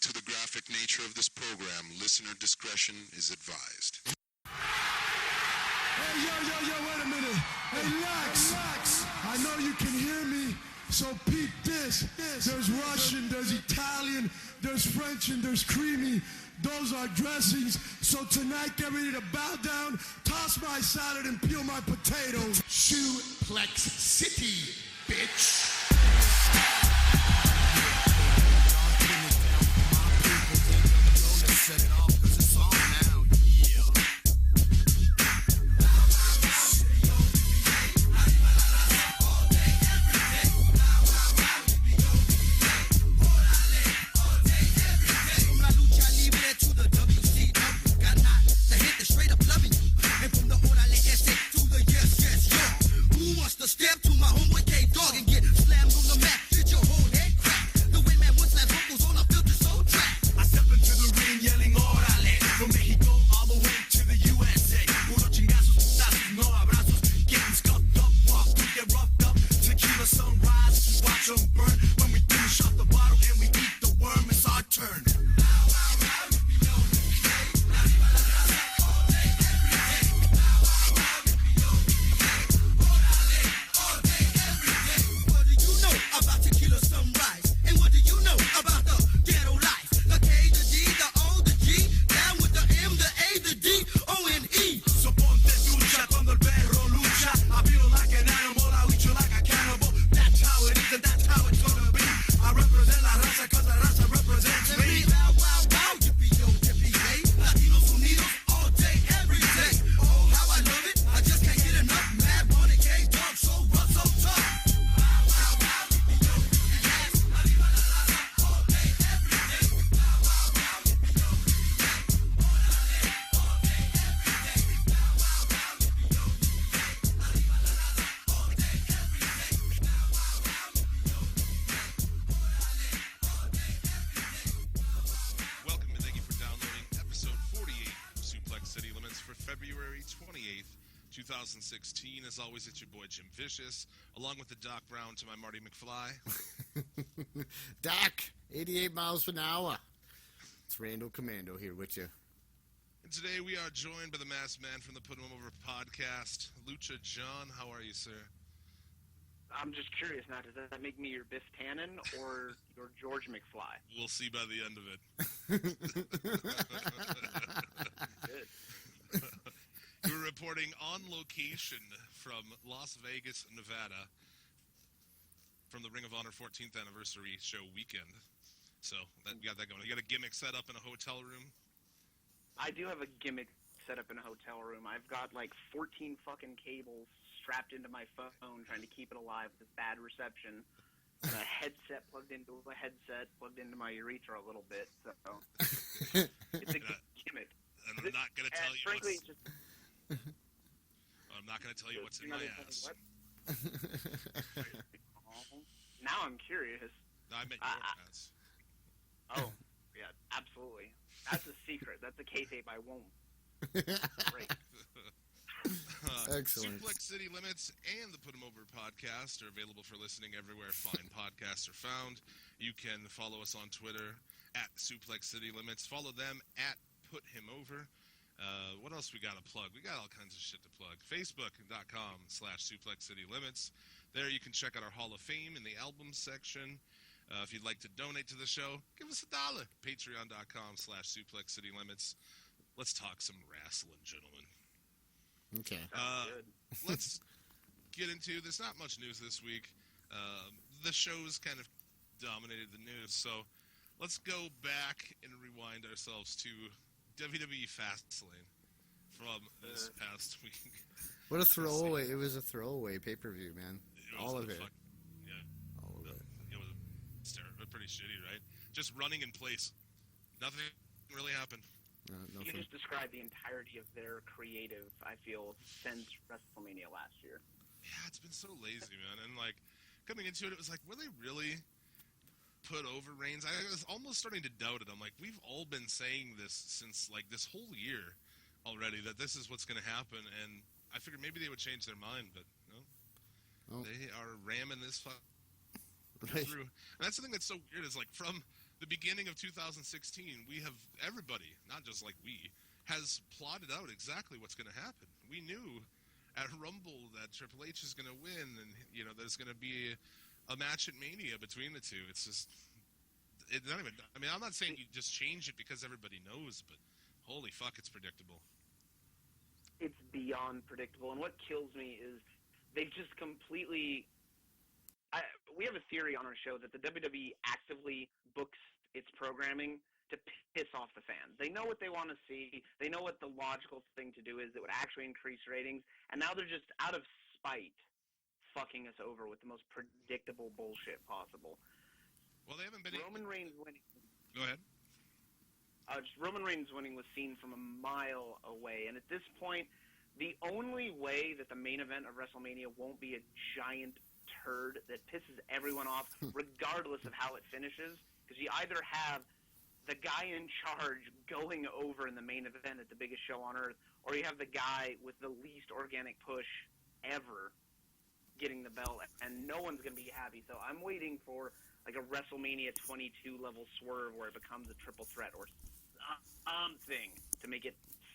to the graphic nature of this program, listener discretion is advised. Hey, yo, wait a minute. Hey, Lex. I know you can hear me, so peep this. There's Russian, there's Italian, there's French, and there's creamy. Those are dressings. So tonight, get ready to bow down, toss my salad, and peel my potatoes. Suplex City, bitch. Set it off, 'cause it's on now, yeah. From la lucha libre to the WCW, got not the hit the straight up loving you. And from the orale ese to the yes, yo. Who wants to step to my homeboy K-Dog and get slammed on the mat? Did your whole head crack? The way man once last vocals on a filter so track. I step into the ring yelling orale. From Mexico all the way to the USA. Puro chingazos, putazos, no abrazos. Getting scuffed up, walk, we get roughed up. Tequila sunrise, watch them burn. When we finish off the bottle and we eat the worm, it's our turn. What do you know about tequila sunrise? And what do you know about the ghetto life? The K, the D, the O, the G, down with the M, the A, the D, O, and E. So ponte ducha cuando el perro lucha. I feel like an animal, I eat you like a cannibal. That's how it is and that's how it's gonna be. I represent la raza 'cause la raza represents me. Wow, wow, wow, yippee-yo, yippee-yay. Latinos Unidos all day, every day. Oh, how I love it, I just can't get enough. Mad Bunny, K-Dog, so rough, so tough. Welcome and thank you for downloading episode 48 of Suplex City Limits for February 28th, 2016. As always, it's your boy Jim Vicious, along with the Doc Brown to my Marty McFly. Doc, 88 miles an hour. It's Rando Commando here with you. And today we are joined by the masked man from the Put 'Em Over podcast, Lucha John. How are you, sir? I'm just curious now, does that make me your Biff Tannen or your George McFly? We'll see by the end of it. Good. We're reporting on location from Las Vegas, Nevada, from the Ring of Honor 14th anniversary show weekend. So we got that going. You got a gimmick set up in a hotel room? I do have a gimmick set up in a hotel room. I've got like 14 fucking cables strapped into my phone trying to keep it alive with bad reception. And a headset plugged into a headset, plugged into my urethra a little bit. So it's a gimmick. And I'm not going to tell you frankly, what's... I'm not going to tell you what's in my ass. Now I'm curious. No, I meant your ass. Oh, yeah, absolutely. That's a secret. That's a kayfabe I won't break. Excellent. Suplex City Limits and the Put 'Em Over podcast are available for listening everywhere fine podcasts are found. You can follow us on Twitter at Suplex City Limits. Follow them at Put Him Over. What else we got to plug? We got all kinds of shit to plug. Facebook.com/Suplex City Limits. There you can check out our Hall of Fame in the album section. If you'd like to donate to the show, give us $1. Patreon.com/Suplex City Limits. Let's talk some wrestling, gentlemen. Okay. Let's get into, there's not much news this week. The show's kind of dominated the news, so let's go back and rewind ourselves to WWE Fastlane from this past week. What a throwaway. It was a throwaway pay-per-view, man. All of it. Yeah. All of it. It was pretty shitty, right? Just running in place. Nothing really happened. You just described the entirety of their creative, I feel, since WrestleMania last year. Yeah, it's been so lazy, man. And, like, coming into it, it was like, were they really put over Reigns? I was almost starting to doubt it. I'm like, we've all been saying this since, like, this whole year already, that this is what's going to happen. And I figured maybe they would change their mind, but no. They are ramming this through. And that's the thing that's so weird is, like, from the beginning of 2016, everybody, not just like we, has plotted out exactly what's going to happen. We knew at Rumble that Triple H is going to win, and there's going to be a match at Mania between the two. It's just, it's not even. I mean, I'm not saying you just change it because everybody knows, but holy fuck, it's predictable. It's beyond predictable, and what kills me is they've just completely. We have a theory on our show that the WWE actively books its programming to piss off the fans. They know what they want to see. They know what the logical thing to do is that would actually increase ratings, and now they're just out of spite fucking us over with the most predictable bullshit possible. Well, they haven't been. Roman Reigns winning. Go ahead. Roman Reigns winning was seen from a mile away, and at this point, the only way that the main event of WrestleMania won't be a giant turd that pisses everyone off, regardless of how it finishes, because you either have the guy in charge going over in the main event at the biggest show on earth, or you have the guy with the least organic push ever getting the belt, and no one's going to be happy. So I'm waiting for like a WrestleMania 22 level swerve where it becomes a triple threat or something to make it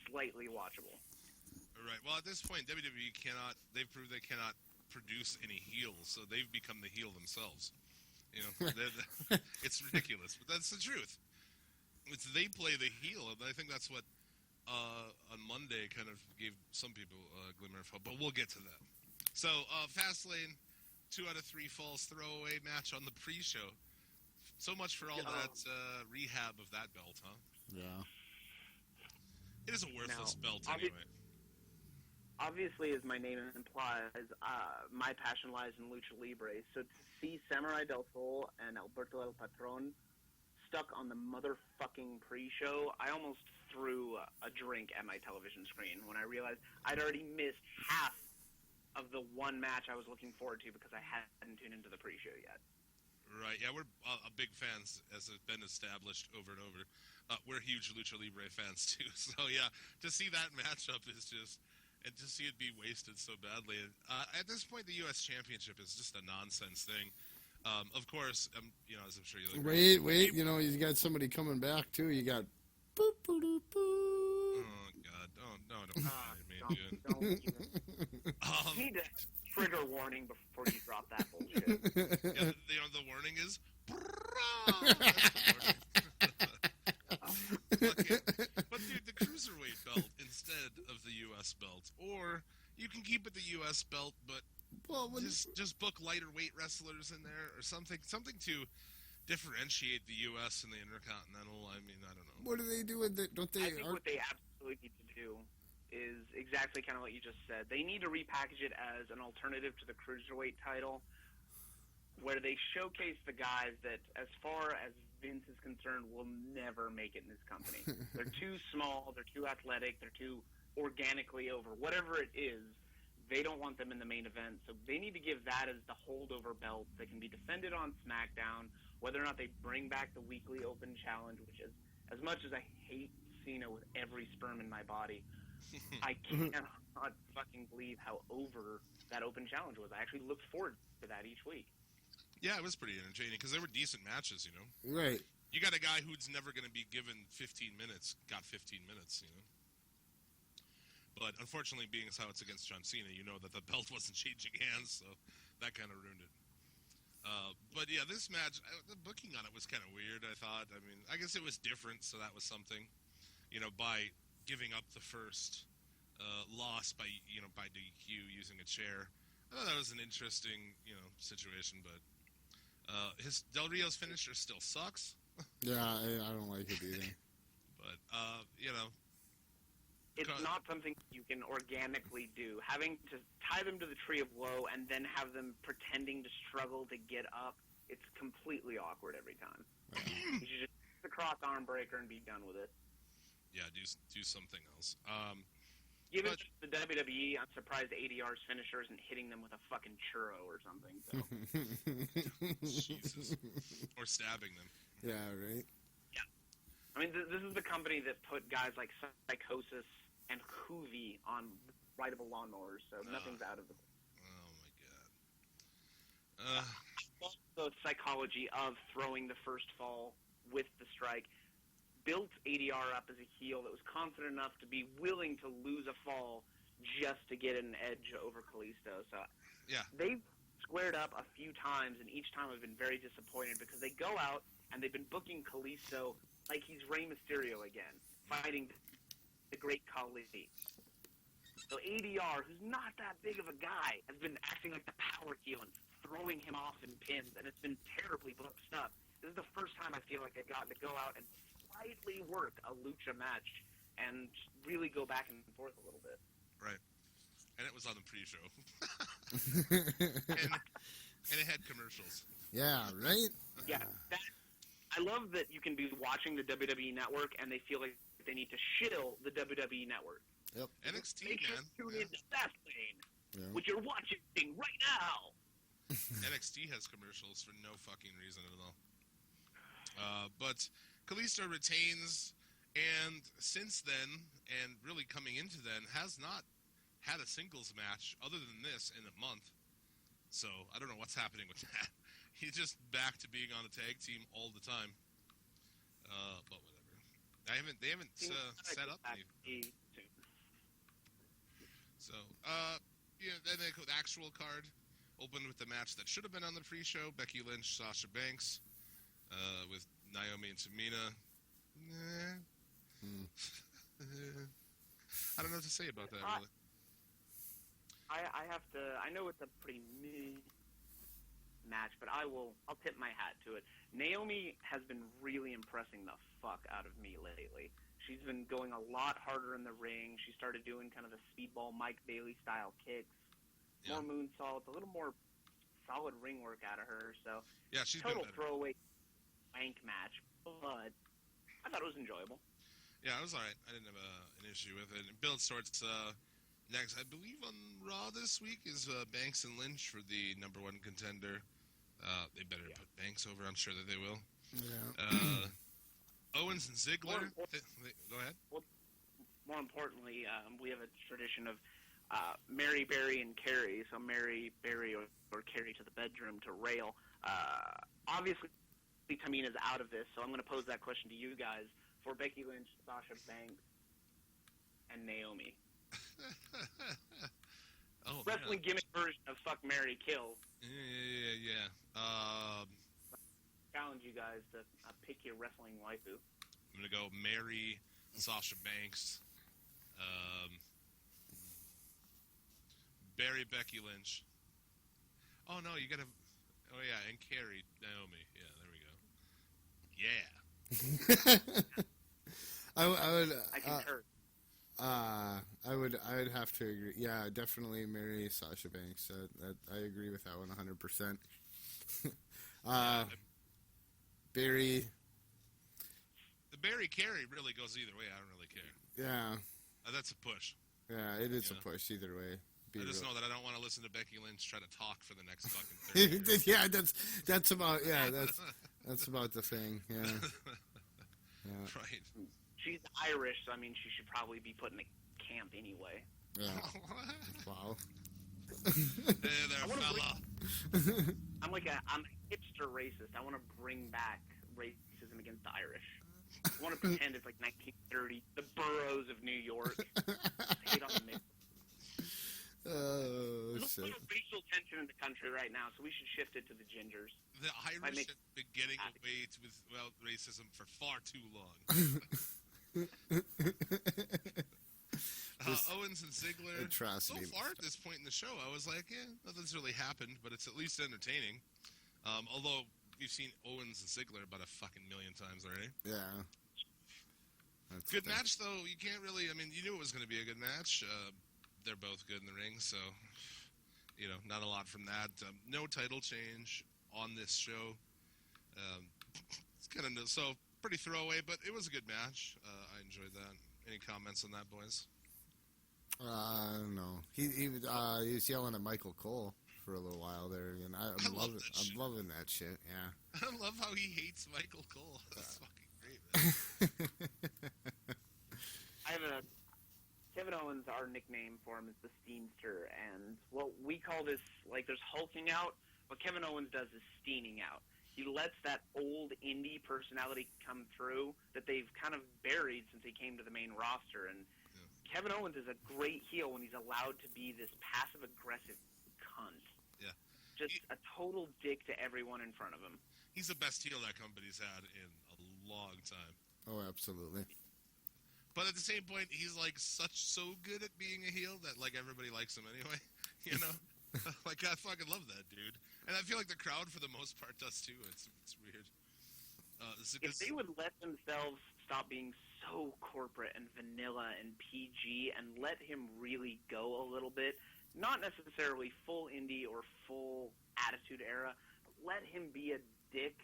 slightly watchable. Right. Well, at this point, WWE they've proved they cannot produce any heels, so they've become the heel themselves. It's ridiculous, but that's the truth. They play the heel, and I think that's what on Monday kind of gave some people a glimmer of hope, but we'll get to that. So, Fastlane, 2 out of 3 falls throwaway match on the pre-show. So much for all that rehab of that belt, huh? Yeah. It is a worthless belt anyway. Obviously, as my name implies, my passion lies in Lucha Libre. So to see Samurai del Sol and Alberto El Patron stuck on the motherfucking pre-show, I almost threw a drink at my television screen when I realized I'd already missed half of the one match I was looking forward to because I hadn't tuned into the pre-show yet. Right, yeah, we're big fans, as has been established over and over. We're huge Lucha Libre fans, too. So, yeah, to see that matchup is just... And to see it be wasted so badly. At this point, the U.S. Championship is just a nonsense thing. Of course, as I'm sure you'll agree. Wait, he's got somebody coming back, too. You got... Boop, boop, boop, boop. Oh, God. Don't Don't you need a trigger warning before you drop that bullshit. Yeah, the warning is... But dude, the cruiserweight belt instead of the U.S. belt, or you can keep it the U.S. belt, but just book lighter weight wrestlers in there or something to differentiate the U.S. and the Intercontinental. I mean, I don't know. What do they do with it? Don't they? I think what they absolutely need to do is exactly kind of what you just said. They need to repackage it as an alternative to the cruiserweight title, where they showcase the guys that, as far as Vince is concerned, will never make it in this company. They're too small, they're too athletic, they're too organically over. Whatever it is, they don't want them in the main event. So they need to give that as the holdover belt that can be defended on SmackDown, whether or not they bring back the weekly open challenge, which is, as much as I hate Cena with every sperm in my body, I cannot fucking believe how over that open challenge was. I actually looked forward to that each week. Yeah, it was pretty entertaining because they were decent matches, Right. You got a guy who's never going to be given 15 minutes, got 15 minutes, But unfortunately, being as how it's against John Cena, that the belt wasn't changing hands, so that kind of ruined it. But yeah, this match, the booking on it was kind of weird, I thought. I mean, I guess it was different, so that was something. By giving up the first loss by DQ using a chair. I thought that was an interesting, situation, but Del Rio's finisher still sucks. Yeah, I don't like it either. But, It's not something you can organically do. Having to tie them to the Tree of Woe and then have them pretending to struggle to get up, it's completely awkward every time. You should just use the cross arm breaker and be done with it. Yeah, do something else. Given the WWE, I'm surprised ADR's finisher isn't hitting them with a fucking churro or something. So. Jesus. Or stabbing them. Yeah, right? Yeah. I mean, this is the company that put guys like Psychosis and Hoovy on rideable lawnmowers, so nothing's out of the... Oh, my God. The psychology of throwing the first fall with the strike, built ADR up as a heel that was confident enough to be willing to lose a fall just to get an edge over Kalisto. So Yeah. they've squared up a few times, and each time I've been very disappointed because they go out and they've been booking Kalisto like he's Rey Mysterio again, fighting the Great Khali. So ADR, who's not that big of a guy, has been acting like the power heel and throwing him off in pins, and it's been terribly booked stuff. This is the first time I feel like I've gotten to go out and slightly work a Lucha match and really go back and forth a little bit. Right. And it was on the pre-show. and it had commercials. Yeah, right? Yeah. I love that you can be watching the WWE Network and they feel like they need to shill the WWE Network. Yep. NXT, Make sure man. to tune in to Fastlane, Yeah. which you're watching right now. NXT has commercials for no fucking reason at all. But Kalisto retains, and since then, and really coming into then, has not had a singles match other than this in a month. So I don't know what's happening with that. He's just back to being on a tag team all the time. But whatever. They haven't set up anything. So yeah, then the actual card opened with the match that should have been on the pre-show: Becky Lynch, Sasha Banks, with Naomi and Tamina. I don't know what to say about that, really. I have to. I know it's a pretty meh match, but I'll tip my hat to it. Naomi has been really impressing the fuck out of me lately. She's been going a lot harder in the ring. She started doing kind of the speedball Mike Bailey style kicks, more moonsaults, a little more solid ring work out of her. So yeah, she's total been better. throwaway wank match, but I thought it was enjoyable. Yeah, it was alright. I didn't have an issue with it. And Bill starts next, I believe on Raw this week, is Banks and Lynch for the number one contender. They better put Banks over. I'm sure that they will. Yeah. Owens and Ziggler. Go ahead. More importantly, we have a tradition of Mary, Barry, and Carrie. So Mary, Barry, or Carrie to the bedroom to rail. Obviously, Tamina's out of this, so I'm going to pose that question to you guys for Becky Lynch, Sasha Banks, and Naomi. Wrestling gimmick version of Fuck, Marry, Kill. Yeah. Challenge you guys to pick your wrestling waifu. I'm going to go Mary, Sasha Banks, Barry, Becky Lynch. Oh, no, you got to... Oh, yeah, and Carrie, Naomi. Yeah, there we go. Yeah. I concur. I would have to agree. Yeah, definitely marry Sasha Banks. I agree with that one 100%. Barry. The Barry Carey really goes either way. I don't really care. Yeah. That's a push. Yeah, it is a push either way. I just know that I don't want to listen to Becky Lynch try to talk for the next fucking 30 years. Yeah, that's about that's about the thing. Yeah. Right. She's Irish, so I mean, she should probably be put in a camp anyway. Yeah. Wow. Hey there, fella. I'm a hipster racist. I want to bring back racism against the Irish. I want to pretend it's like 1930, the boroughs of New York. Hate on the mix. Oh, There's a shit. little racial tension in the country right now, so we should shift it to the gingers. The Irish have been getting away with racism for far too long. Owens and Ziggler. Atrocity. So far at this point in the show, I was like, nothing's really happened, but it's at least entertaining. Although we've seen Owens and Ziggler about a fucking million times already. Yeah. Good match, though. You can't really... I mean, you knew it was going to be a good match. They're both good in the ring, so... You know, not a lot from that. No title change on this show. It's kind of... So, pretty throwaway, but it was a good match. I enjoyed that. Any comments on that, boys? No. He was yelling at Michael Cole for a little while there, and I'm loving that shit. Yeah. I love how he hates Michael Cole. That's fucking great, man. Kevin Owens, our nickname for him is the Steenster, and what we call this, like, there's hulking out. What Kevin Owens does is steening out. He lets that old indie personality come through that they've kind of buried since he came to the main roster. And Kevin Owens is a great heel when he's allowed to be this passive-aggressive cunt. Yeah. Just a total dick to everyone in front of him. He's the best heel that company's had in a long time. Oh, absolutely. But at the same point, he's like so good at being a heel that like everybody likes him anyway. You know, like I fucking love that dude, and I feel like the crowd for the most part does too. It's weird. If they would let themselves stop being so corporate and vanilla and PG and let him really go a little bit, not necessarily full indie or full attitude era, but let him be a dick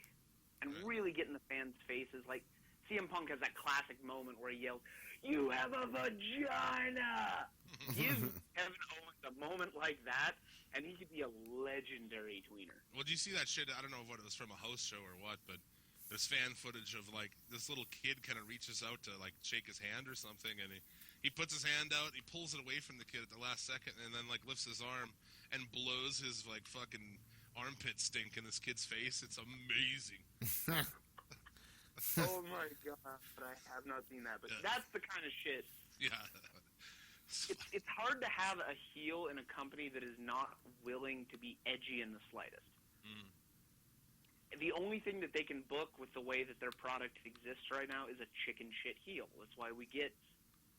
and really get in the fans' faces. Like CM Punk has that classic moment where he yells, "You have a vagina!" Give Kevin Owens a moment like that, and he could be a legendary tweener. Well, do you see that shit? I don't know what it was from a house show or what, but there's fan footage of like this little kid kind of reaches out to like shake his hand or something, and he puts his hand out, he pulls it away from the kid at the last second, and then like lifts his arm and blows his like fucking armpit stink in this kid's face. It's amazing. Oh my god, I have not seen that, but that's the kind of shit. Yeah. It's hard to have a heel in a company that is not willing to be edgy in the slightest. The only thing that they can book with the way that their product exists right now is a chicken shit heel. That's why we get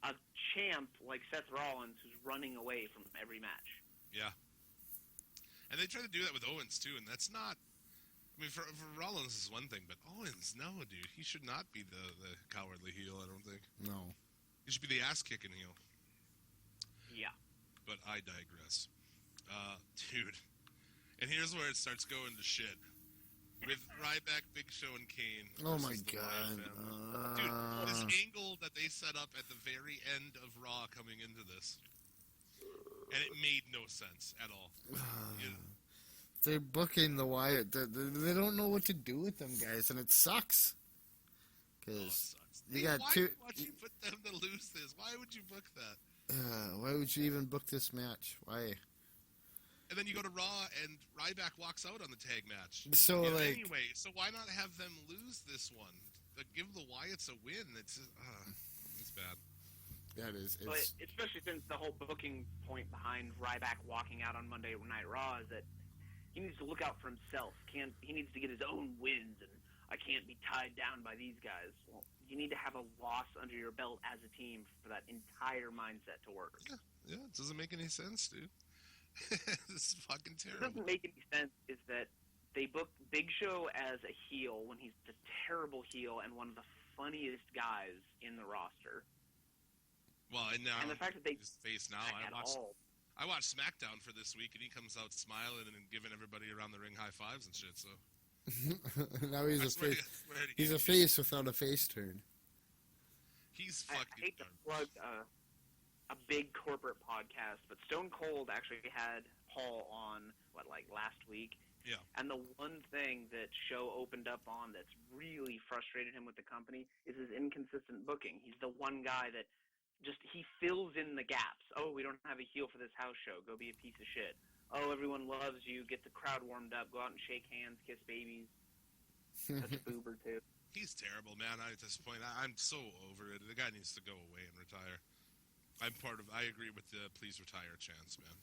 a champ like Seth Rollins who's running away from every match. Yeah. And they try to do that with Owens too, and that's not... I mean, for Rollins is one thing, but Owens, no, dude. He should not be the cowardly heel, I don't think. No. He should be the ass-kicking heel. Yeah. But I digress. Dude. And here's where it starts going to shit. With Ryback, Big Show, and Kane. Oh my versus the god. Wyatt family. Dude, this angle that they set up at the very end of Raw coming into this. And it made no sense at all. They're booking the Wyatt. They don't know what to do with them guys, and it sucks. Because you got why two. Why would you put them to lose this? Why would you book that? Why would you even book this match? Why? And then you go to Raw, and Ryback walks out on the tag match. So, like... Anyway, so why not have them lose this one? Like, give the Wyatts a win. It's bad. That is... But especially since the whole booking point behind Ryback walking out on Monday Night Raw is that he needs to look out for himself. He needs to get his own wins, and I can't be tied down by these guys. Well, you need to have a loss under your belt as a team for that entire mindset to work. Yeah, it doesn't make any sense, dude. This is fucking terrible. What doesn't make any sense is that they booked Big Show as a heel when he's a terrible heel and one of the funniest guys in the roster. Well, and now the fact that they his face now. I watched SmackDown for this week, and he comes out smiling and giving everybody around the ring high fives and shit. So now he's a face. He's a face without a face turn. He's I fucking. hate to plug a big corporate podcast, but Stone Cold actually had Paul on last week. Yeah. And the one thing that Show opened up on that's really frustrated him with the company is his inconsistent booking. He's the one guy that he fills in the gaps. Oh, we don't have a heel for this house show. Go be a piece of shit. Oh, everyone loves you. Get the crowd warmed up. Go out and shake hands, kiss babies. Touch a boob or two. He's terrible, man. At this point, I'm so over it. The guy needs to go away and retire. I agree with the please retire chance, man.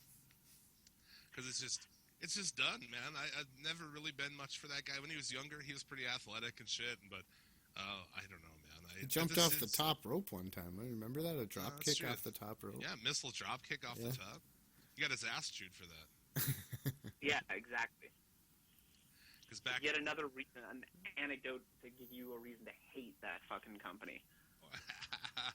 Because it's just done, man. I've never really been much for that guy. When he was younger, he was pretty athletic and shit, but I don't know, man. He jumped off the top rope one time. I remember that? A drop kick off the top rope? Yeah, missile drop kick off the top. He got his ass chewed for that. Yeah, exactly. Because yet another reason, an anecdote to give you a reason to hate that fucking company.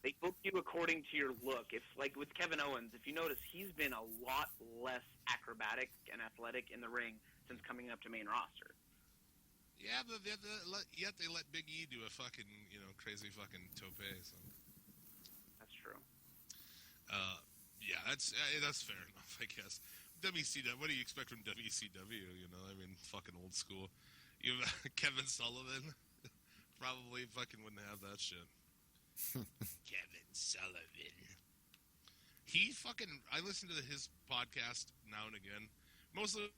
They book you according to your look. If like with Kevin Owens, if you notice, he's been a lot less acrobatic and athletic in the ring since coming up to main roster. Yeah, but yet they let Big E do a fucking crazy fucking tope. So. That's true. Yeah, that's fair enough, I guess. WCW. What do you expect from WCW? I mean, fucking old school. You Kevin Sullivan probably fucking wouldn't have that shit. Kevin Sullivan. I listen to his podcast now and again. Mostly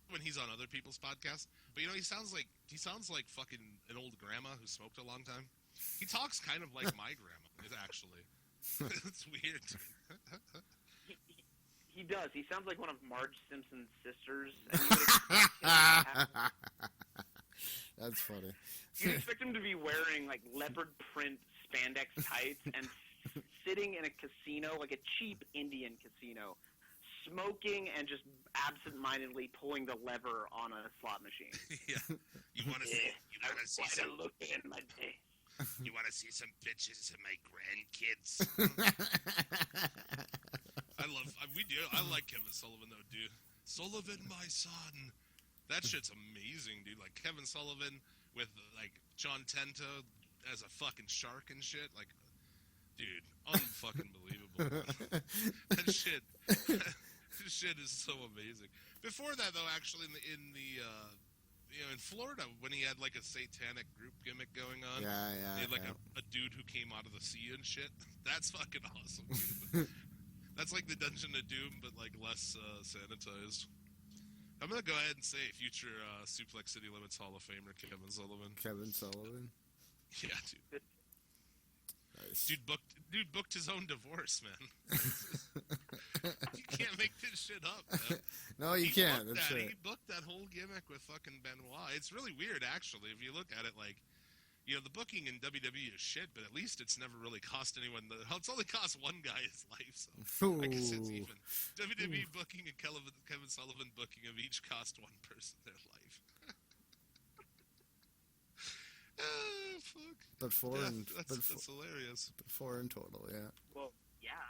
when he's on other people's podcasts. But he sounds like fucking an old grandma who smoked a long time. He talks kind of like my grandma, actually. It's weird. He does. He sounds like one of Marge Simpson's sisters. And you would expect him to have, That's funny. you'd expect him to be wearing like leopard print spandex tights and sitting in a casino, like a cheap Indian casino, smoking and just absent-mindedly pulling the lever on a slot machine. Yeah. You want to see? You want to see some? Look in my day. You want to see some bitches of my grandkids? I like Kevin Sullivan though, dude. Sullivan, my son. That shit's amazing, dude. Like Kevin Sullivan with like John Tento as a fucking shark and shit. Like, dude, unfucking believable. That shit. This shit is so amazing. Before that, though, actually, in Florida, when he had like a satanic group gimmick going on, he had like a dude who came out of the sea and shit. That's fucking awesome, dude. That's like the Dungeon of Doom, but like less sanitized. I'm gonna go ahead and say future Suplex City Limits Hall of Famer Kevin Sullivan. Kevin Sullivan. Yeah, dude. Nice. Dude booked his own divorce, man. You can't make this shit up, man. No, you can't. That's He right. booked that whole gimmick with fucking Benoit. It's really weird, actually, if you look at it. Like, the booking in WWE is shit, but at least it's never really cost anyone. It's only cost one guy his life, so I guess it's even. WWE booking and Kevin Sullivan booking have each cost one person their life. Fuck. But four Yeah, in that's hilarious. but four in total, yeah. Well, yeah.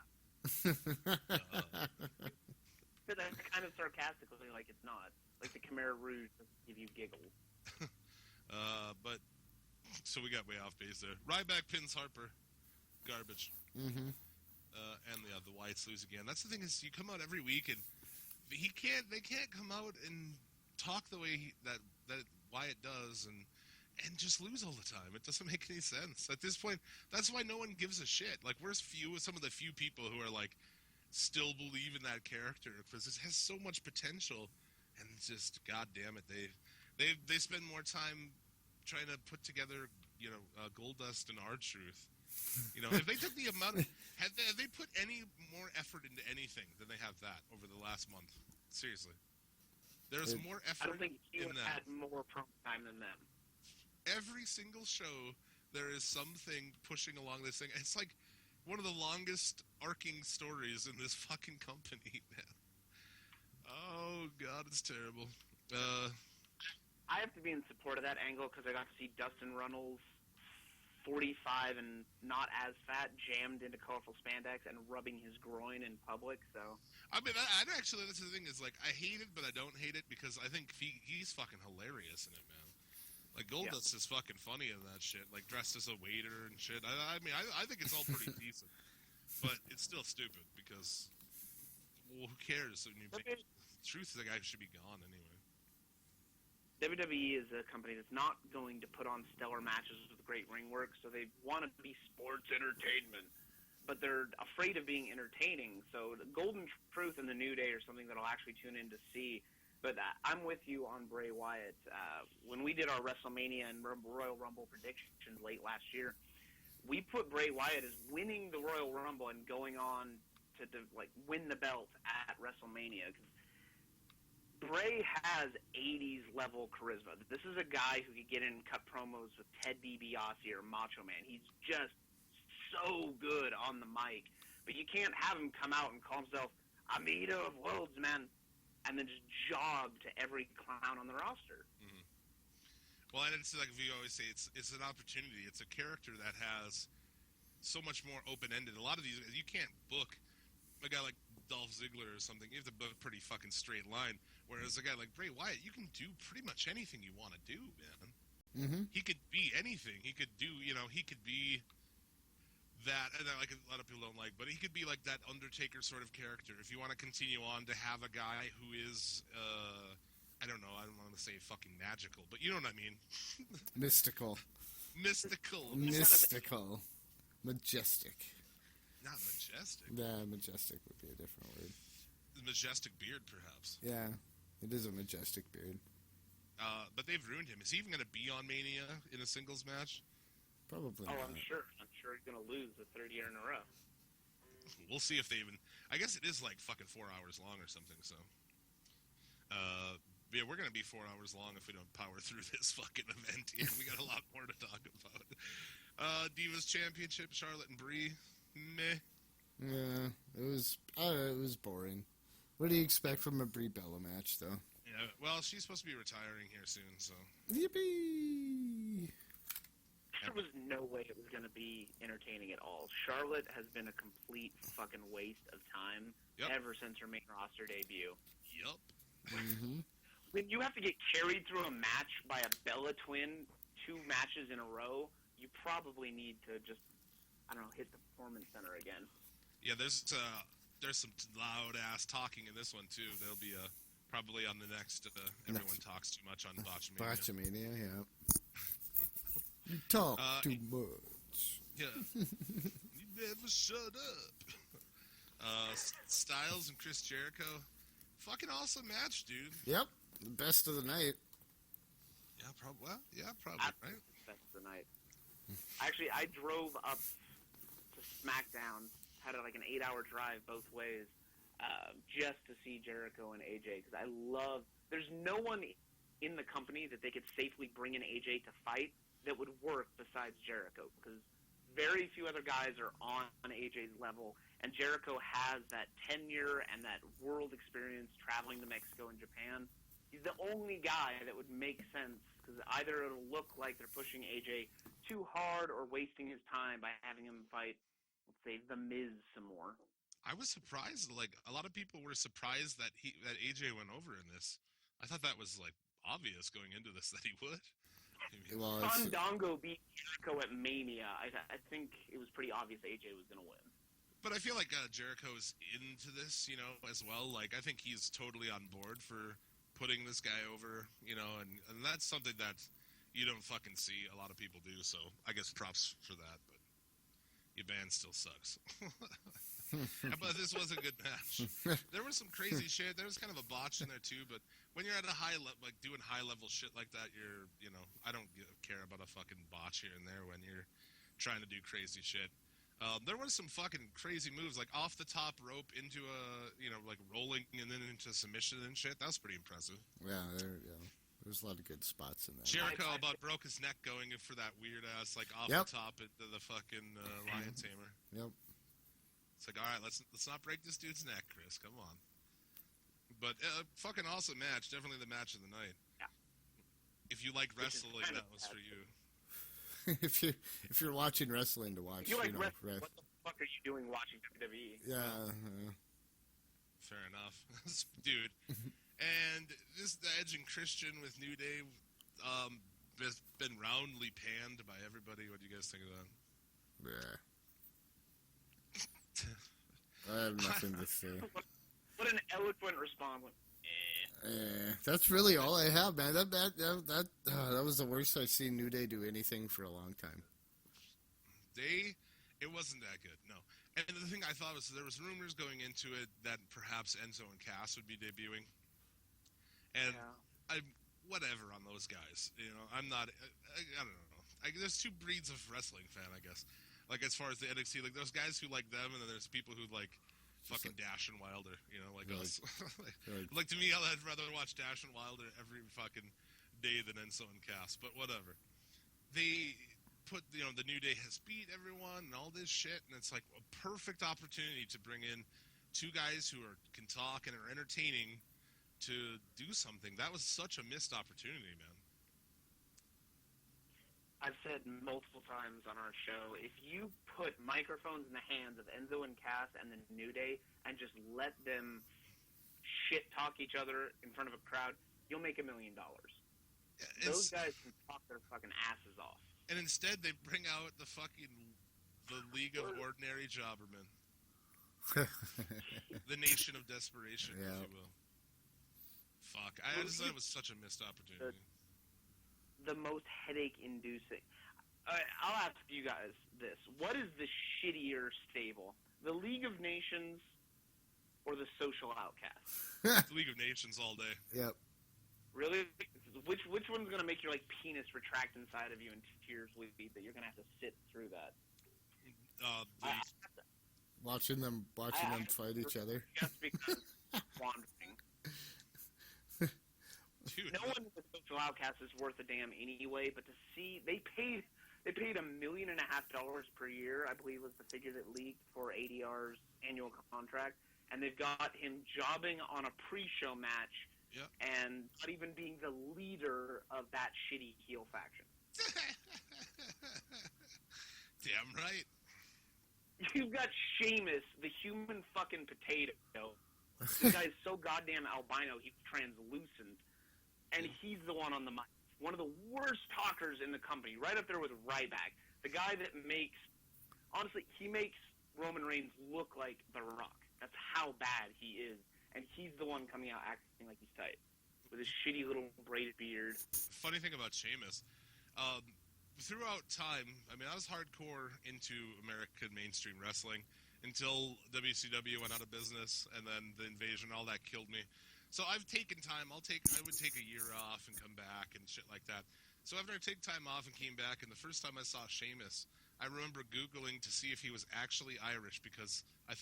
But that's kind of sarcastically, like it's not. Like the Khmer Rouge doesn't give you giggles. But so we got way off base there. Ryback pins Harper, garbage. Mm-hmm. And the Wyatts lose again. That's the thing is, you come out every week and they can't come out and talk the way that Wyatt does and just lose all the time. It doesn't make any sense at this point. That's why no one gives a shit. Like, we're some of the few people who are like still believe in that character because it has so much potential. And it's just, god damn it, they spend more time trying to put together, Goldust and R-Truth. If they took the amount of, have they put any more effort into anything than they have that over the last month? Seriously, there's more I effort don't think you in that. had more promo time than them. Every single show, there is something pushing along this thing. It's like one of the longest arcing stories in this fucking company, man. Oh god, it's terrible. I have to be in support of that angle because I got to see Dustin Runnels, 45 and not as fat, jammed into colorful spandex and rubbing his groin in public. So I mean, I actually, that's the thing is, like, I hate it, but I don't hate it because I think he's fucking hilarious in it, man. Like, Goldust is fucking funny in that shit, like dressed as a waiter and shit. I mean, I think it's all pretty decent, but it's still stupid because, well, who cares? I mean, truth, the guy should be gone anyway. WWE is a company that's not going to put on stellar matches with great ring work, so they want to be sports entertainment, but they're afraid of being entertaining. So the Golden Truth and the New Day are something that I'll actually tune in to see. But I'm with you on Bray Wyatt. When we did our WrestleMania and Royal Rumble predictions late last year, we put Bray Wyatt as winning the Royal Rumble and going on to win the belt at WrestleMania. Bray has 80s level charisma. This is a guy who could get in and cut promos with Ted DiBiase or Macho Man. He's just so good on the mic. But you can't have him come out and call himself Amido of Worlds, man, and then just jog to every clown on the roster. Mm-hmm. Well, and it's like we always say, it's an opportunity. It's a character that has so much more open-ended. A lot of these, you can't book a guy like Dolph Ziggler or something. You have to book a pretty fucking straight line. Whereas a guy like Bray Wyatt, you can do pretty much anything you want to do, man. Mm-hmm. He could be anything. He could do, he could be that, and like a lot of people don't like, but he could be like that Undertaker sort of character. If you want to continue on to have a guy who is, I don't know, I don't want to say fucking magical, but you know what I mean. Mystical. Mystical. Majestic. Not majestic. Yeah, majestic would be a different word. Majestic beard, perhaps. Yeah. It is a majestic beard. But they've ruined him. Is he even going to be on Mania in a singles match? Probably Oh, not. I'm sure. I'm sure he's gonna lose the third year in a row. We'll see if they even. I guess it is like fucking 4 hours long or something. So, yeah, we're gonna be 4 hours long if we don't power through this fucking event here. We got a lot more to talk about. Divas Championship, Charlotte and Brie. Meh. Yeah, it was boring. What do you expect from a Brie Bella match, though? Yeah, well, she's supposed to be retiring here soon, so. Yippee! There was no way it was going to be entertaining at all. Charlotte has been a complete fucking waste of time ever since her main roster debut. Yup. Mm-hmm. When you have to get carried through a match by a Bella twin 2 matches in a row, you probably need to just, I don't know, hit the performance center again. Yeah, there's some loud ass talking in this one too. There'll be probably on the next. Everyone talks too much on Botchamania. Botchamania, yeah. You talk too much. Yeah. You never shut up. Styles and Chris Jericho. Fucking awesome match, dude. Yep, the best of the night. Yeah, probably. Well, yeah, probably, right? That's the night. Actually, I drove up to SmackDown, had like an 8-hour drive both ways, just to see Jericho and AJ, because I love. There's no one in the company that they could safely bring in AJ to fight that would work besides Jericho, because very few other guys are on AJ's level, and Jericho has that tenure and that world experience traveling to Mexico and Japan. He's the only guy that would make sense, because either it'll look like they're pushing AJ too hard or wasting his time by having him fight, let's say, The Miz some more. I was surprised. Like, a lot of people were surprised that AJ went over in this. I thought that was like obvious going into this that he would. Well, Fandango beat Jericho at Mania. I think it was pretty obvious AJ was going to win. But I feel like Jericho's into this, you know, as well. Like, I think he's totally on board for putting this guy over, you know, and that's something that you don't fucking see a lot of people do, so I guess props for that, but your band still sucks. But this was a good match. There was some crazy shit. There was kind of a botch in there too, but when you're at a high level, like doing high level shit like that, you know, I don't care about a fucking botch here and there when you're trying to do crazy shit. There was some fucking crazy moves, like off the top rope into a, you know, like rolling and then into submission and shit. That was pretty impressive. Yeah, there's a lot of good spots in there. Jericho about broke his neck going in for that weird ass, like off the top into the fucking lion tamer. Yep. It's like, all right, let's not break this dude's neck, Chris. Come on. But fucking awesome match. Definitely the match of the night. Yeah. If you like wrestling, that was for you. if you're watching wrestling to watch, If you like know, wrestling, what the fuck are you doing watching WWE? Yeah. Fair enough, dude. And this the Edge and Christian with New Day has been roundly panned by everybody. What do you guys think of that? Yeah. I have nothing to say. What an eloquent response. That's really all I have, man. That was the worst I've seen New Day do anything for a long time. It wasn't that good, no. And the thing I thought was there was rumors going into it that perhaps Enzo and Cass would be debuting. And whatever on those guys, you know. I'm not. I don't know. There's two breeds of wrestling fan, I guess. Like, as far as the NXT, like, there's guys who like them, and then there's people who like fucking Dash and Wilder, you know, like us. Like, to me, I'd rather watch Dash and Wilder every fucking day than Enzo and Cass, but whatever. They put, you know, the New Day has beat everyone and all this shit, and it's like a perfect opportunity to bring in two guys who can talk and are entertaining to do something. That was such a missed opportunity, man. I've said multiple times on our show, if you put microphones in the hands of Enzo and Cass and the New Day and just let them shit talk each other in front of a crowd, you'll make $1 million. Those guys can talk their fucking asses off. And instead, they bring out the League of Ordinary Jobbermen. The Nation of Desperation, if you will. Fuck. I just thought it was such a missed opportunity. The most headache-inducing. I'll ask you guys this. What is the shittier stable? The League of Nations or the social outcast? League of Nations all day. Yep. Really? Which one's gonna make your like penis retract inside of you and tears leak that you're gonna have to sit through that? Watching them fight each other. Just because wandering. Dude, No one in the social outcast is worth a damn anyway. But to see they paid $1.5 million per year, I believe was the figure that leaked for ADR's annual contract, and they've got him jobbing on a pre-show match. Yep. And not even being the leader of that shitty heel faction. Damn right. You've got Sheamus, the human fucking potato. This guy's so goddamn albino, he's translucent. And he's the one on the mic. One of the worst talkers in the company, right up there with Ryback. The guy that honestly, he makes Roman Reigns look like The Rock. That's how bad he is. And he's the one coming out acting like he's tight. With his shitty little braided beard. Funny thing about Sheamus, throughout time, I mean, I was hardcore into American mainstream wrestling until WCW went out of business, and then the invasion, all that killed me. So I've taken time. I would take a year off and come back and shit like that. So after I took time off and came back, and the first time I saw Sheamus, I remember Googling to see if he was actually Irish, because I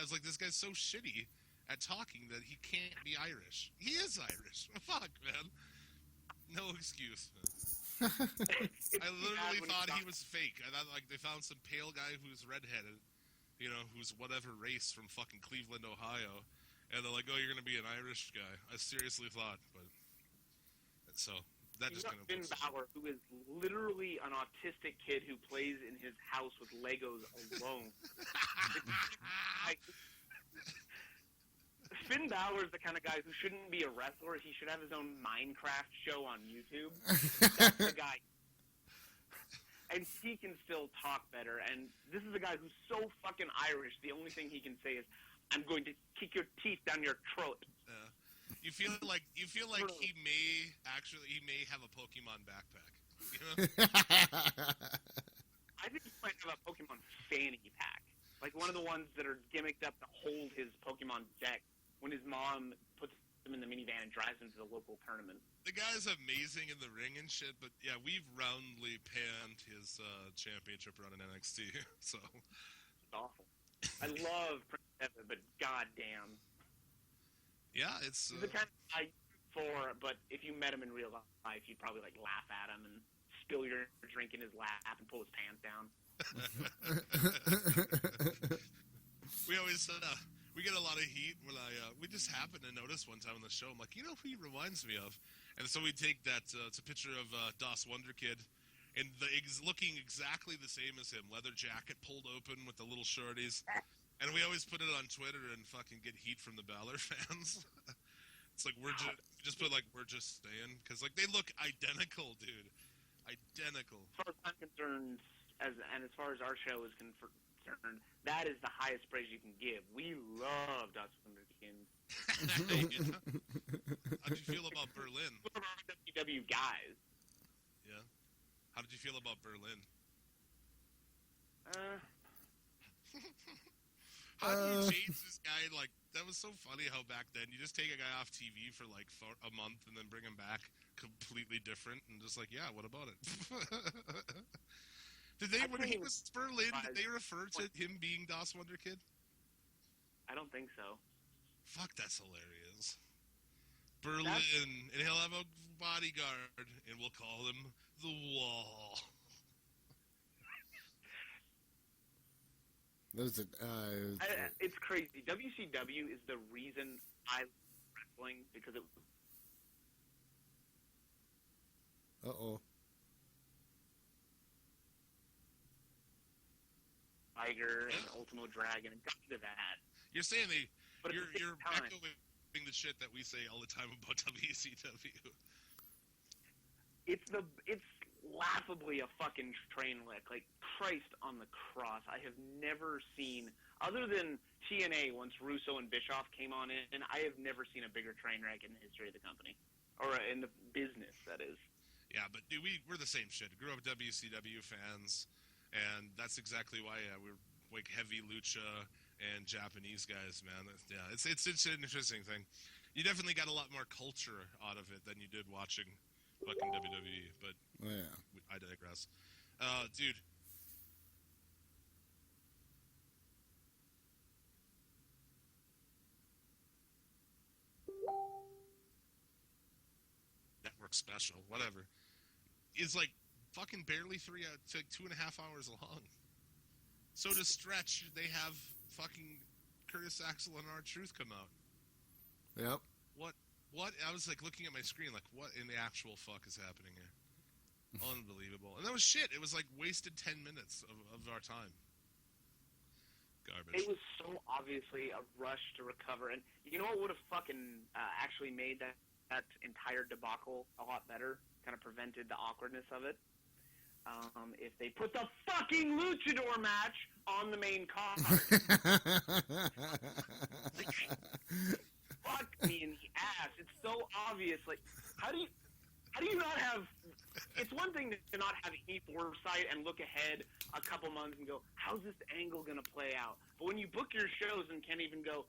was like, this guy's so shitty at talking that he can't be Irish. He is Irish. Fuck, man. No excuse. I literally thought he was fake. I thought like they found some pale guy who's redheaded, who's whatever race from fucking Cleveland, Ohio, and they're like, "Oh, you're gonna be an Irish guy." I seriously thought, but so that just kind of. Finn Balor, who is literally an autistic kid who plays in his house with Legos alone. Finn Balor's the kind of guy who shouldn't be a wrestler. He should have his own Minecraft show on YouTube. That's the guy. And he can still talk better. And this is a guy who's so fucking Irish, the only thing he can say is, "I'm going to kick your teeth down your throat." You feel like he may have a Pokemon backpack. I think he might have a Pokemon fanny pack. Like one of the ones that are gimmicked up to hold his Pokemon deck when his mom puts him in the minivan and drives him to the local tournament. The guy's amazing in the ring and shit, but yeah, we've roundly panned his championship run in NXT, so. It's awful. I love Prince Devitt, but goddamn. Yeah, it's... He's the kind of guy but if you met him in real life, you'd probably like laugh at him and spill your drink in his lap and pull his pants down. We always we get a lot of heat when we just happen to notice one time on the show. I'm like, who he reminds me of? And so we take that. It's a picture of Das Wonder Kid, and looking exactly the same as him, leather jacket pulled open with the little shorties. And we always put it on Twitter and fucking get heat from the Balor fans. It's like we're just saying, because like they look identical, dude, identical. As far as I'm concerned, as far as our show is concerned, that is the highest praise you can give. We love Das Wunderkind. How did you feel about Berlin? One of our WW guys. Yeah. How did you feel about Berlin? How do you change this guy? Like, that was so funny how back then you just take a guy off TV for like a month and then bring him back completely different and just like, yeah, what about it? When he was Berlin, did they refer to him being Das Wonder Kid? I don't think so. Fuck, that's hilarious. Berlin, and he'll have a bodyguard, and we'll call him The Wall. It's crazy. WCW is the reason I love wrestling, because it... Uh-oh. Tiger and Ultimo Dragon, and got to that. You're saying you're time, echoing the shit that we say all the time about WCW. It's laughably a fucking train wreck. Like, Christ on the cross. I have never seen, other than TNA once Russo and Bischoff came on in, I have never seen a bigger train wreck in the history of the company. Or in the business, that is. Yeah, but dude, we're the same shit. Grew up WCW fans, and that's exactly why we're like heavy Lucha and Japanese guys, man. Yeah, it's an interesting thing. You definitely got a lot more culture out of it than you did watching fucking WWE, but Yeah. I digress. Dude. Network special, whatever. Is like fucking barely 2.5 hours long. So to stretch, they have fucking Curtis Axel and R-Truth come out. Yep. What? I was like looking at my screen, like, what in the actual fuck is happening here? Unbelievable. And that was shit. It was like wasted 10 minutes of our time. Garbage. It was so obviously a rush to recover. And you know what would have fucking actually made that entire debacle a lot better? Kind of prevented the awkwardness of it. If they put the fucking luchador match on the main card. Fuck me in the ass. It's so obvious. Like, how do you not have... It's one thing to not have any foresight and look ahead a couple months and go, how's this angle going to play out? But when you book your shows and can't even go,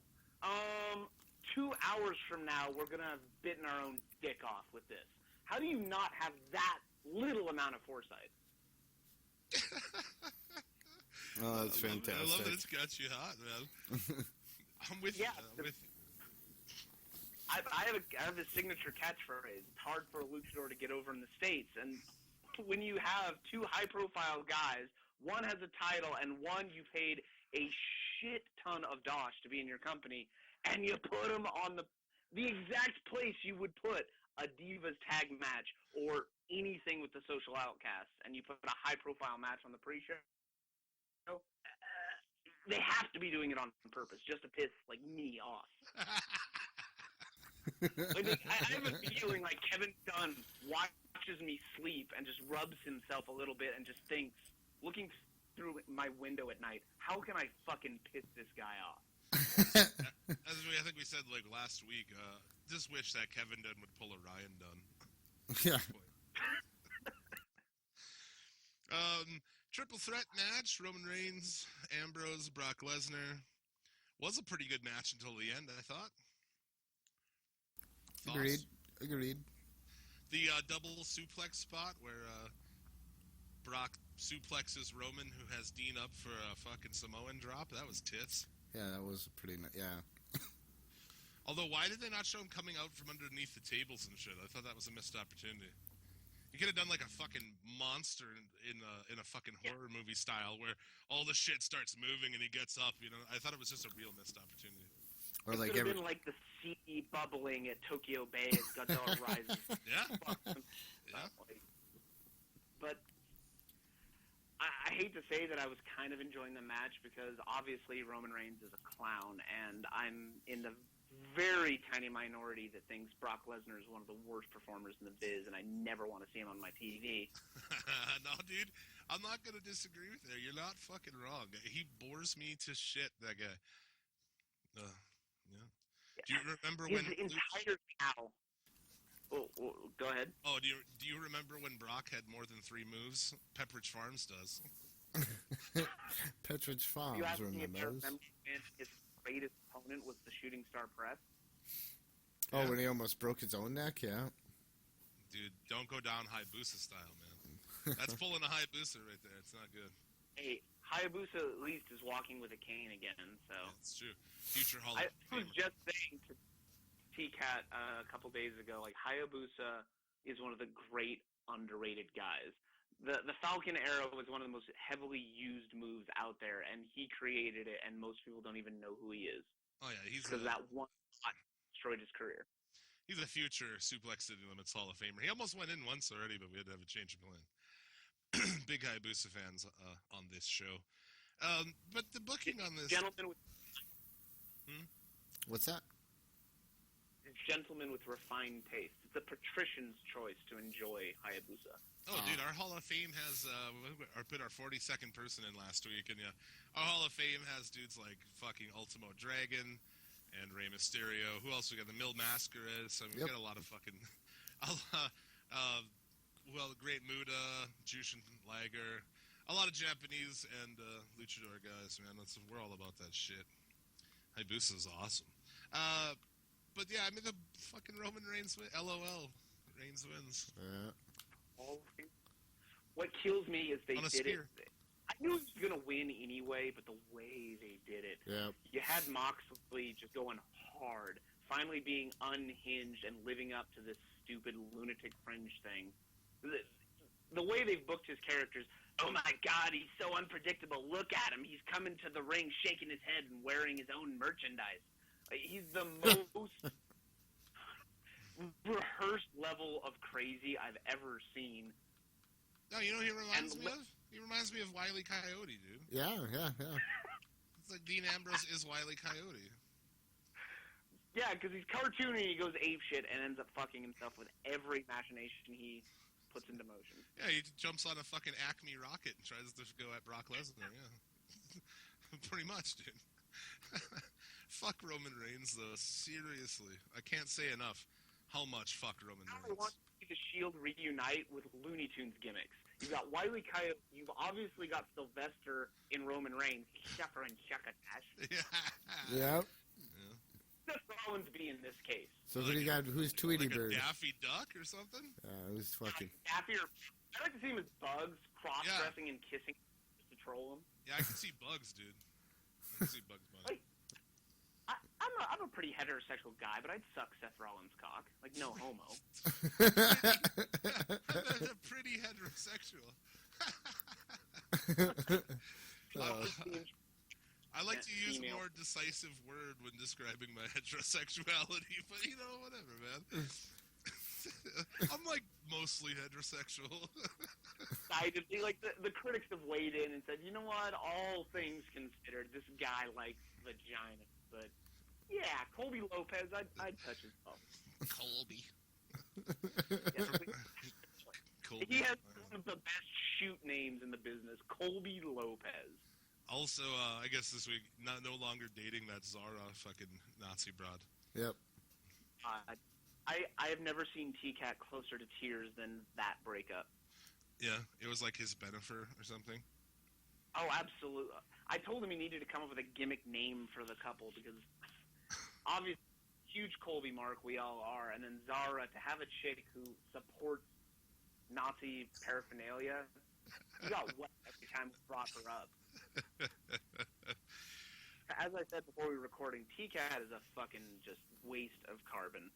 2 hours from now, we're going to have bitten our own dick off with this. How do you not have that little amount of foresight? Oh, that's fantastic. I love that it's got you hot, man. I'm with you. I'm with you. I have a signature catchphrase. It's hard for a luchador to get over in the States. And when you have two high-profile guys, one has a title and one you paid a shit ton of dosh to be in your company, and you put them on the exact place you would put a Divas tag match or anything with the Social Outcasts, and you put a high-profile match on the pre-show, they have to be doing it on purpose just to piss, like, me off. I have a feeling like Kevin Dunn watches me sleep and just rubs himself a little bit and just thinks, looking through my window at night, how can I fucking piss this guy off? I think we said like last week, just wish that Kevin Dunn would pull a Ryan Dunn. Yeah. Triple threat match, Roman Reigns, Ambrose, Brock Lesnar. Was a pretty good match until the end, I thought. Thoughts? Agreed. The double suplex spot where Brock suplexes Roman, who has Dean up for a fucking Samoan drop. That was tits. Yeah, that was pretty nice. Yeah. Although, why did they not show him coming out from underneath the tables and shit? I thought that was a missed opportunity. You could have done like a fucking monster in a fucking horror movie style where all the shit starts moving and he gets up. You know, I thought it was just a real missed opportunity. Or it like could have been like the sea bubbling at Tokyo Bay as Godzilla rises. Yeah. But I hate to say that I was kind of enjoying the match because obviously Roman Reigns is a clown, and I'm in the very tiny minority that thinks Brock Lesnar is one of the worst performers in the biz, and I never want to see him on my TV. No, dude, I'm not going to disagree with you. You're not fucking wrong. He bores me to shit, that guy. Yeah. Do you remember His when entire cow? Oh, go ahead. Oh, do you remember when Brock had more than 3 moves? Pepperidge Farms does. Pepperidge Farms, You asked me if I remember those? remember when his greatest opponent was the Shooting Star Press. Oh, Yeah. when he almost broke his own neck, yeah. Dude, don't go down Hayabusa style, man. That's pulling a Hayabusa right there. It's not good. Hey, Hayabusa at least is walking with a cane again, so... Yeah, it's true. Future Hall of I was Famer. just saying to T-Cat a couple days ago, like, Hayabusa is one of the great underrated guys. The Falcon Arrow was one of the most heavily used moves out there, and he created it, and most people don't even know who he is. Oh, yeah, Because that one shot destroyed his career. He's a future Suplex City Limits Hall of Famer. He almost went in once already, but we had to have a change of plan. Big Hayabusa fans on this show. But the booking on this... Gentlemen with What's that? gentlemen with refined taste. It's a patrician's choice to enjoy Hayabusa. Oh, dude, our Hall of Fame has... put our 42nd person in last week, and yeah, our Hall of Fame has dudes like fucking Ultimo Dragon and Rey Mysterio. Who else we got? The Mil Mascaras. So we got a lot of fucking... well, Great Muda, Jushin Liger. a lot of Japanese and luchador guys, man. We're all about that shit. Hayabusa's awesome. But yeah, I mean, the fucking Roman Reigns win. LOL. Reigns wins. Yeah. What kills me is they On a did spear. it. I knew he was going to win anyway, but the way they did it. Yeah. You had Moxley just going hard, finally being unhinged and living up to this stupid lunatic fringe thing. The way they've booked his characters, oh my God, he's so unpredictable. Look at him. He's coming to the ring, shaking his head and wearing his own merchandise. He's the most rehearsed level of crazy I've ever seen. No, you know who he reminds me of? He reminds me of Wile E. Coyote, dude. Yeah. It's like Dean Ambrose is Wile E. Coyote. Yeah, because he's cartoony, he goes apeshit, and ends up fucking himself with every machination he puts into motion. Yeah, he jumps on a fucking Acme rocket and tries to go at Brock Lesnar, yeah. Pretty much, dude. Fuck Roman Reigns, though. Seriously. I can't say enough how much fuck Roman I Reigns. want to see the Shield reunite with Looney Tunes gimmicks. You've got Wile E. Coyote. You've obviously got Sylvester in Roman Reigns. Shucker and Shuckatash. Yeah. Yeah. Seth Rollins be in this case. So then you got who's Tweety Like Bird? a Daffy Duck or something? Who's fucking? Daffy or I like to see him as Bugs, cross-dressing and kissing just to troll him. Yeah, I can see Bugs, dude. I can see Bugs Bunny. Like, I'm a pretty heterosexual guy, but I'd suck Seth Rollins' cock. Like, no homo. That's a pretty heterosexual. I like to use a more decisive word when describing my heterosexuality, but you know, whatever, man. I'm like mostly heterosexual. Like the critics have weighed in and said, you know what? All things considered, this guy likes vagina. But yeah, Colby Lopez, I'd touch his bum. Colby. Colby. He has one of the best shoot names in the business, Colby Lopez. Also, I guess this week, no longer dating that Zara fucking Nazi broad. Yep. I have never seen T-Cat closer to tears than that breakup. Yeah, it was like his Benefer or something. Oh, absolutely. I told him he needed to come up with a gimmick name for the couple because obviously, huge Colby mark we all are, and then Zara, to have a chick who supports Nazi paraphernalia, you got wet every time we brought her up. As I said before we were recording, T-Cat is a fucking just waste of carbon.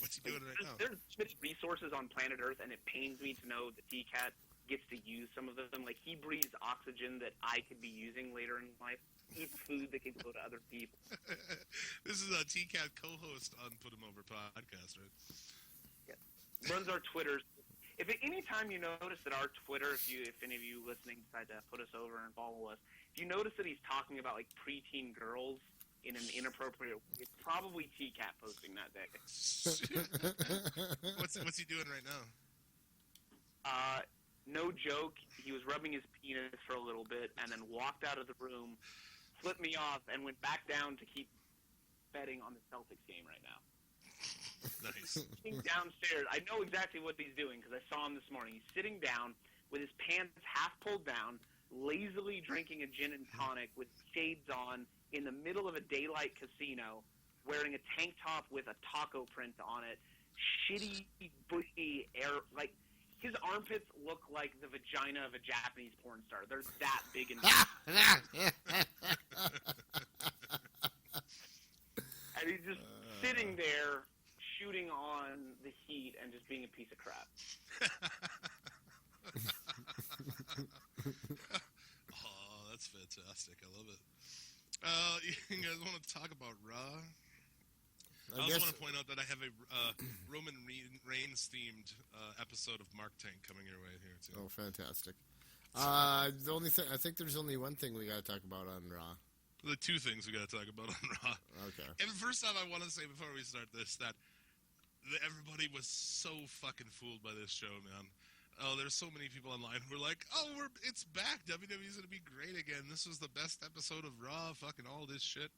What's he doing right now? There's resources on planet Earth, and it pains me to know that T-Cat gets to use some of them. Like, he breathes oxygen that I could be using later in life. Eats food that could go to other people. This is a T-Cat co-host on Put 'Em Over podcast, right? Yeah. Runs our Twitters. If at any time you notice that our Twitter, if any of you listening decide to put us over and follow us, if you notice that he's talking about like preteen girls in an inappropriate way, it's probably T-Cat posting that day. What's he doing right now? No joke, he was rubbing his penis for a little bit and then walked out of the room, flipped me off, and went back down to keep betting on the Celtics game right now. Nice. Sitting downstairs, I know exactly what he's doing because I saw him this morning. He's sitting down with his pants half pulled down, lazily drinking a gin and tonic with shades on in the middle of a daylight casino, wearing a tank top with a taco print on it, shitty, bushy air, like, his armpits look like the vagina of a Japanese porn star. They're that big and and he's just sitting there shooting on the heat and just being a piece of crap. Oh, that's fantastic. I love it. You guys want to talk about Raw? I also want to point out that I have a Roman Reigns themed episode of Mark Tank coming your way here too. Oh, fantastic! The only thing I think there's only one thing we got to talk about on Raw. The two things we got to talk about on Raw. Okay. And first off, I want to say before we start this that everybody was so fucking fooled by this show, man. Oh, there's so many people online who are like, "Oh, it's back. WWE's gonna be great again. This was the best episode of Raw. Fucking all this shit."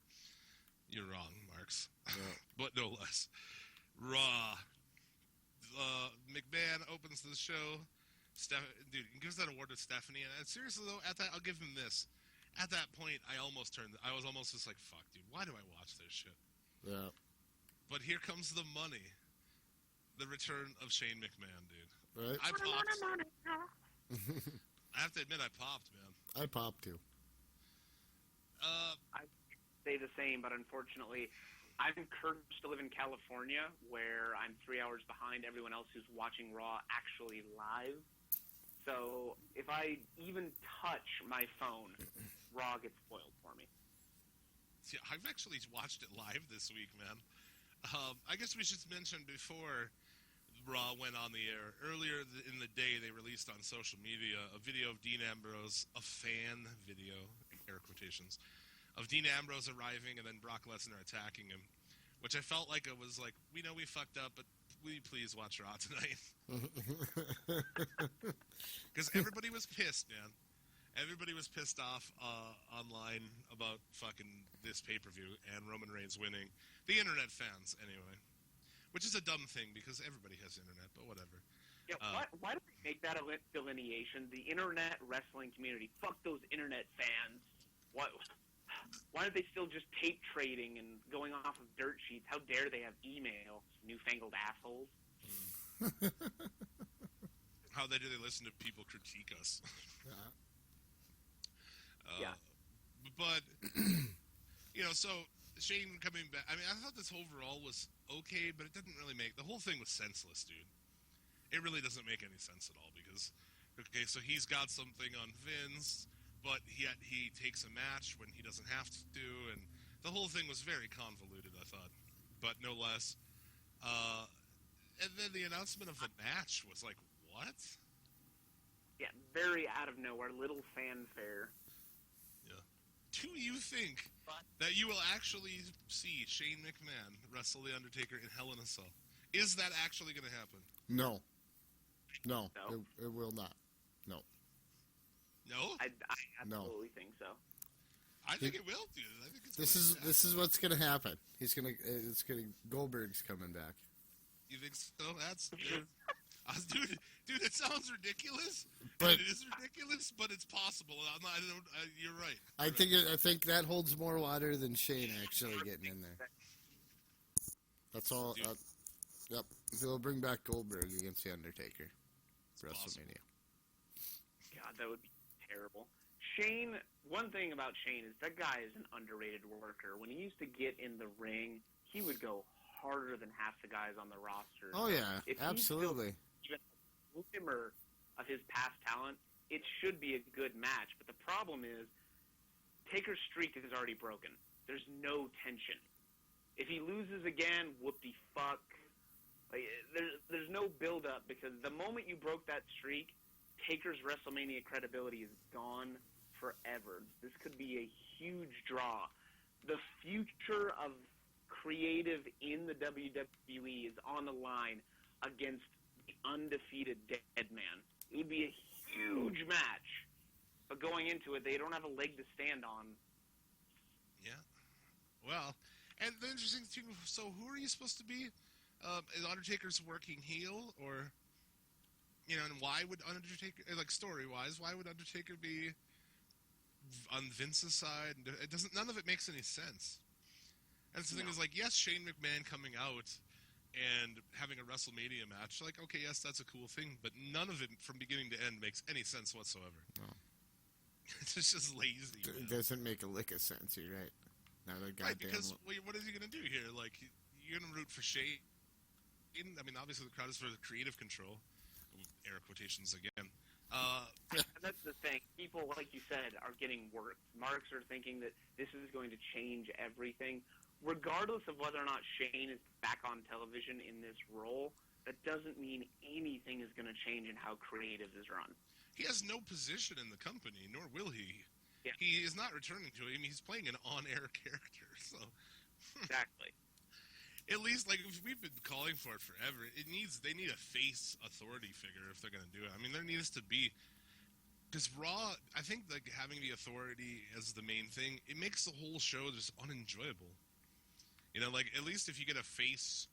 You're wrong, Marks. Yeah. But no less. Raw. McMahon opens the show Dude, he gives that award to Stephanie, and seriously though, at that, I'll give him this. At that point, I was almost just like, fuck, dude, why do I watch this shit? Yeah. But here comes the money. The return of Shane McMahon, dude. Right? I popped. I have to admit, I popped, man. I popped too. I say the same, but unfortunately, I'm cursed to live in California, where I'm 3 hours behind everyone else who's watching Raw actually live. So if I even touch my phone, Raw gets spoiled for me. See, I've actually watched it live this week, man. I guess we should mention before Raw went on the air, earlier in the day they released on social media a video of Dean Ambrose, a fan video, air quotations, of Dean Ambrose arriving and then Brock Lesnar attacking him, which I felt like it was like, we know we fucked up, but will you please watch Raw tonight? Because everybody was pissed, man. Everybody was pissed off online about fucking this pay-per-view and Roman Reigns winning. The internet fans, anyway. Which is a dumb thing, because everybody has internet, but whatever. Yeah, why do they make that a delineation? The internet wrestling community. Fuck those internet fans. Why aren't they still just tape trading and going off of dirt sheets? How dare they have email, newfangled assholes? How do they listen to people critique us? Yeah. But, so Shane coming back, I mean, I thought this overall was okay, but it didn't really the whole thing was senseless, dude. It really doesn't make any sense at all, because, okay, so he's got something on Vince, but yet he takes a match when he doesn't have to, and the whole thing was very convoluted, I thought, but no less. And then the announcement of the match was like, what? Yeah, very out of nowhere, little fanfare. Do you think that you will actually see Shane McMahon wrestle The Undertaker in Hell in a Cell? Is that actually going to happen? No. It will not. No. No? I absolutely think so. I think it will, dude. I think it's This is what's gonna happen. Goldberg's coming back. You think so? That's dude. It sounds ridiculous, but it is ridiculous, but it's possible. You're right. I think that holds more water than Shane actually getting in there. That's all. Yep, they'll bring back Goldberg against the Undertaker. WrestleMania. God, that would be terrible. Shane. One thing about Shane is that guy is an underrated worker. When he used to get in the ring, he would go harder than half the guys on the roster. Oh yeah, absolutely. Even a glimmer of his past talent, it should be a good match. But the problem is, Taker's streak is already broken. There's no tension. If he loses again, whoop-de-fuck. Like, there's no build-up, because the moment you broke that streak, Taker's WrestleMania credibility is gone forever. This could be a huge draw. The future of creative in the WWE is on the line against the undefeated Deadman. It would be a huge match, but going into it, they don't have a leg to stand on. Yeah. Well, and the interesting thing, so who are you supposed to be? Is Undertaker's working heel, or, and why would Undertaker, like story-wise, why would Undertaker be on Vince's side? None of it makes any sense. And the thing is, like, yes, Shane McMahon coming out and having a WrestleMania match, like, okay, yes, that's a cool thing, but none of it from beginning to end makes any sense whatsoever. No. It's just lazy. It doesn't make a lick of sense, you're right. Not a goddamn... Right, because what is he going to do here? Like, you're going to root for Shane? I mean, obviously the crowd is for the creative control. Air quotations again. And that's the thing. People, like you said, are getting worked. Marks are thinking that this is going to change everything. Regardless of whether or not Shane is back on television in this role, that doesn't mean anything is going to change in how creative is run. He has no position in the company, nor will he. Yeah. He is not returning to it. I mean, he's playing an on-air character, so... Exactly. At least, like, if we've been calling for it forever, they need a face authority figure if they're going to do it. I mean, there needs to be... Because Raw, I think, like, having the authority as the main thing, it makes the whole show just unenjoyable. Like, at least if you get a face,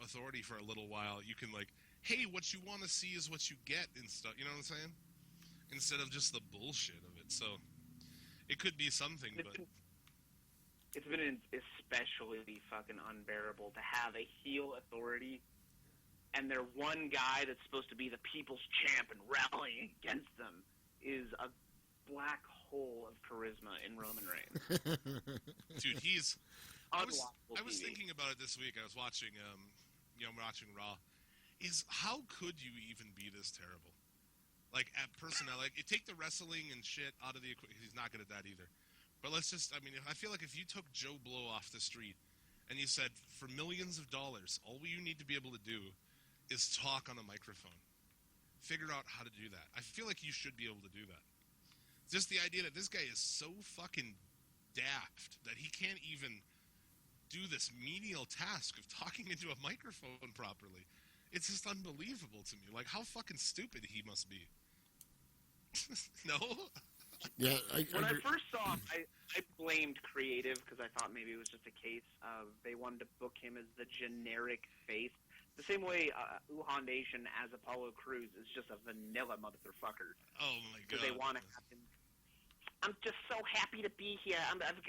authority for a little while, you can, like, hey, what you want to see is what you get and stuff. You know what I'm saying? Instead of just the bullshit of it. So it could be something, but it's been especially fucking unbearable to have a heel authority and their one guy that's supposed to be the people's champ and rallying against them is a black hole of charisma in Roman Reigns. Dude, he's... I was TV. thinking about it this week. I was watching, watching Raw. How could you even be this terrible? Like, at personnel, like, you take the wrestling and shit out of the equation. He's not good at that either. But let's just, I mean, I feel like if you took Joe Blow off the street and you said, for millions of dollars, all you need to be able to do is talk on a microphone. Figure out how to do that. I feel like you should be able to do that. Just the idea that this guy is so fucking daft that he can't even do this menial task of talking into a microphone properly. It's just unbelievable to me. Like, how fucking stupid he must be. No? Yeah, when I first saw him, I blamed creative because I thought maybe it was just a case of they wanted to book him as the generic face. The same way Wuhan Nation as Apollo Crews is just a vanilla motherfucker. Oh, my God. Because they want to have him. I'm just so happy to be here.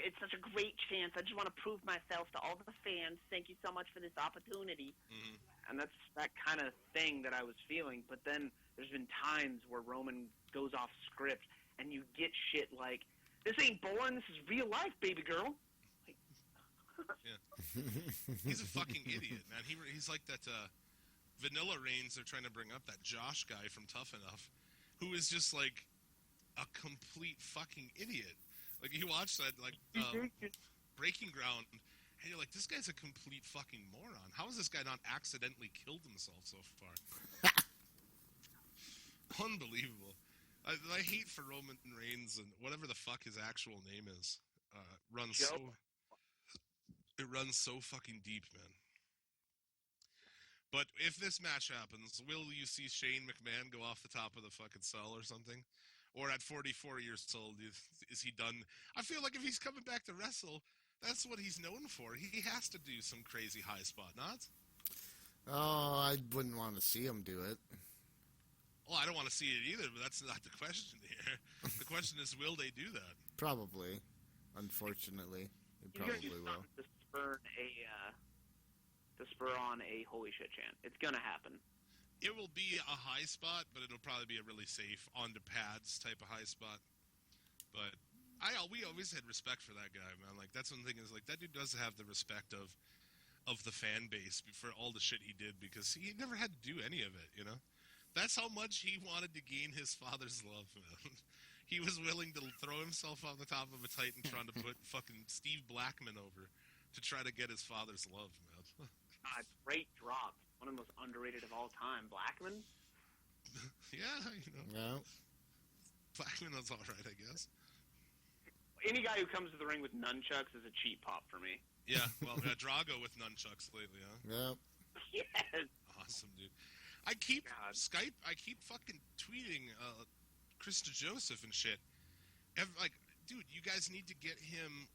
It's such a great chance. I just want to prove myself to all the fans. Thank you so much for this opportunity. Mm-hmm. And that's that kind of thing that I was feeling. But then there's been times where Roman goes off script, and you get shit like, this ain't boring, this is real life, baby girl. Like, yeah. He's a fucking idiot, man. He's like that Vanilla Reigns they're trying to bring up, that Josh guy from Tough Enough, who is just like a complete fucking idiot. Like, you watch that, like, Breaking Ground, and you're like, this guy's a complete fucking moron. How has this guy not accidentally killed himself so far? Unbelievable. I hate for Roman Reigns and whatever the fuck his actual name is. It runs so fucking deep, man. But if this match happens, will you see Shane McMahon go off the top of the fucking cell or something? Or at 44 years old, is he done? I feel like if he's coming back to wrestle, that's what he's known for. He has to do some crazy high spot, not? Oh, I wouldn't want to see him do it. Well, I don't want to see it either, but that's not the question here. The question is, will they do that? Probably. Unfortunately, it probably will. To spur on a holy shit chant. It's gonna happen. It will be a high spot, but it'll probably be a really safe on the pads type of high spot. But we always had respect for that guy, man. Like, that's one thing is, like, that dude does have the respect of the fan base for all the shit he did, because he never had to do any of it, you know? That's how much he wanted to gain his father's love, man. He was willing to throw himself on the top of a Titantron to put fucking Steve Blackman over to try to get his father's love, man. Great drop. One of the most underrated of all time. Blackman? Yeah, you know. Yeah. Blackman was all right, I guess. Any guy who comes to the ring with nunchucks is a cheap pop for me. Yeah, well, Drago with nunchucks lately, huh? Yep. Yes. Awesome, dude. I keep fucking tweeting Chris Joseph and shit. Dude, you guys need to get him,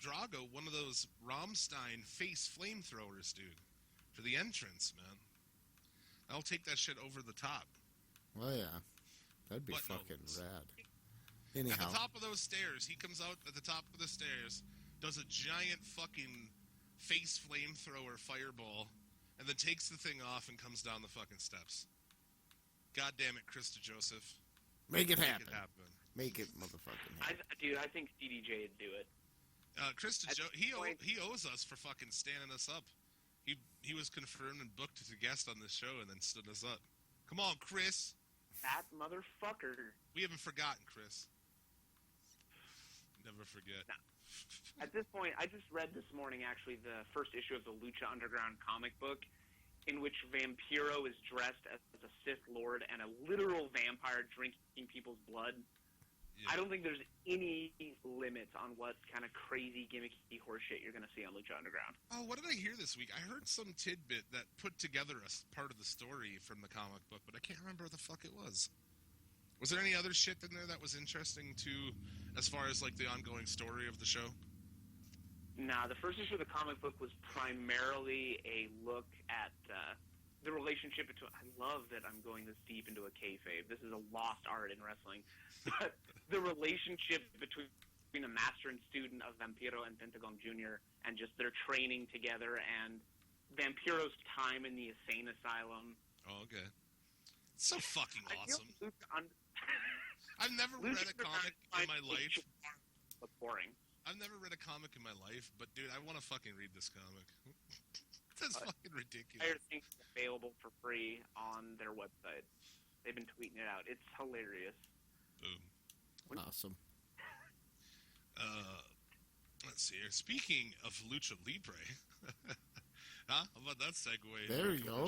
Drago, one of those Rammstein face flamethrowers, dude, for the entrance, man. I'll take that shit over the top. Oh, yeah. That'd be fucking rad. Anyhow. At the top of those stairs, he comes out at the top of the stairs, does a giant fucking face flamethrower fireball, and then takes the thing off and comes down the fucking steps. God damn it, Krista Joseph. Make it happen. Make it happen. Make it motherfucking happen. I think CDJ would do it. Krista he owes us for fucking standing us up. He was confirmed and booked as a guest on this show and then stood us up. Come on, Chris. That motherfucker. We haven't forgotten, Chris. Never forget. No. At this point, I just read this morning, actually, the first issue of the Lucha Underground comic book, in which Vampiro is dressed as a Sith Lord and a literal vampire drinking people's blood. Yeah. I don't think there's any limits on what kind of crazy, gimmicky horseshit you're going to see on Lucha Underground. Oh, what did I hear this week? I heard some tidbit that put together a part of the story from the comic book, but I can't remember what the fuck it was. Was there any other shit in there that was interesting, too, as far as, like, the ongoing story of the show? Nah, the first issue of the comic book was primarily a look at the relationship between. I love that I'm going this deep into a kayfabe. This is a lost art in wrestling, but the relationship between a master and student of Vampiro and Pentagon Jr. and just their training together and Vampiro's time in the insane asylum. Oh, okay. It's so fucking awesome. I've never Lucha read a comic in my life. Boring. I've never read a comic in my life, but dude, I want to fucking read this comic. That's fucking ridiculous. Entire thing's available for free on their website. They've been tweeting it out. It's hilarious. Boom. Awesome. Let's see here. Speaking of Lucha Libre, huh? How about that segue? There you go.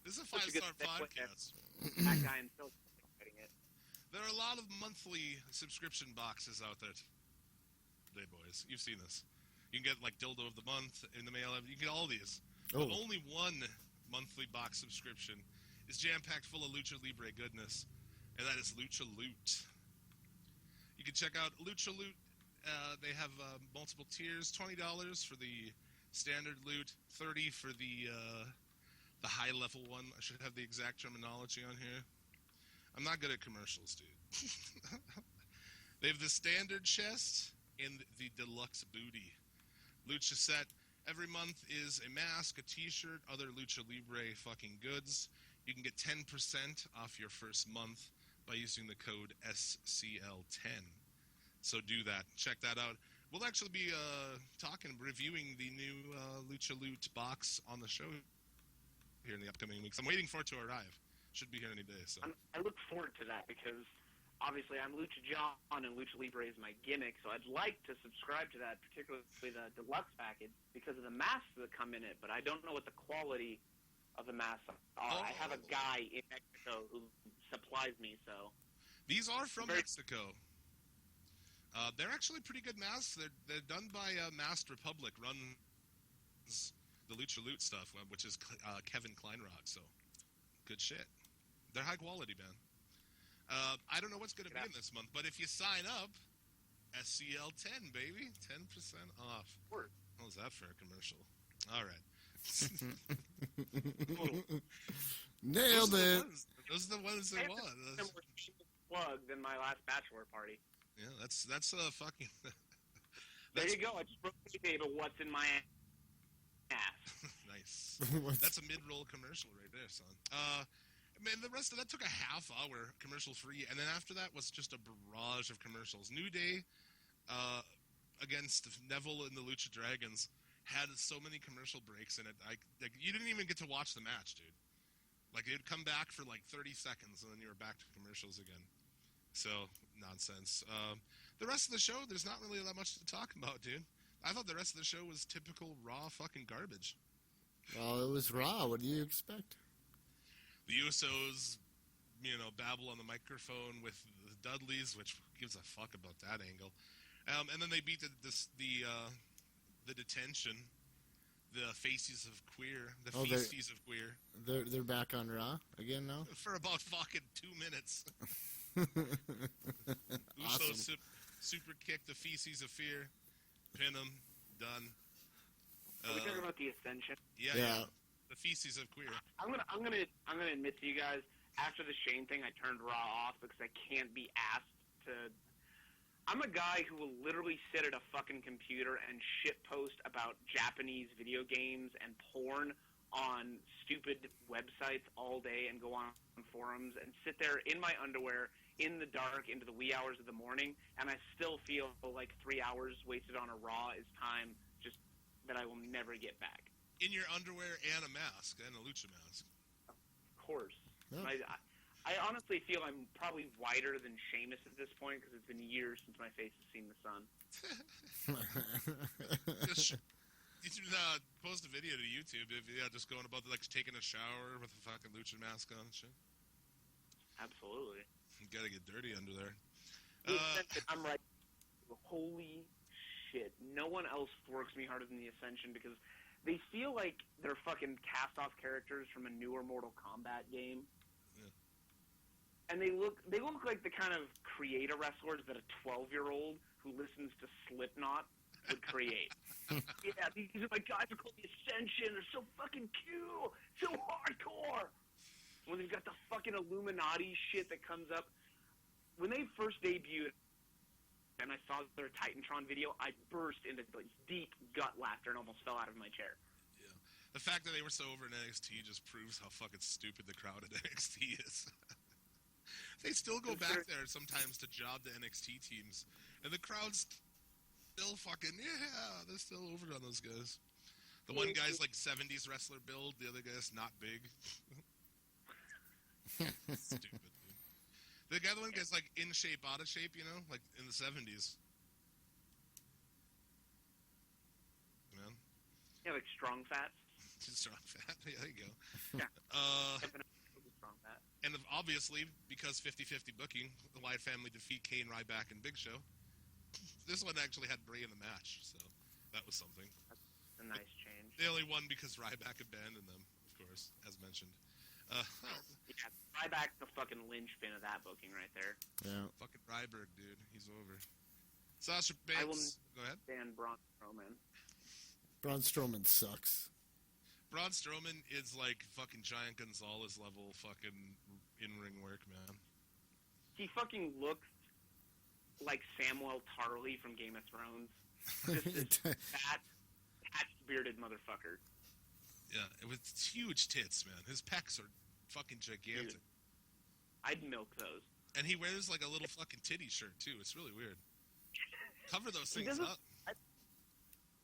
This is a 5-star podcast. That guy and Phil writing it. There are a lot of monthly subscription boxes out there today, boys. You've seen this. You can get like Dildo of the Month in the mail. You can get all these. Oh. But only one monthly box subscription is jam-packed full of Lucha Libre goodness, and that is Lucha Loot. You can check out Lucha Loot. They have multiple tiers: $20 for the standard loot, $30 for the high-level one. I should have the exact terminology on here. I'm not good at commercials, dude. They have the standard chest and the deluxe booty. Lucha set every month is a mask, a t-shirt, other Lucha Libre fucking goods. You can get 10% off your first month by using the code SCL10. So do that. Check that out. We'll actually be reviewing the new Lucha Loot box on the show here in the upcoming weeks. I'm waiting for it to arrive. Should be here any day. So I look forward to that because obviously I'm Lucha John and Lucha Libre is my gimmick, so I'd like to subscribe to that, particularly the deluxe package, because of the masks that come in it, but I don't know what the quality of the masks are. Oh. I have a guy in Mexico who supplies me, so. These are from Mexico. They're actually pretty good masks. They're done by Masked Republic, runs the Lucha Loot stuff, which is Kevin Kleinrock, so good shit. They're high quality, man. I don't know what's going to be in this month, but if you sign up, SCL10, baby, 10% off. Word. What was that for a commercial? All right. Nailed it. Those are the ones they want. Similar plug than my last bachelor party. Yeah, that's fucking. There you go. I just broke the table. What's in my ass? Nice. That's a mid-roll commercial right there, son. Man, the rest of that took a half-hour commercial free, and then after that was just a barrage of commercials. New Day against Neville and the Lucha Dragons had so many commercial breaks in it. You didn't even get to watch the match, dude. Like, it'd come back for like 30 seconds, and then you were back to commercials again. So, nonsense. The rest of the show, there's not really that much to talk about, dude. I thought the rest of the show was typical raw fucking garbage. Well, it was Raw. What do you expect? The Usos, babble on the microphone with the Dudleys, which gives a fuck about that angle. And then they beat the detention, the faces of queer, the feces of queer. They're back on Raw again now? For about fucking 2 minutes. Awesome. Usos super kick the feces of fear, pin them, done. Are we talking about the Ascension? Yeah. The feces of queer. I'm gonna admit to you guys, after the Shane thing, I turned Raw off because I can't be asked to. I'm a guy who will literally sit at a fucking computer and shitpost about Japanese video games and porn on stupid websites all day and go on forums and sit there in my underwear in the dark into the wee hours of the morning, and I still feel like 3 hours wasted on a Raw is time just that I will never get back. In your underwear and a mask, and a Lucha mask. Of course. Yeah. I honestly feel I'm probably whiter than Sheamus at this point because it's been years since my face has seen the sun. You should post a video to YouTube if just going about taking a shower with a fucking Lucha mask on and shit. Absolutely. You gotta get dirty under there. I'm right. Holy shit. No one else works me harder than the Ascension because they feel like they're fucking cast-off characters from a newer Mortal Kombat game. Yeah. And they look like the kind of creator wrestlers that a 12-year-old who listens to Slipknot would create. Yeah, these are my guys are called the Ascension. They're so fucking cool, so hardcore. When they've got the fucking Illuminati shit that comes up. When they first debuted, and I saw their Titantron video, I burst into like, deep gut laughter and almost fell out of my chair. Yeah. The fact that they were so over in NXT just proves how fucking stupid the crowd at NXT is. They still go back there sometimes to job the NXT teams, and the crowd's still fucking, yeah, they're still over on those guys. The one guy's like 70s wrestler build, the other guy's not big. Stupid, dude. The one guy's like in shape, out of shape, you know, like in the 70s. Man. Yeah, like strong fat. Strong fat, yeah, there you go. Yeah. Strong fat. And obviously, because 50-50 booking, the Wyatt family defeat Kane, Ryback, and Big Show. This one actually had Bray in the match, so that was something. That's a nice change. They only won because Ryback abandoned them, of course, as mentioned. Yeah, Ryback's the fucking linchpin of that booking right there. Yeah. Fucking Ryberg, dude. He's over. Sasha Banks. Go ahead. Dan Braun Strowman. Braun Strowman sucks. Braun Strowman is like fucking Giant Gonzalez level fucking in-ring work, man. He fucking looks like Samwell Tarly from Game of Thrones. Just this fat, patch-bearded motherfucker. Yeah, with huge tits, man. His pecs are fucking gigantic. Dude, I'd milk those. And he wears like a little fucking titty shirt, too. It's really weird. Cover those things up.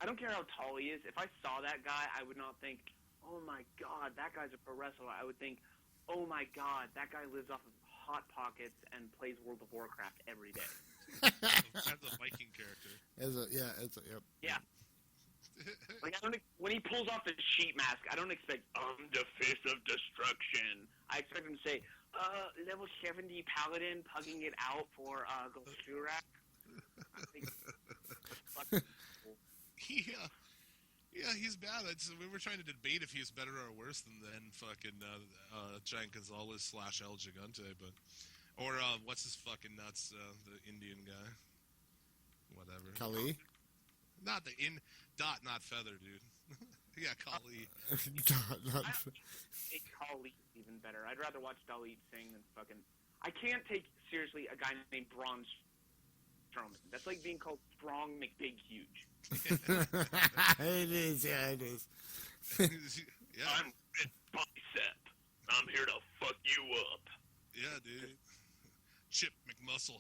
I don't care how tall he is. If I saw that guy, I would not think, oh my god, that guy's a pro wrestler. I would think, oh my god, that guy lives off of Hot Pockets and plays World of Warcraft every day. That's a Viking character. Yep. Yeah. Like when he pulls off his sheet mask, I don't expect, I'm the face of destruction. I expect him to say, level 70 paladin, pugging it out for Golshurak. I think Yeah, he's bad. We were trying to debate if he's better or worse than fucking Giant Gonzalez / El Gigante, or what's his fucking nuts, the Indian guy, whatever. Kali? Not not Feather, dude. Yeah, Kali. Not I think Kali is even better. I'd rather watch Dalit sing than fucking. I can't take seriously a guy named Braun Strowman. That's like being called Strong McBig Huge. It is, yeah, it is. Yeah. I'm Red Bicep. I'm here to fuck you up. Yeah, dude. Chip McMuscle.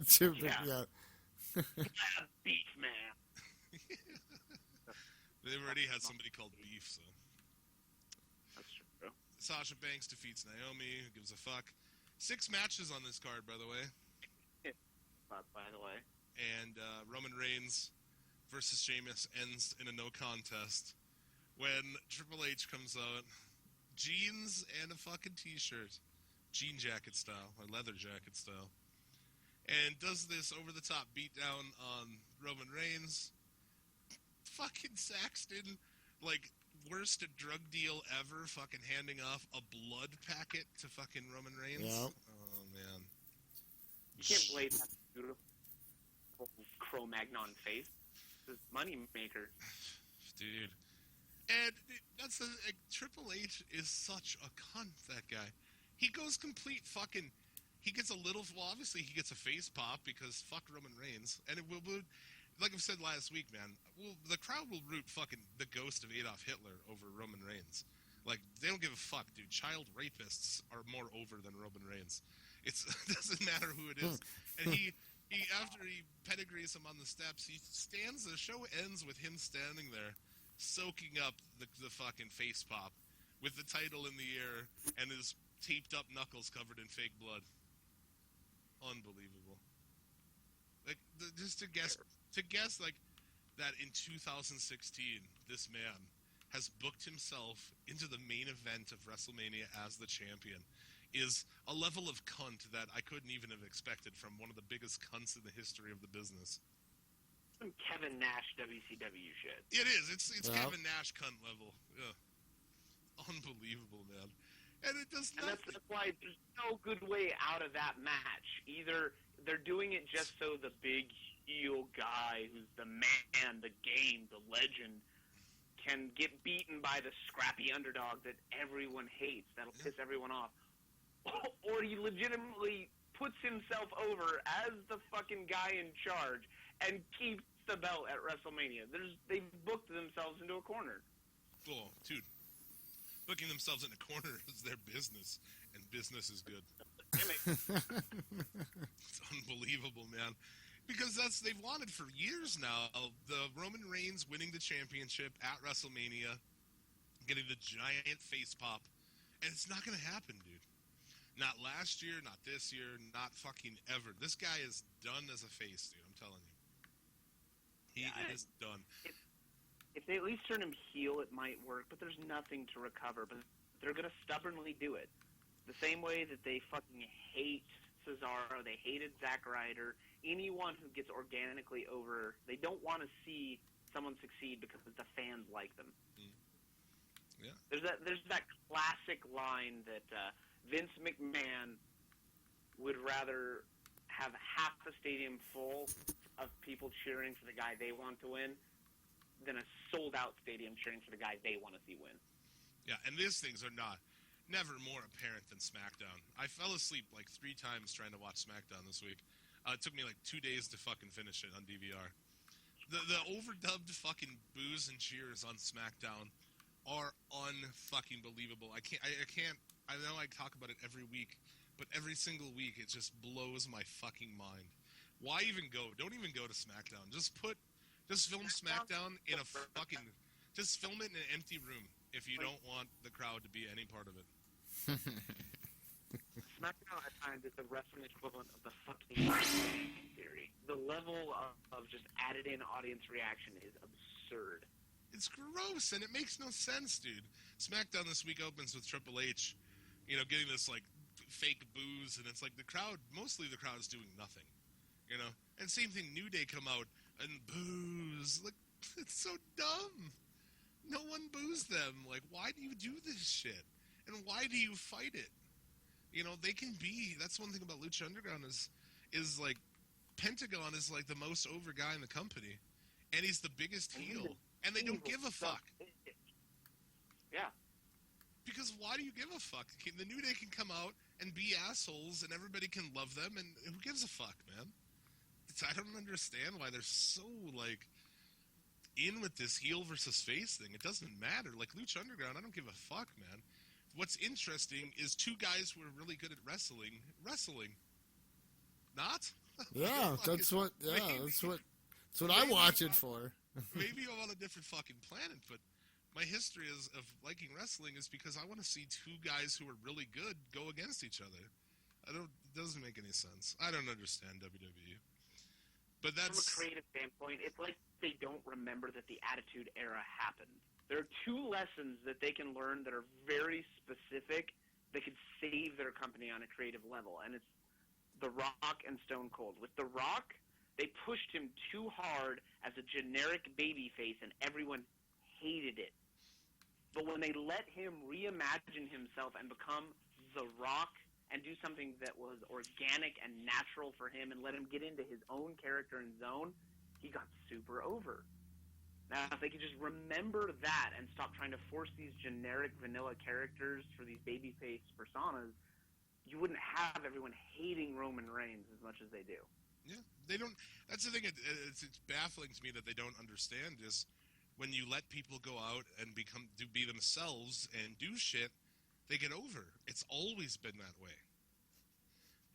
Chip, Yeah. yeah. Beef man. They already had somebody called Beef, so. That's true. Sasha Banks defeats Naomi. Who gives a fuck? 6 matches on this card, by the way. By the way. And Roman Reigns versus Sheamus ends in a no contest when Triple H comes out, jeans and a fucking t-shirt, jean jacket style, or leather jacket style, and does this over-the-top beatdown on Roman Reigns. Fucking Saxton, like, worst drug deal ever, fucking handing off a blood packet to fucking Roman Reigns. Yep. Oh, man. You can't blame that beautiful Cro-Magnon face. This money maker. Dude. And that's Triple H is such a cunt, that guy. He goes complete fucking... He gets a little... Well, obviously he gets a face pop because fuck Roman Reigns. And it will... Like I've said last week, man, the crowd will root fucking the ghost of Adolf Hitler over Roman Reigns. Like, they don't give a fuck, dude. Child rapists are more over than Roman Reigns. It doesn't matter who it is. And he after he pedigrees him on the steps, he stands... The show ends with him standing there, soaking up the fucking face pop with the title in the air and his taped up knuckles covered in fake blood. Unbelievable. Like, just to guess like that in 2016 this man has booked himself into the main event of WrestleMania as the champion is a level of cunt that I couldn't even have expected from one of the biggest cunts in the history of the business. Some Kevin Nash WCW shit. It is. It's Well. Kevin Nash cunt level. Yeah. Unbelievable, man. And it does And nothing. that's why there's no good way out of that match. Either they're doing it just so the big heel guy who's the man, the game, the legend, can get beaten by the scrappy underdog that everyone hates, that'll piss everyone off. Or he legitimately puts himself over as the fucking guy in charge and keeps the belt at WrestleMania. They've booked themselves into a corner. Oh, dude. Booking themselves in a corner is their business, and business is good. It's unbelievable, man. Because they've wanted for years now, the Roman Reigns winning the championship at WrestleMania, getting the giant face pop, and it's not going to happen, dude. Not last year, not this year, not fucking ever. This guy is done as a face, dude, I'm telling you. He is done. If they at least turn him heel, it might work, but there's nothing to recover. But they're going to stubbornly do it. The same way that they fucking hate Cesaro, they hated Zack Ryder, anyone who gets organically over, they don't want to see someone succeed because the fans like them. Yeah. There's that classic line that Vince McMahon would rather have half the stadium full of people cheering for the guy they want to win than a sold-out stadium cheering for the guy they want to see win. Yeah, and these things are never more apparent than SmackDown. I fell asleep like 3 times trying to watch SmackDown this week. It took me like 2 days to fucking finish it on DVR. The overdubbed fucking boos and cheers on SmackDown are unfucking believable. I know I talk about it every week, but every single week it just blows my fucking mind. Why even go? Don't even go to SmackDown. Just film SmackDown in a fucking... Just film it in an empty room if you don't want the crowd to be any part of it. SmackDown, I find, is the wrestling equivalent of the fucking theory. The level of just added-in audience reaction is absurd. It's gross, and it makes no sense, dude. SmackDown this week opens with Triple H, getting this, like, fake boos, and it's like mostly the crowd is doing nothing, And same thing, New Day come out, and boos. Like, it's so dumb. No one boos them. Like, why do you do this shit? And why do you fight it? They can be... That's one thing about Lucha Underground is like, Pentagon is, like, the most over guy in the company. And he's the biggest heel. And they don't give a fuck. Yeah. Because why do you give a fuck? The New Day can come out and be assholes, and everybody can love them, and who gives a fuck, man? I don't understand why they're so, like, in with this heel versus face thing. It doesn't matter. Like, Lucha Underground, I don't give a fuck, man. What's interesting is 2 guys who are really good at wrestling. Not? Yeah, that's what I watch it for. Maybe I'm on a different fucking planet, but my history of liking wrestling is because I want to see 2 guys who are really good go against each other. It doesn't make any sense. I don't understand WWE. But that's... From a creative standpoint, it's like they don't remember that the Attitude Era happened. There are 2 lessons that they can learn that are very specific that could save their company on a creative level, and it's The Rock and Stone Cold. With The Rock, they pushed him too hard as a generic babyface, and everyone hated it. But when they let him reimagine himself and become The Rock and do something that was organic and natural for him and let him get into his own character and zone, he got super over. Now, if they could just remember that and stop trying to force these generic vanilla characters for these babyface personas, you wouldn't have everyone hating Roman Reigns as much as they do. Yeah, they don't. That's the thing. It's baffling to me that they don't understand is when you let people go out and be themselves and do shit, they get over. It's always been that way.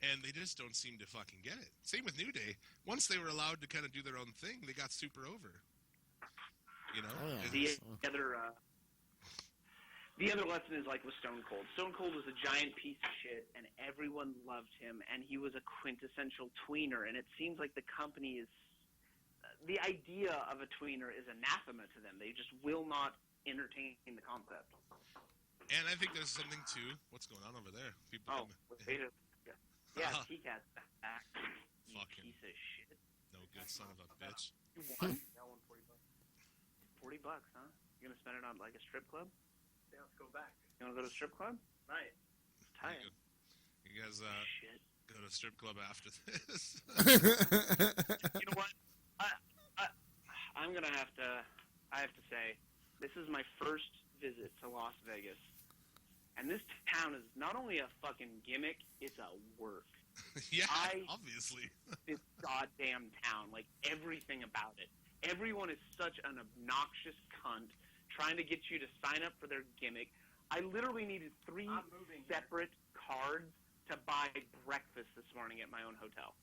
And they just don't seem to fucking get it. Same with New Day. Once they were allowed to kind of do their own thing, they got super over. Oh, yeah. The other lesson is like with Stone Cold. Stone Cold was a giant piece of shit, and everyone loved him, and he was a quintessential tweener. And it seems like the company is... The idea of a tweener is anathema to them. They just will not entertain the concept. And I think there's something to what's going on over there. People yeah, T-Cat's back. You Fucking piece of shit. No good son of a bitch. You won? That one, $40, huh? You gonna spend it on like a strip club? Yeah, let's go back. You wanna go to a strip club? Right. Tight. You guys Shit. go to a strip club after this. You know what? have to say, this is my first visit to Las Vegas, and this town is not only a fucking gimmick, it's a work. Yeah, obviously. This goddamn town, like everything about it. Everyone is such an obnoxious cunt trying to get you to sign up for their gimmick. I literally needed 3 separate cards to buy breakfast this morning at my own hotel.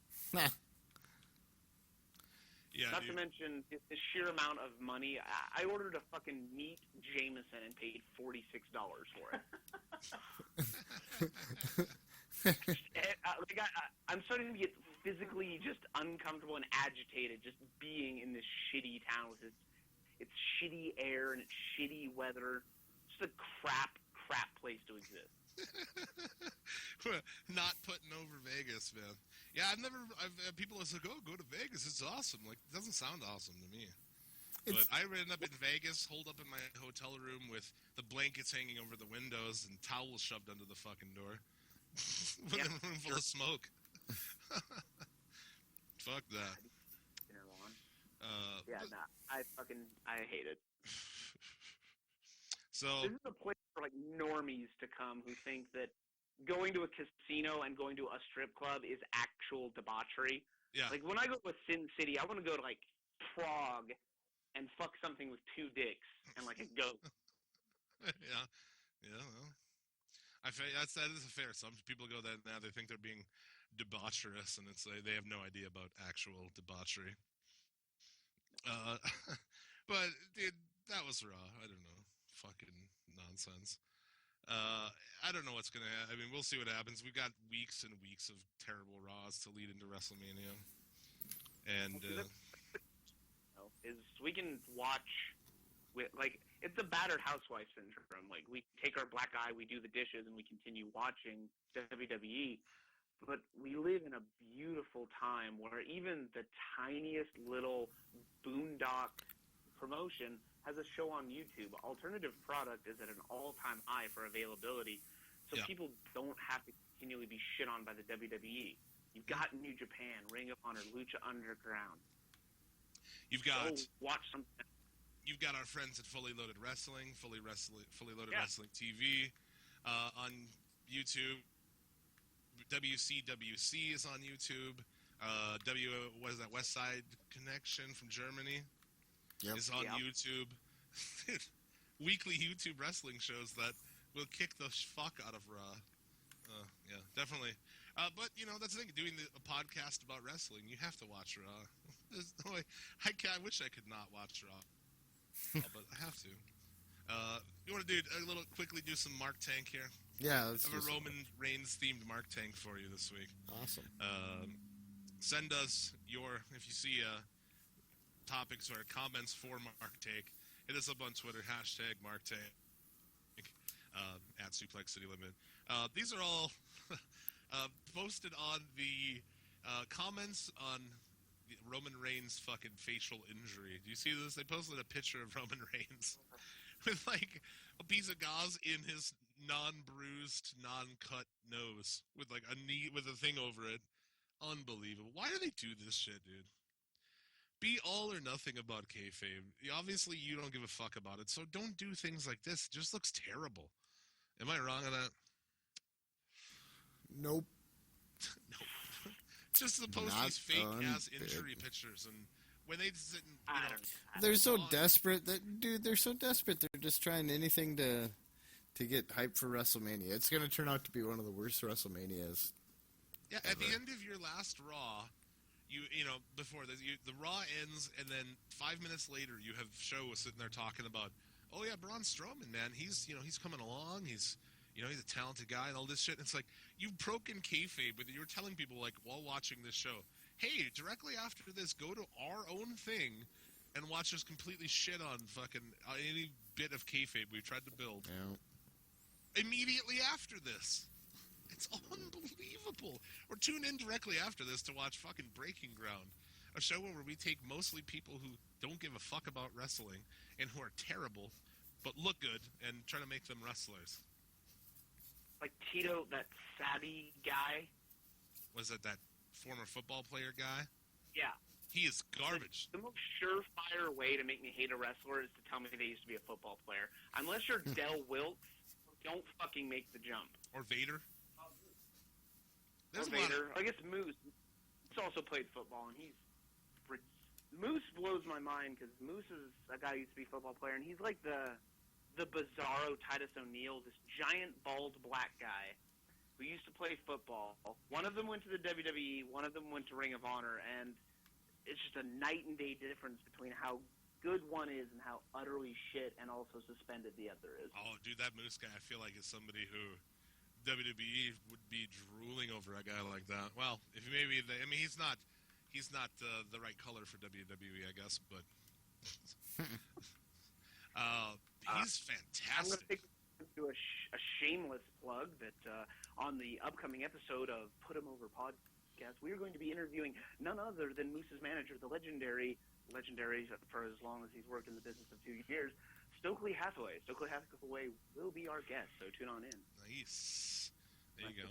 Yeah, Not to mention the sheer amount of money. I ordered a fucking meat Jameson and paid $46 for it. I'm starting to get physically just uncomfortable and agitated just being in this shitty town with its shitty air and its shitty weather. Just a crap place to exist. Not putting over Vegas, man. Yeah, I've people are like, oh, go to Vegas, it's awesome. Like, it doesn't sound awesome to me. But I ended up in Vegas, holed up in my hotel room with the blankets hanging over the windows and towels shoved under the fucking door. With a room full of smoke. Fuck that. I hate it. So this is a place for like normies to come who think that going to a casino and going to a strip club is actual debauchery. Yeah. Like when I go to Sin City, I want to go to like Prague and fuck something with 2 dicks and like a goat. Yeah. Well, that is fair. Some people go that now they think they're being debaucherous, and it's like they have no idea about actual debauchery. But dude, that was raw. I don't know, fucking nonsense. I don't know what's gonna happen. I mean, we'll see what happens. We've got weeks and weeks of terrible Raws to lead into WrestleMania, and is we can watch. Like, it's the battered housewife syndrome. Like, we take our black eye, we do the dishes, and we continue watching WWE. But we live in a beautiful time where even the tiniest little boondock promotion has a show on YouTube. Alternative product is at an all-time high for availability, so people don't have to continually be shit on by the WWE. You've got New Japan, Ring of Honor, Lucha Underground. You've got watch something. You've got our friends at Fully Loaded Wrestling, Fully Loaded Wrestling TV on YouTube. WCWC is on YouTube. What is that? West Side Connection from Germany is on YouTube. Weekly YouTube wrestling shows that will kick the fuck out of Raw. Yeah, definitely. But, you know, that's the thing. Doing a podcast about wrestling, you have to watch Raw. There's no way. I wish I could not watch Raw. But I have to. You want to quickly do some Mark Tank here? Yeah, I have a Roman Reigns themed Mark Tank for you this week. Awesome. Send us if you see topics or comments for Mark Tank, hit us up on Twitter, #Mark Tank, at Suplex City Limit. These are all posted on the comments on Roman Reigns' fucking facial injury. Do you see this? They posted a picture of Roman Reigns with like a piece of gauze in his non-bruised, non-cut nose with like with a thing over it. Unbelievable. Why do they do this shit, dude? Be all or nothing about kayfabe. Obviously, you don't give a fuck about it, so don't do things like this. It just looks terrible. Am I wrong on that? Nope. Nope. Just to post these fake-ass injury pictures, and when they sit and, they're so desperate they're so desperate. They're just trying anything to get hype for WrestleMania. It's going to turn out to be one of the worst WrestleManias. Yeah, at the end of your last Raw, before this, the Raw ends, and then 5 minutes later, you have show sitting there talking about, oh yeah, Braun Strowman, man, he's coming along, he's a talented guy and all this shit. And it's like, you've broken kayfabe, but you're telling people, like, while watching this show, hey, directly after this, go to our own thing and watch us completely shit on fucking any bit of kayfabe we've tried to build. Yeah. Immediately after this. It's unbelievable. Or tune in directly after this to watch fucking Breaking Ground, a show where we take mostly people who don't give a fuck about wrestling and who are terrible but look good and try to make them wrestlers. Like Tito, that Saudi guy. Was it that former football player guy? Yeah. He is garbage. The most surefire way to make me hate a wrestler is to tell me they used to be a football player. Unless you're Del Wilkes, don't fucking make the jump. Or Vader. Or Vader. I guess Moose. He's also played football, and Moose blows my mind because Moose is a guy who used to be a football player, and he's like the bizarro Titus O'Neil, this giant bald black guy who used to play football. One of them went to the WWE, one of them went to Ring of Honor, and it's just a night and day difference between how good one is and how utterly shit and also suspended the other is. Oh, dude, that Moose guy, I feel like is somebody who WWE would be drooling over a guy like that. Well, if maybe he's not the right color for WWE, I guess, but he's fantastic. I'm going to take to a shameless plug that on the upcoming episode of Put 'Em Over podcast, we are going to be interviewing none other than Moose's manager, the legendary for as long as he's worked in the business of 2 years, Stokely Hathaway. Stokely Hathaway will be our guest, so tune on in. Nice. There you go.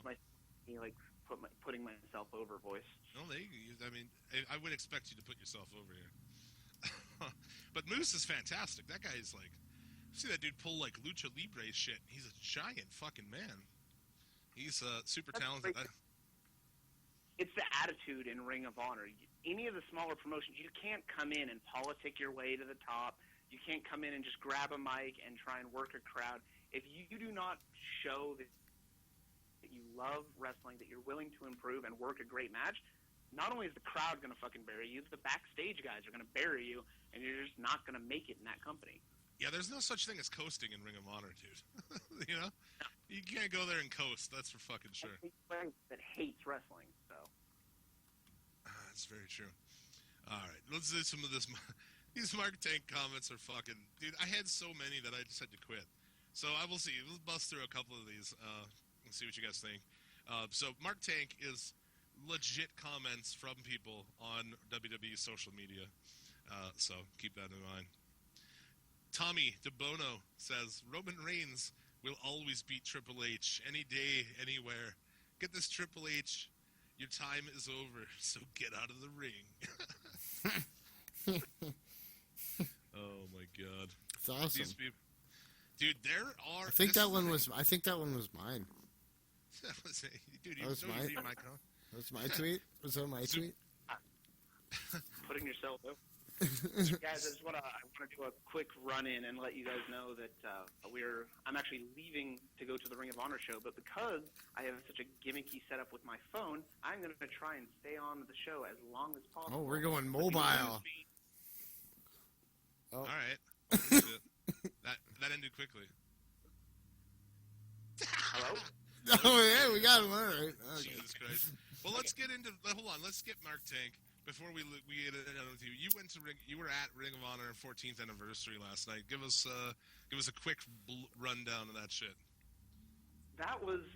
Putting myself over voice. No, I mean, I would expect you to put yourself over here. But Moose is fantastic. That guy is like, see that dude pull like Lucha Libre shit. He's a giant fucking man. He's super talented. It's the attitude in Ring of Honor. Any of the smaller promotions, you can't come in and politic your way to the top. You can't come in and just grab a mic and try and work a crowd. If you do not show that you love wrestling, that you're willing to improve and work a great match, not only is the crowd going to fucking bury you, the backstage guys are going to bury you, and you're just not going to make it in that company. Yeah, there's no such thing as coasting in Ring of Honor, dude. You know? You can't go there and coast, that's for fucking sure. That hates wrestling, so. That's very true. All right, let's do some of this. These Mark Tank comments are fucking... Dude, I had so many that I just had to quit. So I will see. Let's bust through a couple of these and see what you guys think. So Mark Tank is legit comments from people on WWE social media. So keep that in mind. Tommy DeBono says, Roman Reigns will always beat Triple H any day, anywhere. Get this, Triple H. Your time is over, so get out of the ring. Oh my god. It's awesome. These people, dude, there are... I think that one was mine. Dude, That was mine. That was my tweet? Was that my tweet? Putting yourself over. Guys, I want to do a quick run-in and let you guys know that I'm actually leaving to go to the Ring of Honor show, but because I have such a gimmicky setup with my phone, I'm going to try and stay on the show as long as possible. Oh, we're going mobile. All right. That ended quickly. Hello? Oh, yeah, we got him. All right. Okay. Jesus Christ. Well, let's get into... Hold on. Let's get Mark Tank. Before we get it done with you, you were at Ring of Honor 14th anniversary last night. Give us a quick rundown of that shit.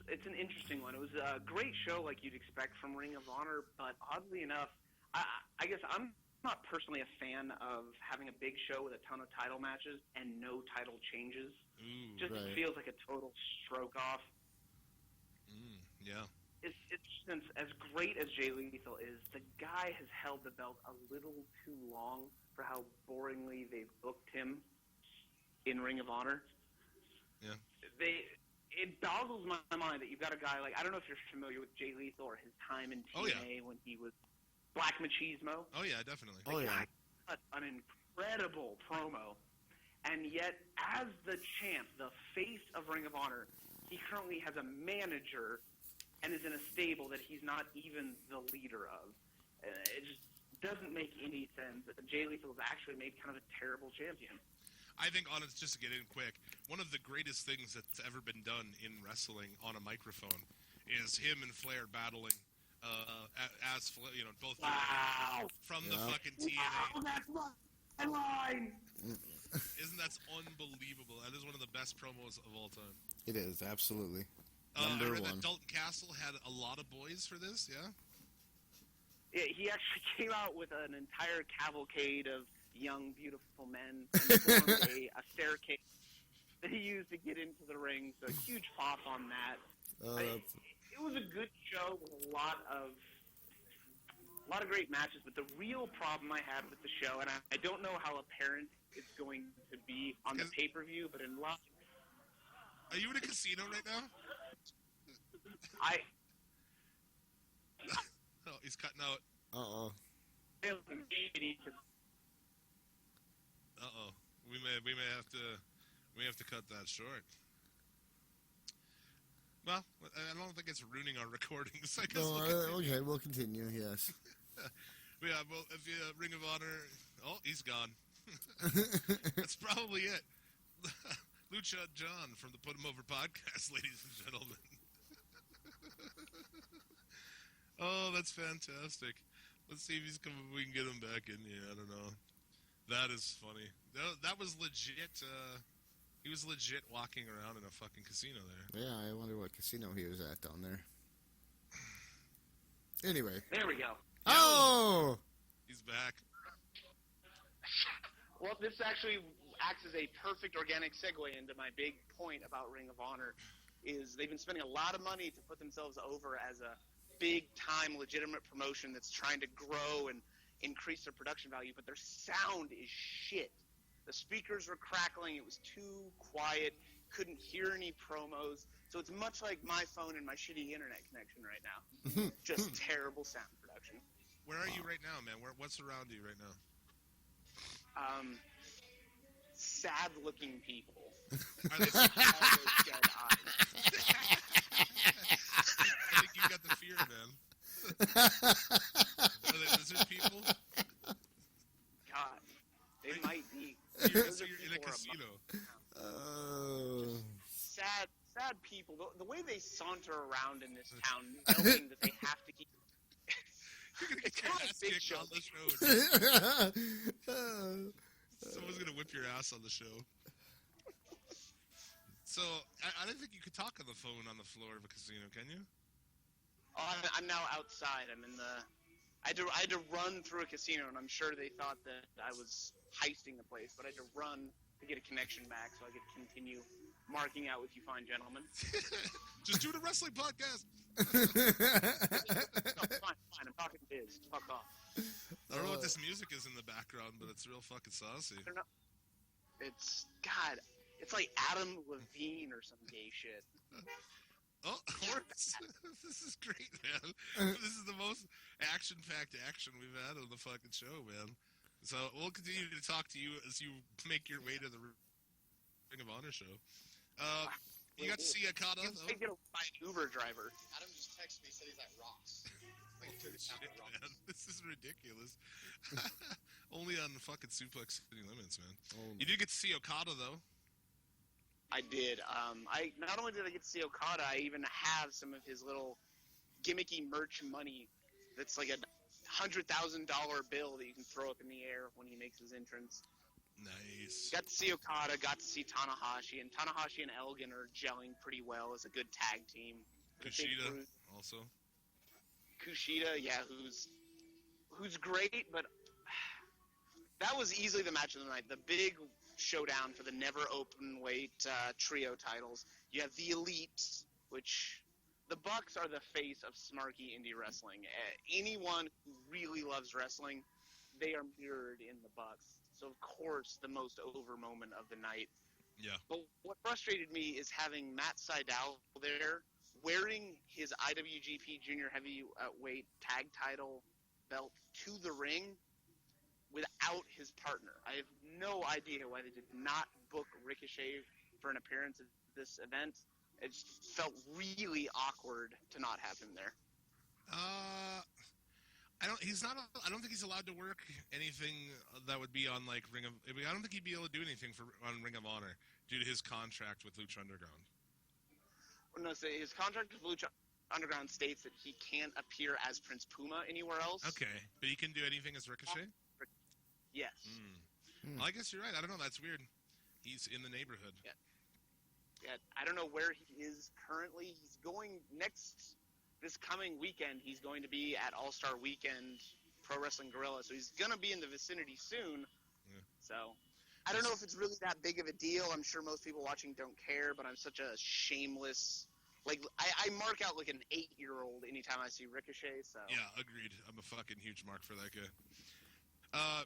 It's an interesting one. It was a great show like you'd expect from Ring of Honor, but oddly enough, I guess I'm not personally a fan of having a big show with a ton of title matches and no title changes. Ooh, just right. feels like a total stroke off. Yeah. It's since as great as Jay Lethal is, the guy has held the belt a little too long for how boringly they've booked him in Ring of Honor. Yeah. It boggles my mind that you've got a guy like, I don't know if you're familiar with Jay Lethal or his time in TNA when he was Black Machismo. Oh yeah, definitely. Oh yeah. Cut an incredible promo, and yet as the champ, the face of Ring of Honor, he currently has a manager and is in a stable that he's not even the leader of. It just doesn't make any sense. Jay Lethal has actually made kind of a terrible champion. I think, honest, just to get in quick, one of the greatest things that's ever been done in wrestling on a microphone is him and Flair battling as Flair, both from the fucking TNA. Wow, that's my line! Isn't that unbelievable? That is one of the best promos of all time. It is, absolutely. I Number read one. that Dalton Castle had a lot of boys for this, yeah? Yeah, he actually came out with an entire cavalcade of young, beautiful men and formed a staircase that he used to get into the ring. So a huge pop on that. It was a good show with a lot of A lot of great matches, but the real problem I had with the show, and I don't know how apparent it's going to be on the pay-per-view, but in live... Are you in a casino right now? Oh, he's cutting out. Uh-oh. Uh-oh. We may have to cut that short. Well, I don't think it's ruining our recordings. I guess Okay, we'll continue, yes. Yeah, well, if you Ring of Honor... Oh, he's gone. That's probably it. Lucha John from the Put 'Em Over podcast, ladies and gentlemen. Oh, that's fantastic. Let's see if he's coming. We can get him back in here. I don't know. That is funny. That was legit. He was legit walking around in a fucking casino there. Yeah, I wonder what casino he was at down there. Anyway. There we go. Oh! He's back. Well, this actually acts as a perfect organic segue into my big point about Ring of Honor, is they've been spending a lot of money to put themselves over as a big-time legitimate promotion that's trying to grow and increase their production value, but their sound is shit. The speakers were crackling. It was too quiet. Couldn't hear any promos. So it's much like my phone and my shitty internet connection right now. Just terrible sound production. Where are you right now, man? What's around you right now? Sad-looking people. Are they All those dead eyes. I think you got the fear, man. Are they lizard people? God, they might be. You're Those are in a people casino. Sad people. The way they saunter around in this town, knowing that they have to keep... You're going to get your It's ass big kicked show. on the show. Dude. Someone's going to whip your ass on the show. So, I don't think you could talk on the phone on the floor of a casino, can you? Oh, I'm now outside. I'm in the... I had to run through a casino, and I'm sure they thought that I was heisting the place, but I had to run to get a connection back so I could continue marking out with you fine gentlemen. Just doing a wrestling podcast. No, fine. I'm talking biz. Fuck off. I don't know what this music is in the background, but it's real fucking saucy. I don't know. It's... God... It's like Adam Levine or some gay shit. Oh, horse. This is great, man. This is the most action-packed action we've had on the fucking show, man. So we'll continue to talk to you as you make your way to the Ring of Honor show. You got to see Okada, though? I get by an Uber driver. Adam just texted me, said he's at Rocks. Like he took a Shit, shot at Rocks. man. This is ridiculous. Only on the fucking Suplex City Limits, man. Oh, You did get to see Okada, though. I did. I not only did I get to see Okada, I even have some of his little gimmicky merch money. That's like a $100,000 bill that you can throw up in the air when he makes his entrance. Nice. Got to see Okada, got to see Tanahashi, and Tanahashi and Elgin are gelling pretty well as a good tag team. Kushida, also. Kushida, yeah, who's great, but that was easily the match of the night. The big showdown for the never open weight trio titles. You have the Elite, which the Bucks are the face of smarky indie wrestling. Anyone who really loves wrestling, they are mirrored in the Bucks. So of course, the most over moment of the night. Yeah. But what frustrated me is having Matt Sydal there wearing his IWGP Junior Heavyweight Tag Title belt to the ring without his partner. I have no idea why they did not book Ricochet for an appearance at this event. It just felt really awkward to not have him there. I don't think he's allowed to work anything that would be on like I don't think he'd be able to do anything on Ring of Honor due to his contract with Lucha Underground. No, so his contract with Lucha Underground states that he can't appear as Prince Puma anywhere else. Okay, but he can do anything as Ricochet? Yes. Well, I guess you're right. I don't know. That's weird. He's in the neighborhood. Yeah, I don't know where he is currently. He's going this coming weekend. He's going to be at All-Star Weekend Pro Wrestling Guerrilla, so he's going to be in the vicinity soon. Yeah. So I don't know if it's really that big of a deal. I'm sure most people watching don't care, but I'm such a shameless Like, I mark out like an 8-year-old anytime I see Ricochet, so... Yeah, agreed. I'm a fucking huge mark for that guy.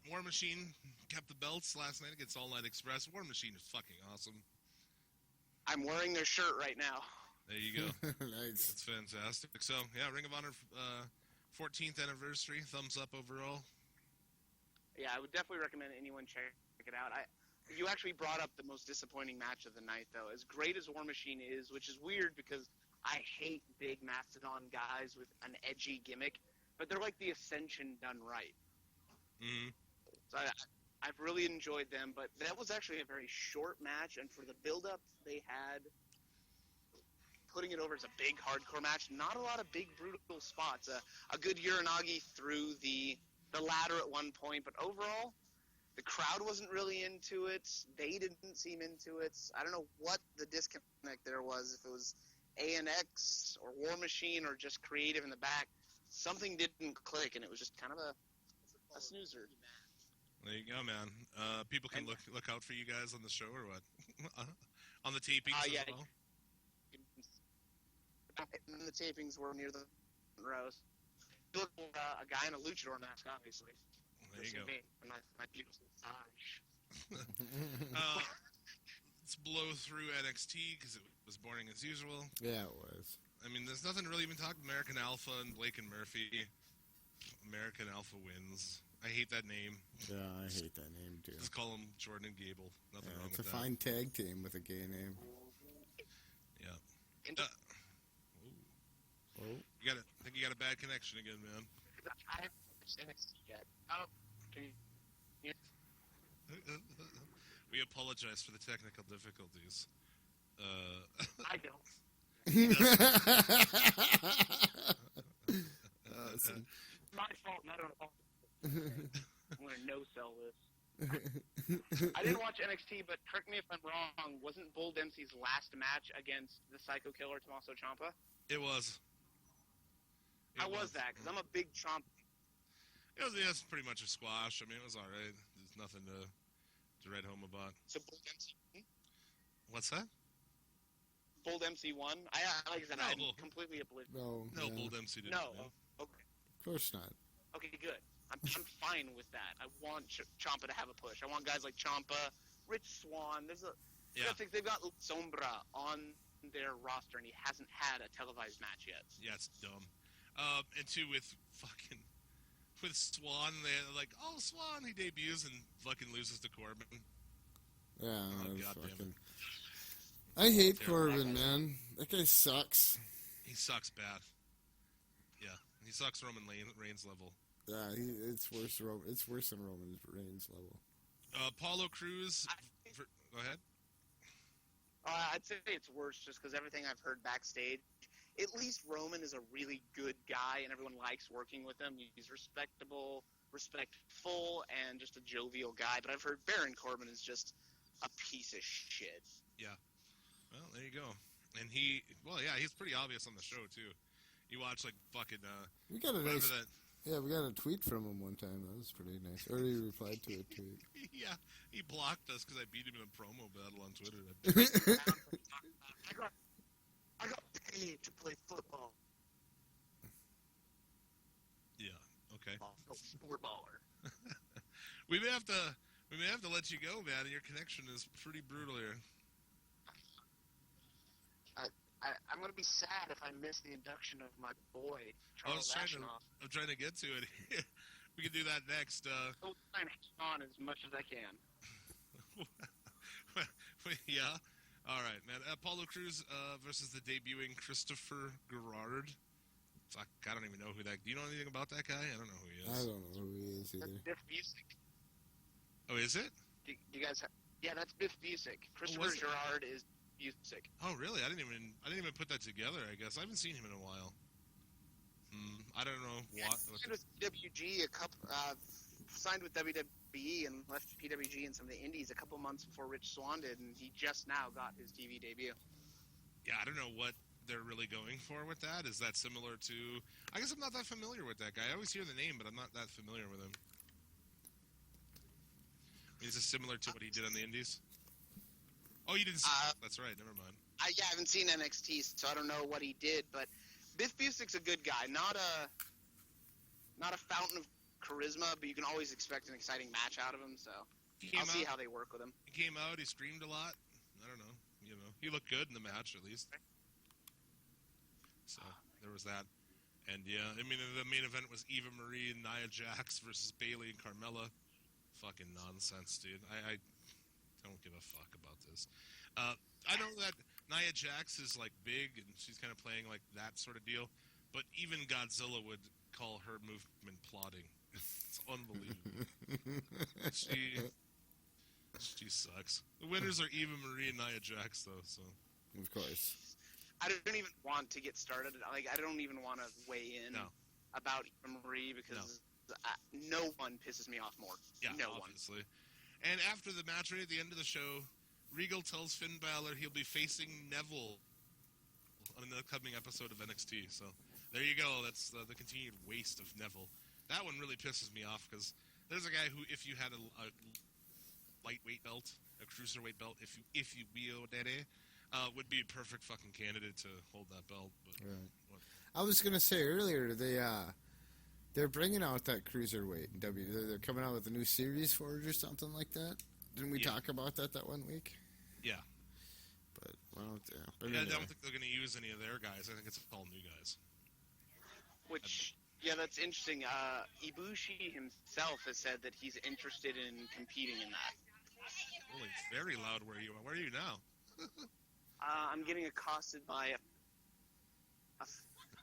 War Machine kept the belts last night against All Night Express. War Machine is fucking awesome. I'm wearing their shirt right now. There you go. Nice. That's fantastic. So, yeah, Ring of Honor 14th anniversary. Thumbs up overall. Yeah, I would definitely recommend anyone check it out. You actually brought up the most disappointing match of the night, though. As great as War Machine is, which is weird because I hate big mastodon guys with an edgy gimmick, but they're like the Ascension done right. Mm-hmm. So I've really enjoyed them, but that was actually a very short match, and for the build-up they had, putting it over as a big hardcore match, not a lot of big brutal spots. A good Uranagi through the ladder at one point, but overall, the crowd wasn't really into it. They didn't seem into it. I don't know what the disconnect there was, if it was ANX or War Machine or just creative in the back. Something didn't click, and it was just kind of a snoozer. There you go, man. People can look out for you guys on the show or what? On the tapings yeah. as well? And the tapings were near the rows. Look, a guy in a luchador mask, obviously. There you go. My beautiful Taj. Let's blow through NXT because it was boring as usual. Yeah, it was. I mean, there's nothing to really even talk about. American Alpha and Blake and Murphy. American Alpha wins. I hate that name. Yeah, I hate that name, too. Just call them Jordan and Gable. Nothing wrong It's with a that. fine tag team with a gay name. Yeah. And Oh. I think you got a bad connection again, man. I haven't watched NXT yet. Oh, can you... We apologize for the technical difficulties. I don't. It's My fault, not on fault. I'm going to no-sell this. I didn't watch NXT, but correct me if I'm wrong, wasn't Bull Dempsey's last match against the Psycho Killer, Tommaso Ciampa? It was. How was that? Because I'm a big Ciampa. It was pretty much a squash. I mean, it was all right. There's nothing to write home about. So Bull Dempsey won? What's that? Bull Dempsey won? Like I said, I'm No. completely oblivious. No, Bull Dempsey didn't No. win. Okay. of course not. Okay, good. I'm fine with that. I want Ciampa to have a push. I want guys like Ciampa, Rich Swann. Yeah. They've got Sombra on their roster, and he hasn't had a televised match yet. Yeah, it's dumb. And two, with Swan, they're like, oh, Swan, he debuts and fucking loses to Corbin. Yeah, Oh, it's goddamn fucking... I hate Terrible. Corbin, man. That guy sucks. He sucks bad. Yeah, he sucks Roman Reigns level. Yeah, it's worse. It's worse than Roman Reigns level. Paulo Cruz. Go ahead. I'd say it's worse just because everything I've heard backstage. At least Roman is a really good guy, and everyone likes working with him. He's respectable, respectful, and just a jovial guy. But I've heard Baron Corbin is just a piece of shit. Yeah. Well, there you go. And he's pretty obvious on the show, too. You watch, like, fucking, We got a whatever nice... that... Yeah, we got a tweet from him one time. That was pretty nice. Or he replied to a tweet. Yeah, he blocked us because I beat him in a promo battle on Twitter. I got paid to play football. Yeah, okay. No sport baller. We may have to let you go, man. Your connection is pretty brutal here. I'm going to be sad if I miss the induction of my boy, I'm Charles Ashenoff. trying to get to it. We can do that next. I'll try and hang on as much as I can. Yeah. All right, man. Apollo Crews versus the debuting Christopher Gerard. Fuck, I don't even know who that. Do you know anything about that guy? I don't know who he is. I don't know who he is either. That's Biff Busick. Oh, is it? Do you guys have... Yeah, that's Biff Busick. Christopher was it? Gerard is Busick. Oh, really? I didn't even put that together. I guess I haven't seen him in a while. I don't know what. Signed with PWG signed with WWE and left PWG and some of the indies a couple months before Rich Swann did, and he just now got his TV debut. Yeah, I don't know what they're really going for with that. Is that similar to... I guess I'm not that familiar with that guy. I always hear the name, but I'm not that familiar with him. Is it similar to what he did on the indies? Oh, you didn't see... That's right, never mind. I haven't seen NXT, so I don't know what he did. But Biff Busick's a good guy, not a fountain of charisma, but you can always expect an exciting match out of him. So I'll see how they work with him. He came out. He screamed a lot. I don't know. He looked good in the match at least. So there was that. And yeah, I mean, the main event was Eva Marie and Nia Jax versus Bayley and Carmella. Fucking nonsense, dude. I don't give a fuck about this. I know that Nia Jax is like big and she's kind of playing like that sort of deal, but even Godzilla would call her movement plotting. It's unbelievable. She sucks. The winners are Eva Marie and Nia Jax, though. So Of course. I don't even want to get started. Like, I don't even want to weigh in about Eva Marie because no one pisses me off more. Yeah, no obviously. And after the match, right at the end of the show, Regal tells Finn Balor he'll be facing Neville on an upcoming episode of NXT. So there you go. That's the continued waste of Neville. That one really pisses me off because there's a guy who, if you had a lightweight belt, a cruiserweight belt, if you wield it, would be a perfect fucking candidate to hold that belt. But I was gonna say earlier they're bringing out that cruiserweight in They're coming out with a new series for it or something like that. Didn't we talk about that 1 week? Yeah. But I don't think they're gonna use any of their guys. I think it's all new guys. Which. Yeah, that's interesting. Ibushi himself has said that he's interested in competing in that. Holy, it's very loud where you are. Where are you now? I'm getting accosted by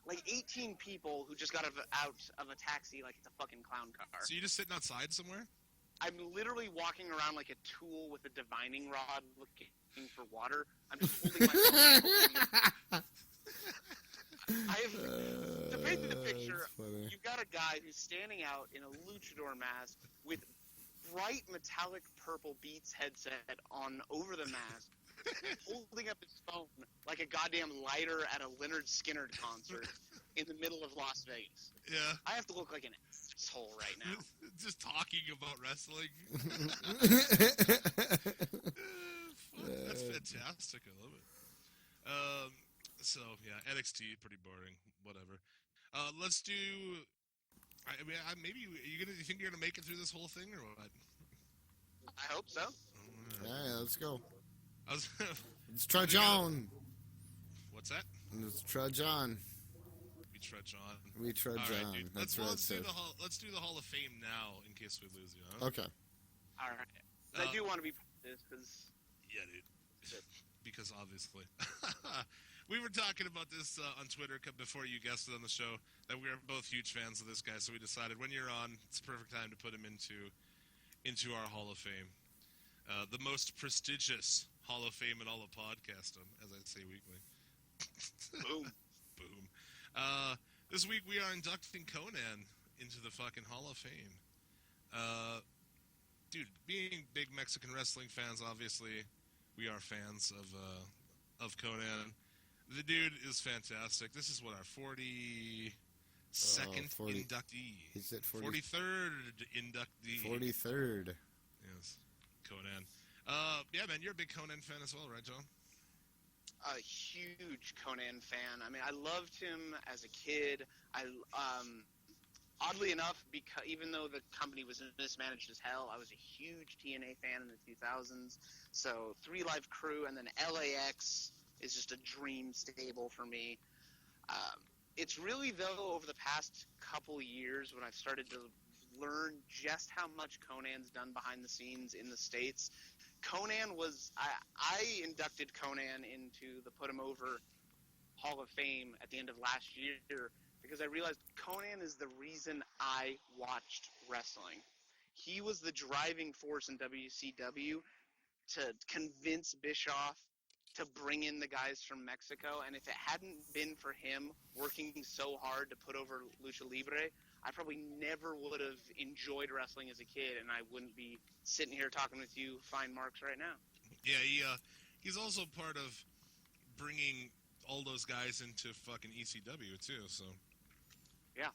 like 18 people who just got out of a taxi like it's a fucking clown car. So you just sitting outside somewhere? I'm literally walking around like a tool with a divining rod looking for water. I'm just holding my phone. To paint the picture, you've got a guy who's standing out in a luchador mask with bright metallic purple Beats headset on over the mask, holding up his phone like a goddamn lighter at a Leonard Skinner concert in the middle of Las Vegas. Yeah. I have to look like an asshole right now. Just talking about wrestling. That's fantastic. I love it. So yeah, NXT pretty boring. Whatever. Let's do. I mean, maybe you think you're gonna make it through this whole thing or what? I hope so. Yeah, let's go. Let's trudge on. What's that? Let's trudge on. We trudge on. We trudge right, on. Dude. Let's do the Hall of Fame now in case we lose you. Huh? Okay. All right. I do want to be part of this because. Yeah, dude. Because obviously. We were talking about this on Twitter before you guessed it on the show that we are both huge fans of this guy. So we decided when you're on, it's a perfect time to put him into our Hall of Fame, the most prestigious Hall of Fame in all of podcasting, as I say weekly. Boom, boom. This week we are inducting Conan into the fucking Hall of Fame. Dude, being big Mexican wrestling fans, obviously, we are fans of Conan. The dude is fantastic. This is what our 42nd inductee. Is it 43rd inductee? 43rd. Yes, Conan. Yeah, man, you're a big Conan fan as well, right, John? A huge Conan fan. I mean, I loved him as a kid. Oddly enough, because even though the company was mismanaged as hell, I was a huge TNA fan in the 2000s. So 3 Live Crew and then LAX is just a dream stable for me. It's really, though, over the past couple years when I've started to learn just how much Conan's done behind the scenes in the States. Conan was I inducted Conan into the Put Him Over Hall of Fame at the end of last year because I realized Conan is the reason I watched wrestling. He was the driving force in WCW to convince Bischoff to bring in the guys from Mexico, and if it hadn't been for him working so hard to put over Lucha Libre, I probably never would have enjoyed wrestling as a kid, and I wouldn't be sitting here talking with you fine marks right now. Yeah, he's also part of bringing all those guys into fucking ECW too. So yeah,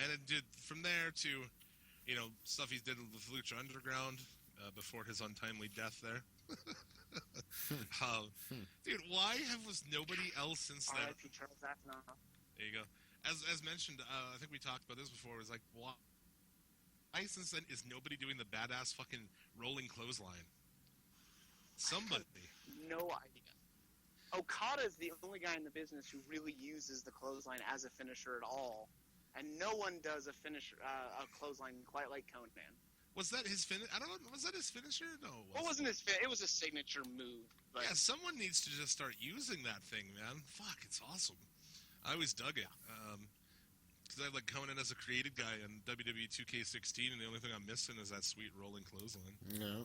and it did from there to stuff he's did with Lucha Underground before his untimely death there. Dude, why was nobody else since then? R.I.P. Charles Athenoff. There you go. As mentioned, I think we talked about this before. It was like, why since then is nobody doing the badass fucking rolling clothesline? Somebody. No idea. Okada is the only guy in the business who really uses the clothesline as a finisher at all, and no one does a clothesline quite like Conan. Was that his finish? I don't know. Was that his finisher? No, It wasn't his It was a signature move. But yeah, someone needs to just start using that thing, man. Fuck, it's awesome. I always dug it. Because I have like Conan as a creative guy in WWE 2K16, and the only thing I'm missing is that sweet rolling clothesline. No.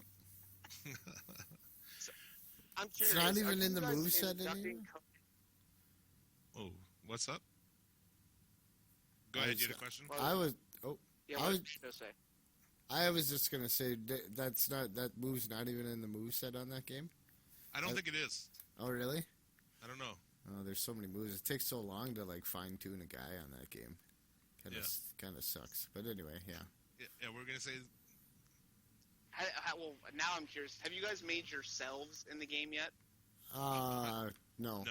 I'm curious. It's not are even you in the guys moveset inducting anymore? Oh, what's up? Go ahead, you had a question? I was. Oh, Yeah, I what was- did you say? I was just gonna say that move's not even in the moveset on that game. I don't think it is. Oh, really? I don't know. Oh, there's so many moves. It takes so long to like fine tune a guy on that game. Kind of sucks. But anyway, yeah. Yeah, we're gonna say. Well, now I'm curious. Have you guys made yourselves in the game yet? No. No.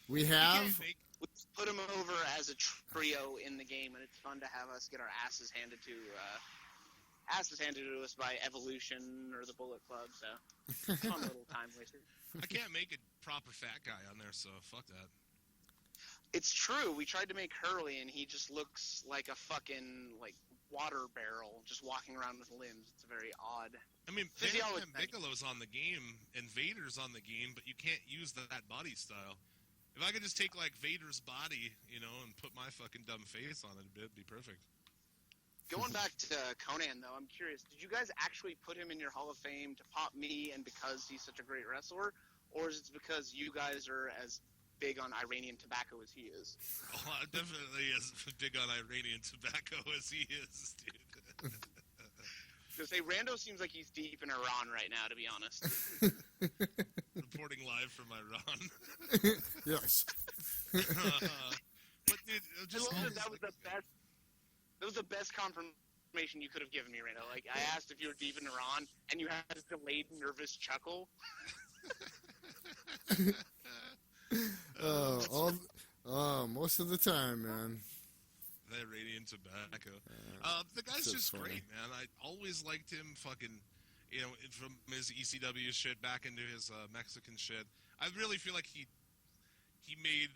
We have. Make, We put them over as a trio in the game, and it's fun to have us get our asses handed to us by Evolution or the Bullet Club. So fun little time waster. I can't make a proper fat guy on there, so fuck that. It's true. We tried to make Hurley, and he just looks like a fucking water barrel, just walking around with limbs. It's very odd. I mean, Physiology. Bigelow's on the game, and Vader's on the game, but you can't use that body style. If I could just take, like, Vader's body, and put my fucking dumb face on it, it'd be perfect. Going back to Conan, though, I'm curious. Did you guys actually put him in your Hall of Fame to pop me and because he's such a great wrestler? Or is it because you guys are as big on Iranian tobacco as he is? Oh, I'm definitely as big on Iranian tobacco as he is, dude. To say, Rando seems like he's deep in Iran right now, to be honest. Reporting live from Iran. Yes. But, dude, just That was the best. That was the best confirmation you could have given me, Rando. Like, I asked if you were deep in Iran, and you had this delayed, nervous chuckle. Most of the time, man. That Iranian tobacco. The guy's so just funny. great, man. I always liked him fucking, from his ECW shit back into his Mexican shit. I really feel like he made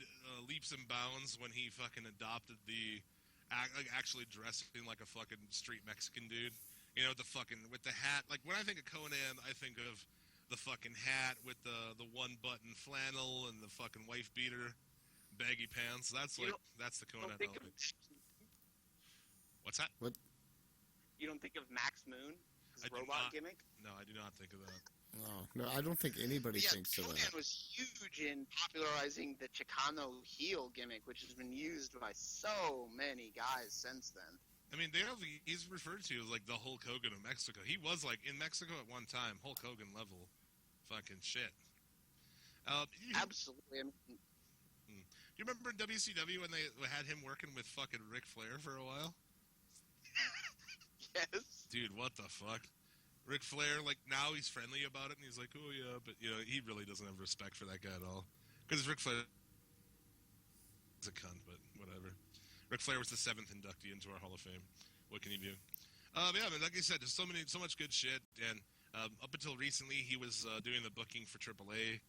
leaps and bounds when he fucking adopted actually dressing like a fucking street Mexican dude. With the hat. Like, when I think of Conan, I think of the fucking hat with the one-button flannel and the fucking wife beater, baggy pants. That's the Conan. What's that? What? You don't think of Max Moon, his I do robot not. gimmick? No, I do not think of that. No, I don't think anybody Yeah, thinks of Conan that. was huge in popularizing the Chicano heel gimmick, which has been used by so many guys since then. I mean, he's referred to as, like, the Hulk Hogan of Mexico. He was, like, in Mexico at one time, Hulk Hogan level fucking shit. Absolutely. I mean, Do you remember in WCW when they had him working with fucking Ric Flair for a while? yes. Dude, what the fuck? Ric Flair, like, now he's friendly about it, and he's like, oh, yeah, but, he really doesn't have respect for that guy at all. Because Ric Flair is a cunt, but whatever. Ric Flair was the 7th inductee into our Hall of Fame. What can you do? Yeah, man, like I said, there's so much good shit, and up until recently, he was doing the booking for AAA.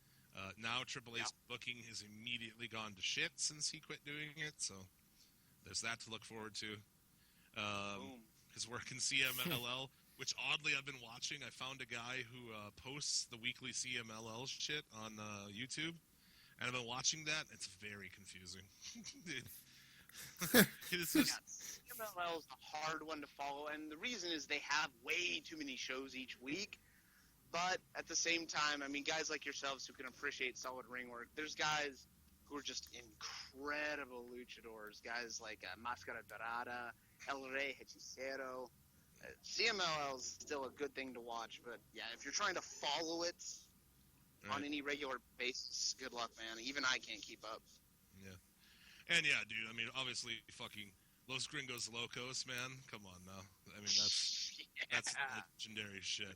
Now AAA's booking has immediately gone to shit since he quit doing it, so there's that to look forward to. His work in CMLL, which oddly I've been watching. I found a guy who posts the weekly CMLL shit on YouTube, and I've been watching that. It's very confusing. It's just, CMLL is a hard one to follow, and the reason is they have way too many shows each week. But at the same time, I mean, guys like yourselves who can appreciate solid ring work, there's guys who are just incredible luchadors. Guys like Máscara Dorada, El Rey Hechicero. CMLL is still a good thing to watch, but yeah, if you're trying to follow it on any regular basis, good luck, man. Even I can't keep up. yeah. And yeah, dude, I mean, obviously, fucking Los Gringos Locos, man. Come on now. I mean, that's legendary shit.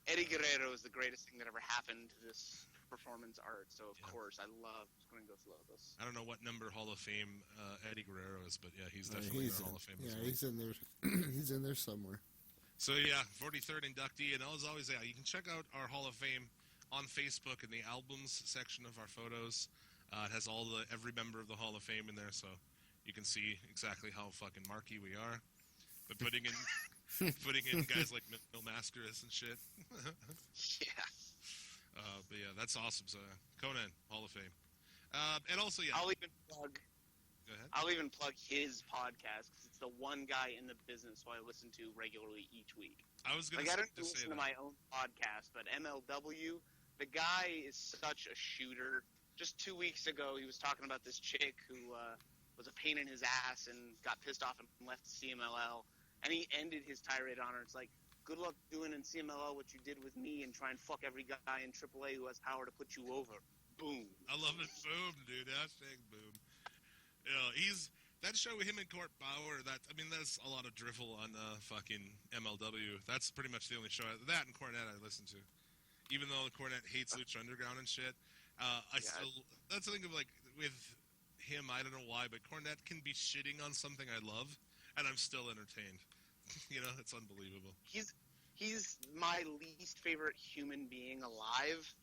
Eddie Guerrero is the greatest thing that ever happened to this performance art. So of course, I love Gringos Lobos. I don't know what number Hall of Fame Eddie Guerrero is, but yeah, he's definitely in Hall of Fame. Yeah, as well. he's in there. He's in there somewhere. So yeah, 43rd inductee, and as always, yeah, you can check out our Hall of Fame on Facebook in the albums section of our photos. It has every member of the Hall of Fame in there, so you can see exactly how fucking marky we are. But putting in guys like Mil Mascaras and shit. Yeah. But yeah, that's awesome. So Conan, Hall of Fame, and also yeah, I'll even plug. Go ahead. I'll even plug his podcast because it's the one guy in the business who I listen to regularly each week. I was gonna I don't just say listen to my own podcast, but MLW, the guy is such a shooter. Just 2 weeks ago, he was talking about this chick who was a pain in his ass and got pissed off and left CMLL. And he ended his tirade on her. It's like, good luck doing in CMLL what you did with me and try and fuck every guy in AAA who has power to put you over. Boom. I love it. Boom, dude. Hashtag boom. Yeah, that show with him and Court Bauer. That's a lot of drivel on fucking MLW. That's pretty much the only show that and Cornette I listen to. Even though Cornette hates Lucha Underground and shit, that's the thing of like with him. I don't know why, but Cornette can be shitting on something I love, and I'm still entertained. It's unbelievable. He's my least favorite human being alive,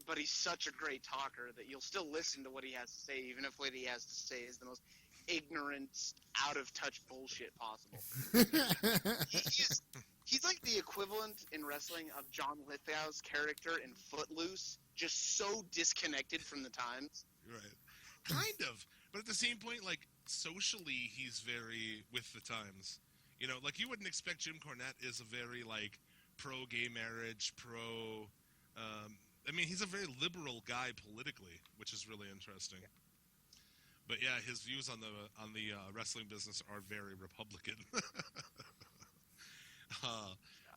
but he's such a great talker that you'll still listen to what he has to say, even if what he has to say is the most ignorant, out-of-touch bullshit possible. He's like the equivalent in wrestling of John Lithgow's character in Footloose, just so disconnected from the times. Right. Kind of. But at the same point, like, socially, he's very with the times. Like, you wouldn't expect Jim Cornette is a very, like, pro-gay marriage, he's a very liberal guy politically, which is really interesting. Yeah. But yeah, his views on the wrestling business are very Republican.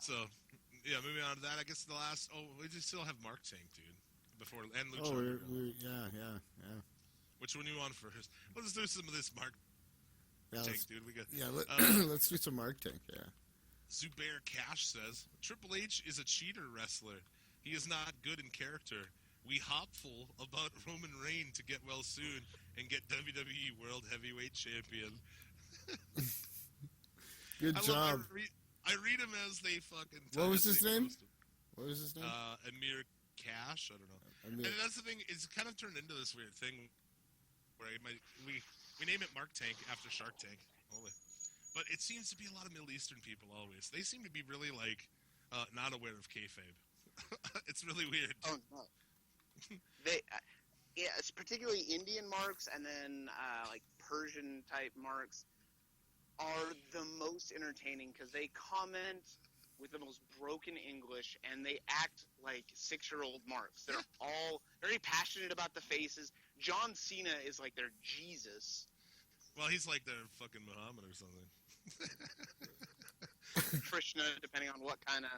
So yeah, moving on to that. I guess the last. We just still have Mark Tank, dude. Before and Lucha. Yeah. Which one do you want first? Let's do some of this Mark Tank, dude. We got. Yeah, let's do some Mark Tank. Yeah. Zubair Cash says Triple H is a cheater wrestler. He is not good in character. We hopeful about Roman Reigns to get well soon and get WWE World Heavyweight Champion. Good job. I read him as they fucking. What was his name? Amir Cash. I don't know. And that's the thing. It's kind of turned into this weird thing where we name it Mark Tank after Shark Tank. But it seems to be a lot of Middle Eastern people always. They seem to be really like not aware of kayfabe. It's really weird. Oh no. It's particularly Indian marks and then like Persian type marks are the most entertaining because they comment with the most broken English and they act like 6-year-old marks. They're all very passionate about the faces. John Cena is like their Jesus. Well, he's like their fucking Muhammad or something. Krishna, depending on what kind of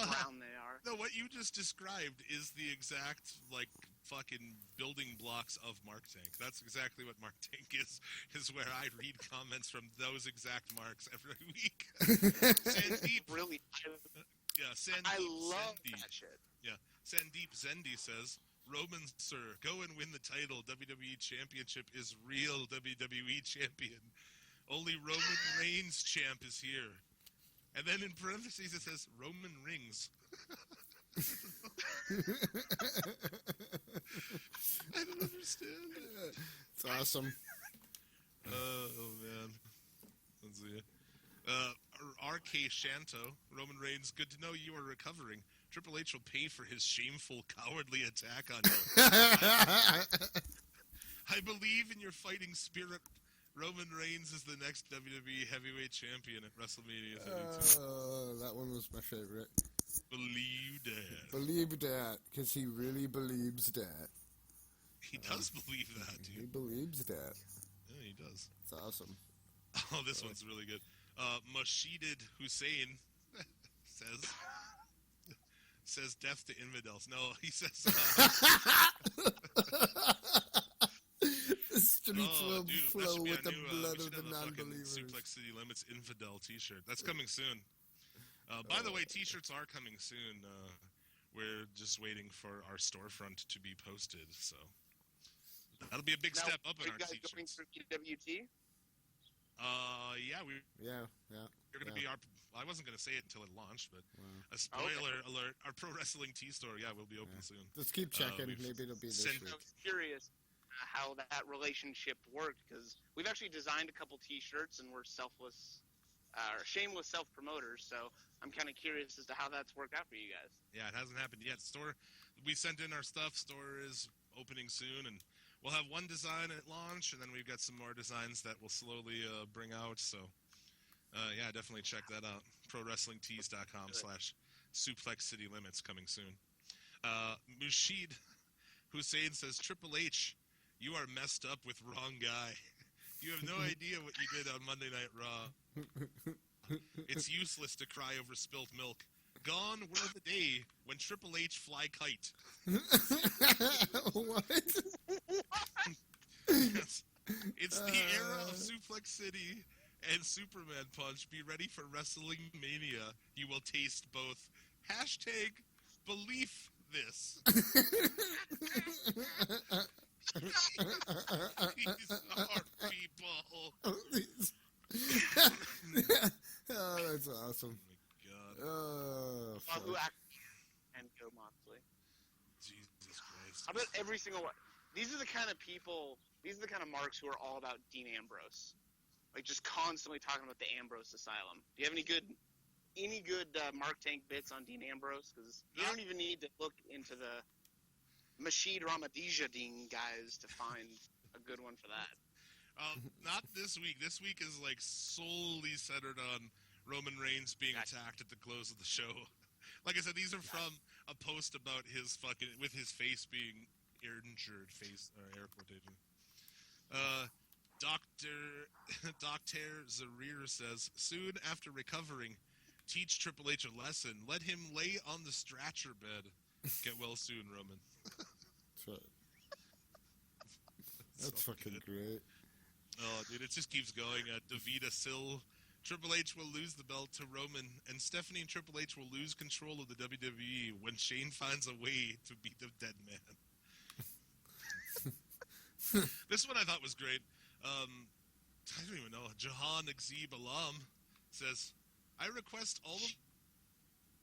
brown they are. No, what you just described is the exact, like, fucking building blocks of Mark Tank. That's exactly what Mark Tank is where I read comments from those exact marks every week. Sandeep. Really? Yeah, Sandeep. I love that shit. Yeah. Sandeep Zendi says, Roman, sir, go and win the title. WWE Championship is real WWE Champion. Only Roman Reigns champ is here. And then in parentheses it says, Roman rings. I don't understand. It's awesome. Oh, man. Let's see. RK Shanto, Roman Reigns, good to know you are recovering. Triple H will pay for his shameful, cowardly attack on you. I believe in your fighting spirit. Roman Reigns is the next WWE Heavyweight Champion at WrestleMania 32. That one was my favorite. Believe that. Believe that, because he really believes that. He does believe that, dude. He believes that. Yeah, he does. It's awesome. Oh, this one's really good. Mashidid Hussein says death to infidels. No, he says... The streets will flow with the blood of the non-believers. Suplex City Limits infidel t-shirt. That's coming soon. By the way, t-shirts are coming soon. we're just waiting for our storefront to be posted. So that'll be a big Now, step up are in you our guys going t-shirts. through PWT? Yeah, Yeah. we're gonna be our. I wasn't gonna say it until it launched, but Wow. a spoiler alert: our pro wrestling tea store, will be open soon. Just keep checking. we've Maybe it'll be this sent- week. I was curious how that relationship worked, because we've actually designed a couple T-shirts and we're shameless self-promoters. So I'm kind of curious as to how that's worked out for you guys. Yeah, it hasn't happened yet. Store, we sent in our stuff. Store is opening soon, and we'll have one design at launch, and then we've got some more designs that we'll slowly bring out. So, definitely check that out. ProWrestlingTees.com/Suplex City Limits coming soon. Mushid Hussein says, Triple H, you are messed up with wrong guy. You have no idea what you did on Monday Night Raw. It's useless to cry over spilt milk. Gone were the day when Triple H fly kite. What? Yes. It's the era of Suplex City and Superman Punch. Be ready for Wrestling Mania. You will taste both. Hashtag belief this. These are people. Oh, that's awesome. God. Oh, fuck. Who actually and Joe Moxley? Jesus Christ. I bet every single one. These are the kind of people. These are the kind of marks who are all about Dean Ambrose, like just constantly talking about the Ambrose Asylum. Do you have any good Mark Tank bits on Dean Ambrose? Because you don't even need to look into the Mashid Ramadijadine guys to find a good one for that. Not this week. This week is like solely centered on Roman Reigns being attacked at the close of the show. Like I said, these are from a post about his with his face being injured, air quotation. Dr. Zarir says, soon after recovering, teach Triple H a lesson. Let him lay on the stretcher bed. Get well soon, Roman. That's right. That's So fucking good. great. Oh, dude, it just keeps going. Davida Sil. Triple H will lose the belt to Roman, and Stephanie and Triple H will lose control of the WWE when Shane finds a way to beat the dead man. This one I thought was great. I don't even know. Jahan Exib Alam says, I request all of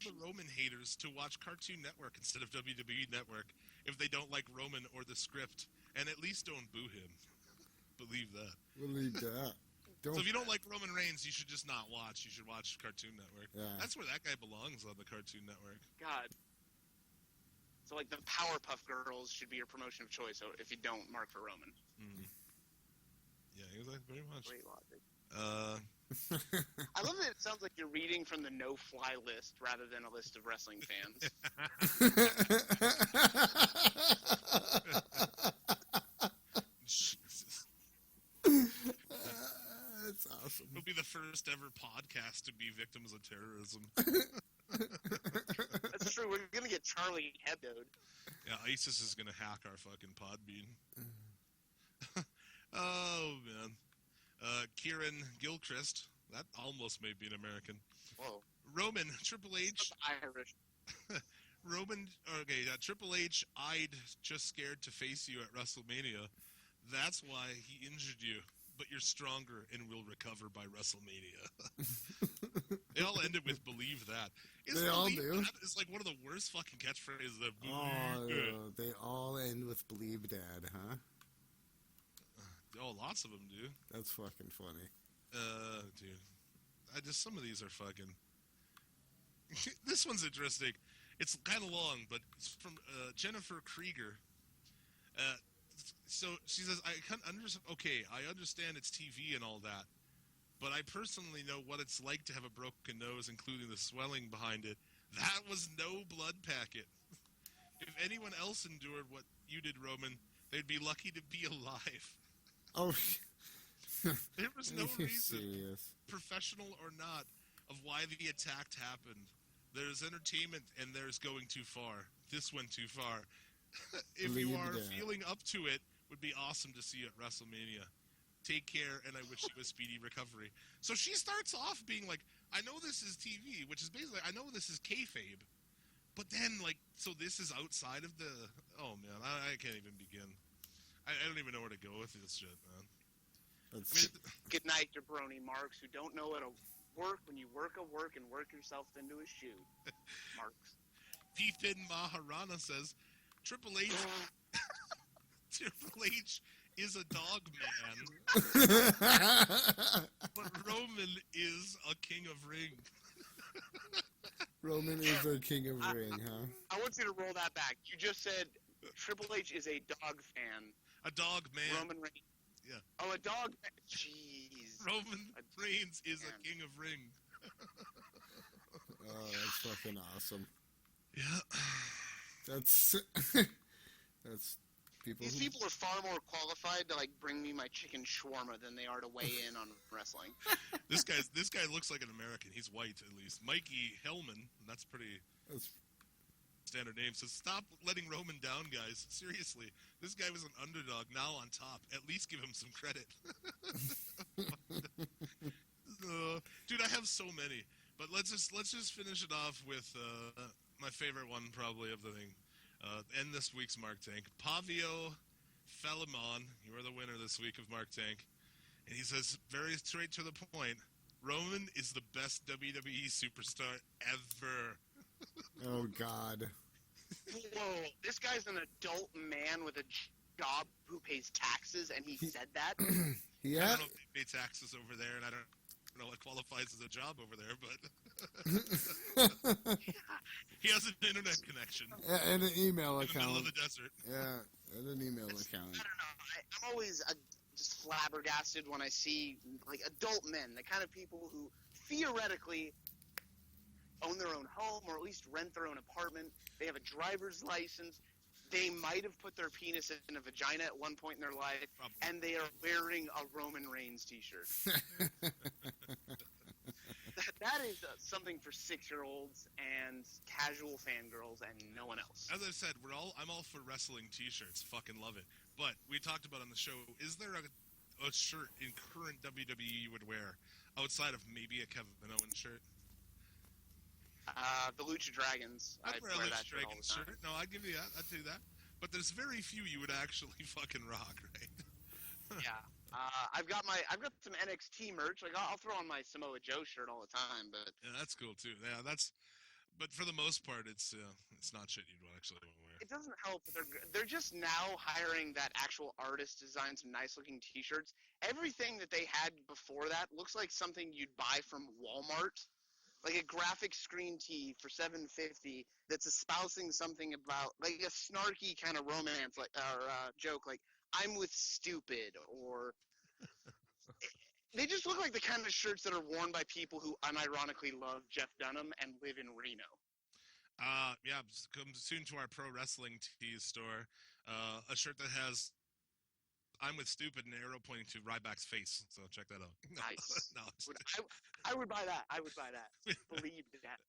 the Roman haters to watch Cartoon Network instead of WWE Network if they don't like Roman or the script, and at least don't boo him. Believe that. Believe that. Don't. So if you don't like Roman Reigns, you should just not watch. You should watch Cartoon Network. Yeah. That's where that guy belongs, on the Cartoon Network. God. So like the Powerpuff Girls should be your promotion of choice. So if you don't mark for Roman, Yeah, exactly, very much. great logic. I I love that it sounds like you're reading from the no-fly list rather than a list of wrestling fans. Jesus. That's awesome. It'll be the first ever podcast to be victims of terrorism. That's true. We're gonna get Charlie Hebdo'd. Yeah, ISIS is gonna hack our fucking Podbean. Oh, man. Kieran Gilchrist. That almost may be an American. Whoa. Roman, Triple H. Irish. Triple H eyed just scared to face you at WrestleMania. That's why he injured you. But you're stronger and will recover by WrestleMania. They all ended with believe that. They all do. That is like one of the worst fucking catchphrases. They all end with believe dad, huh? Oh, lots of them do. That's fucking funny. Dude. Some of these are fucking... This one's interesting. It's kind of long, but it's from Jennifer Krieger. So she says, I understand it's TV and all that, but I personally know what it's like to have a broken nose, including the swelling behind it. That was no blood packet. If anyone else endured what you did, Roman, they'd be lucky to be alive. Oh, There was no are you reason, serious? professional or not, of why the attack happened. There's entertainment and there's going too far. This went too far. If you Believe are that. feeling up to it, would be awesome to see you at WrestleMania. Take care, and I wish you a speedy recovery. So she starts off being like, I know this is TV, which is basically, I know this is kayfabe, But then, like, so this is outside of the... Oh, man, I can't even begin. I don't even know where to go with this shit, man. Good night, jabroni marks who don't know how to work when you work and work yourself into a shoe. Marks. P-Fin Maharana says, Triple H... Triple H is a dog man, but Roman is a king of ring. Roman is a king of ring, huh? I want you to roll that back. You just said Triple H is a dog fan. A dog man. Roman Reigns. Yeah. Oh, a dog man. Jeez. Roman Reigns is a king of ring. Oh, that's fucking awesome. Yeah. That's people. These people are far more qualified to like bring me my chicken shawarma than they are to weigh in on wrestling. This guy looks like an American. He's white at least. Mikey Hellman. That's pretty standard name. So stop letting Roman down, guys. Seriously, this guy was an underdog. Now on top. At least give him some credit. Dude, I have so many. But let's just finish it off with my favorite one probably of the thing. End this week's Mark Tank. Pavio Falamon, you are the winner this week of Mark Tank. And he says, very straight to the point, Roman is the best WWE superstar ever. Oh, God. Whoa, this guy's an adult man with a job who pays taxes, and he said that? Yeah. I don't know if they pay taxes over there, and I don't know what qualifies as a job over there, but he has an internet connection. Yeah, and an email in the account. middle of the desert. Yeah, and an email account. I don't know. I'm always just flabbergasted when I see like adult men, the kind of people who theoretically own their own home or at least rent their own apartment. They have a driver's license. They might have put their penis in a vagina at one point in their life, and they are wearing a Roman Reigns t-shirt. That is something for 6-year-olds and casual fangirls and no one else. As I said, I'm all for wrestling t-shirts. Fucking love it. But we talked about on the show, is there a shirt in current WWE you would wear outside of maybe a Kevin Owens shirt? The Lucha Dragons. I'd wear a wear Lucha that shirt all the Dragons time. shirt. No, I'd give you that. I'd do that. But there's very few you would actually fucking rock, right? Yeah. I've got some NXT merch. Like I'll throw on my Samoa Joe shirt all the time, but Yeah, that's cool too. Yeah, but for the most part, it's not shit you'd actually want to wear. it doesn't help. They're just now hiring that actual artist to design some nice looking T-shirts. Everything that they had before that looks like something you'd buy from Walmart, like a graphic screen tee for $7.50 that's espousing something about like a snarky kind of romance, like or joke, like I'm with stupid, or they just look like the kind of shirts that are worn by people who unironically love Jeff Dunham and live in Reno. Yeah, come soon to our pro wrestling tees store. A shirt that has "I'm with stupid" and an arrow pointing to Ryback's face. So check that out. Nice. No, I would buy that. I would buy that. Believe that.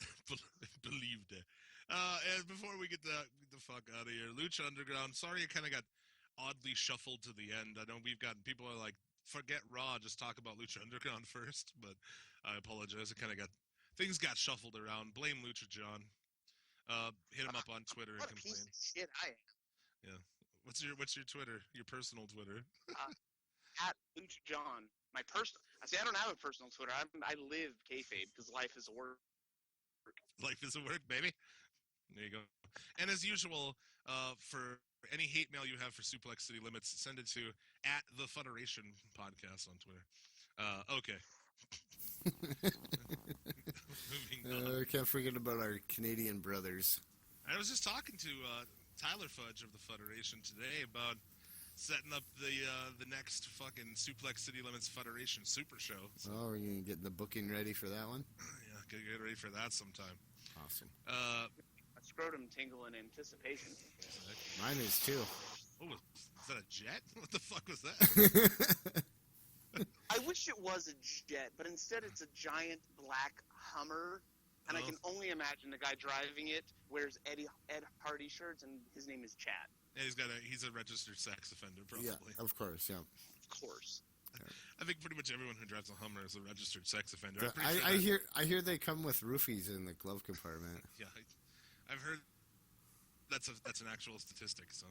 Believed it. And before we get the fuck out of here, Lucha Underground. Sorry, it kind of got oddly shuffled to the end. I know we've got people are like, forget Raw, just talk about Lucha Underground first. But I apologize. It kind of things got shuffled around. Blame Lucha John. Hit him up on Twitter and What a piece complain. of shit I am. Yeah. What's your Twitter? Your personal Twitter? At Lucha John. My personal. I don't have a personal Twitter. I live kayfabe because life is a work. Life is a work, baby. There you go. And as usual, for any hate mail you have for Suplex City Limits, send it to @the_Federation Podcast on Twitter. Okay. Moving on. Can't forget about our Canadian brothers. I was just talking to Tyler Fudge of the Federation today about setting up the next fucking Suplex City Limits Federation Super Show. So, Oh, are you getting the booking ready for that one? yeah, get ready for that sometime. Awesome. A scrotum tingle in anticipation. Mine is too. Oh, is that a jet? What the fuck was that? I wish it was a jet, but instead it's a giant black Hummer, and I can only imagine the guy driving it wears Ed Hardy shirts, and his name is Chad. Yeah, he's a registered sex offender, probably. Yeah, of course, yeah. Of course. I think pretty much everyone who drives a Hummer is a registered sex offender. I hear they come with roofies in the glove compartment. Yeah, I've heard that's an actual statistic. So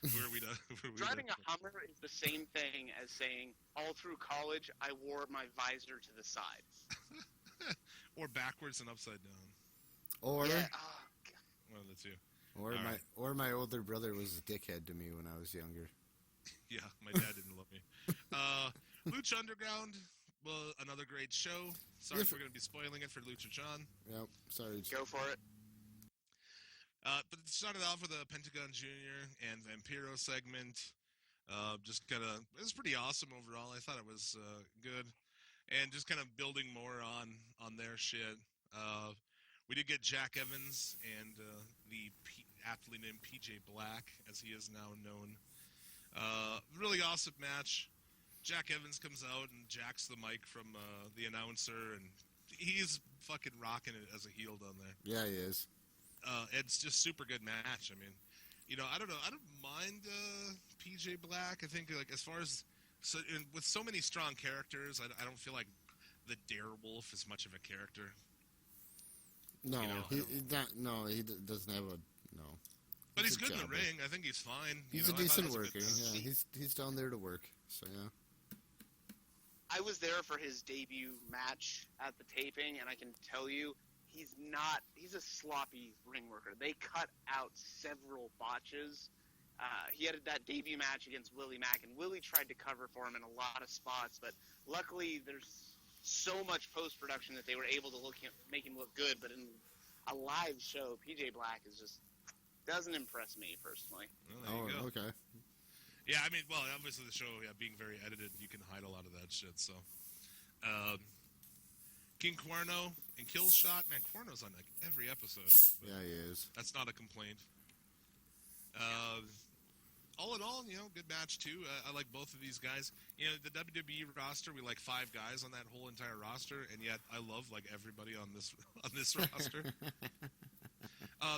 where are we to? Driving a Hummer is the same thing as saying all through college I wore my visor to the side. Or backwards and upside down. Or Yeah, One of the two. or my older brother was a dickhead to me when I was younger. Yeah, my dad didn't love me. Lucha Underground, well, another great show. Sorry if we're going to be spoiling it for Lucha John. Yep, sorry. go for it. But it started off with a Pentagon Jr. and Vampiro segment. It was pretty awesome overall. I thought it was good. And just kind of building more on their shit. We did get Jack Evans and the athlete named PJ Black, as he is now known. Really awesome match. Jack Evans comes out and jacks the mic from the announcer, and he's fucking rocking it as a heel down there. Yeah, he is. It's just super good match. I mean, I don't know. I don't mind PJ Black. I think like as far as with so many strong characters, I don't feel like the Darewolf is much of a character. No, he doesn't have a no. But he's good in the ring. I think he's fine. He's a decent worker. Yeah, he's down there to work. So yeah. I was there for his debut match at the taping, and I can tell you, he's a sloppy ring worker. They cut out several botches. He had that debut match against Willie Mack, and Willie tried to cover for him in a lot of spots, but luckily there's so much post-production that they were able to make him look good, but in a live show, PJ Black doesn't impress me personally. Well, there you go. Okay. Yeah, I mean, well, obviously the show, being very edited, you can hide a lot of that shit, so. King Cuerno and Killshot, man, Cuerno's on, like, every episode. Yeah, he is. That's not a complaint. All in all, good match, too. I like both of these guys. The WWE roster, we like 5 guys on that whole entire roster, and yet I love, like, everybody on this roster.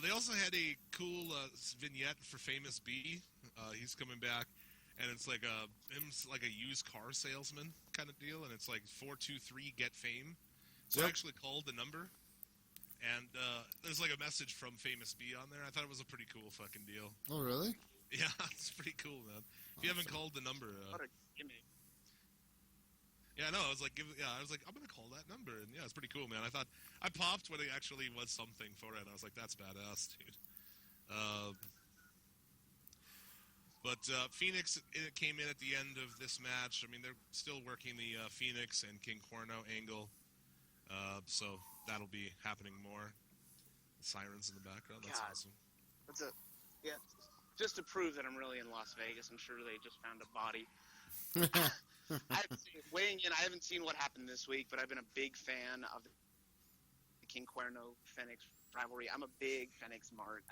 They also had a cool vignette for Famous B. He's coming back, and it's like him's like a used car salesman kind of deal, and it's like 423 get fame. So I actually called the number, and there's like a message from Famous B on there. I thought it was a pretty cool fucking deal. Oh, really? Yeah, it's pretty cool, man. If you haven't called the number, What a gimmick. yeah, no, I was like, I'm gonna call that number, and yeah, it's pretty cool, man. I popped when it actually was something for it. And I was like, that's badass, dude. But Phoenix came in at the end of this match. I mean, they're still working the Phoenix and King Cuerno angle, so that'll be happening more. The sirens in the background, that's God. awesome. Just to prove that I'm really in Las Vegas, I'm sure they just found a body. Weighing in, I haven't seen what happened this week, but I've been a big fan of the King Cuerno Fenix rivalry. I'm a big Fenix Mart.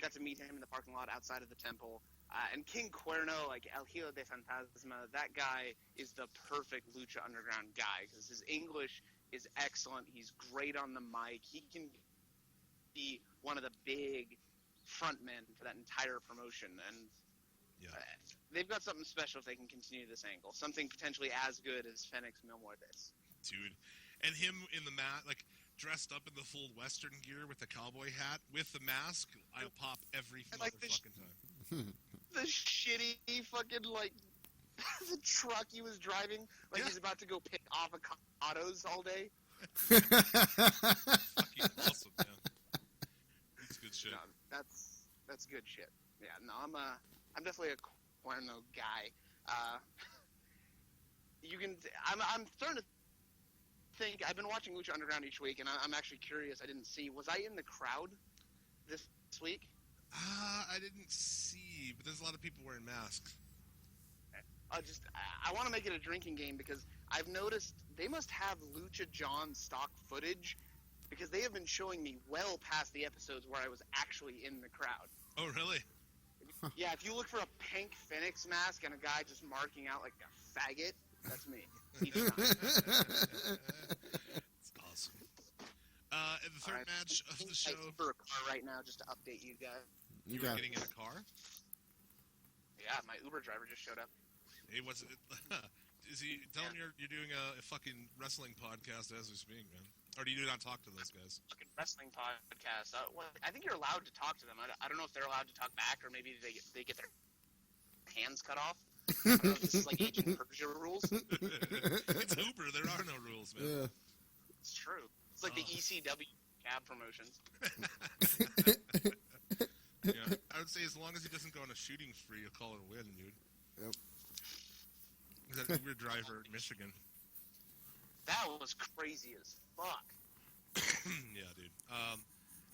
Got to meet him in the parking lot outside of the temple. And King Cuerno, like El Hijo de Fantasma, that guy is the perfect Lucha Underground guy because his English is excellent. He's great on the mic. He can be one of the big frontmen for that entire promotion. And they've got something special if they can continue this angle. Something potentially as good as Fenix Mil Muertes. Dude. And him in the mat, like, dressed up in the full Western gear with the cowboy hat, with the mask, I'll pop every motherfucking time. The shitty fucking, like, the truck he was driving, like he's about to go pick avocados all day. Fucking awesome, man. That's good shit. No, that's good shit. Yeah, no, I'm definitely a Cuerno guy. I'm starting to think. I've been watching Lucha Underground each week, and I'm actually curious. I didn't see. Was I in the crowd this week? I didn't see, but there's a lot of people wearing masks. I want to make it a drinking game because I've noticed they must have Lucha John stock footage because they have been showing me well past the episodes where I was actually in the crowd. Oh, really? Yeah, if you look for a pink Phoenix mask and a guy just marking out like a faggot, that's me. It's awesome. And the third match of the show. I'm for a car right now just to update you guys. You were getting in a car? Yeah, my Uber driver just showed up. Hey, is he? Tell him you're doing a fucking wrestling podcast as we speak, man. Or do you not talk to those guys? Fucking wrestling podcast. I think you're allowed to talk to them. I don't know if they're allowed to talk back, or maybe they get their hands cut off. I don't know if this is like Agent Persia rules. It's Uber. There are no rules, man. Yeah. It's true. It's like the ECW cab promotions. Yeah, I would say as long as he doesn't go on a shooting spree, you'll call it a win, dude. Yep. He's that Uber driver in Michigan. That was crazy as fuck. Yeah, dude.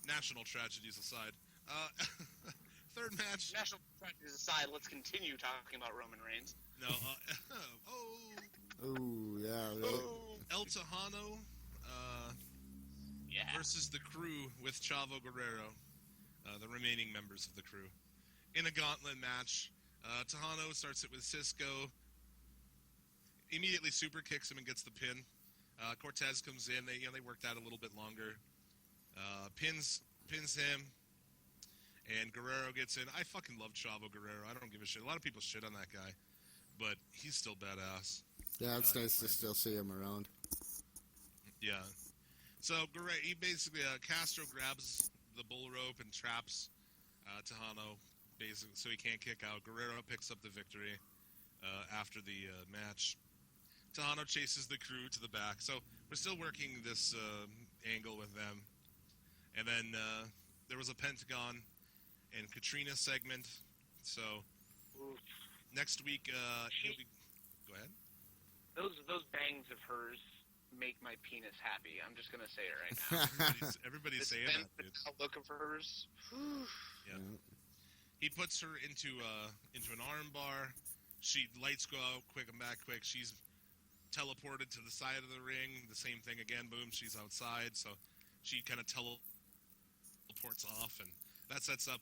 National tragedies aside. Third match. National tragedies aside, let's continue talking about Roman Reigns. No, Oh, yeah. El Tejano versus the Crew with Chavo Guerrero, the remaining members of the Crew. In a gauntlet match, Tejano starts it with Cisco, immediately super kicks him and gets the pin. Cortez comes in. They worked out a little bit longer. Pins him, and Guerrero gets in. I fucking love Chavo Guerrero. I don't give a shit. A lot of people shit on that guy, but he's still badass. Yeah, it's nice to still see him around. Yeah. So Guerrero, he basically Castro grabs the bull rope and traps Tejano, basically, so he can't kick out. Guerrero picks up the victory after the match. Tejano chases the Crew to the back. So we're still working this angle with them. And then there was a Pentagon and Katrina segment. So next week, he'll be... Go ahead. Those bangs of hers make my penis happy. I'm just gonna say it right now. Everybody's saying that, dude. Look of hers. Yeah. He puts her into an arm bar. Lights go out quick and back quick. She's teleported to the side of the ring. The same thing again. Boom, she's outside. So she kind of teleports off, and that sets up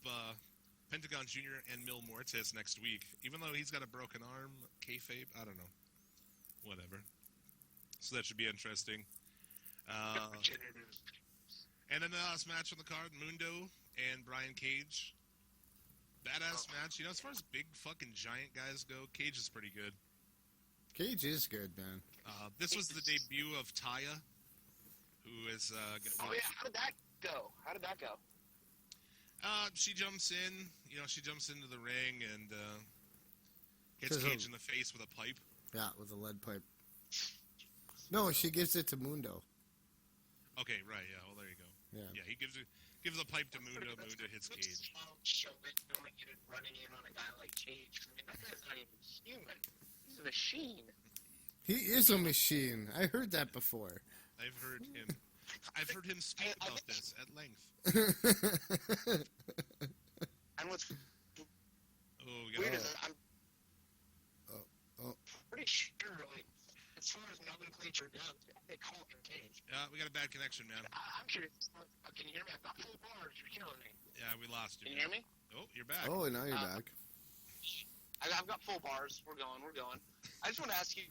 Pentagon Jr. and Mil Muertes next week. Even though he's got a broken arm, kayfabe, I don't know. Whatever. So that should be interesting. And then the last match on the card, Mundo and Brian Cage. Badass match. You know, as far as big fucking giant guys go, Cage is pretty good. Cage is good, man. This was the debut of Taya, who is... Oh, yeah. How did that go? She jumps in. She jumps into the ring and hits Cage in the face with a pipe. Yeah, with a lead pipe. No, she gives it to Mundo. Okay, right, yeah. Well, there you go. Yeah. He gives a pipe to Mundo. Mundo hits Cage. Running in on a guy like Cage. I mean, that guy's not even human. He's a machine. He is a machine. I heard that before. I've heard him speak about this at length. And what's We got weird is I'm pretty sure, like, as far as nomenclature goes, they call him Cage. we got a bad connection, man. I'm curious. Can you hear me? I've got full bars. You're killing me. Yeah, we lost you. Can you hear me? Oh, you're back. Oh, now you're back. I've got full bars. We're going. I just want to ask you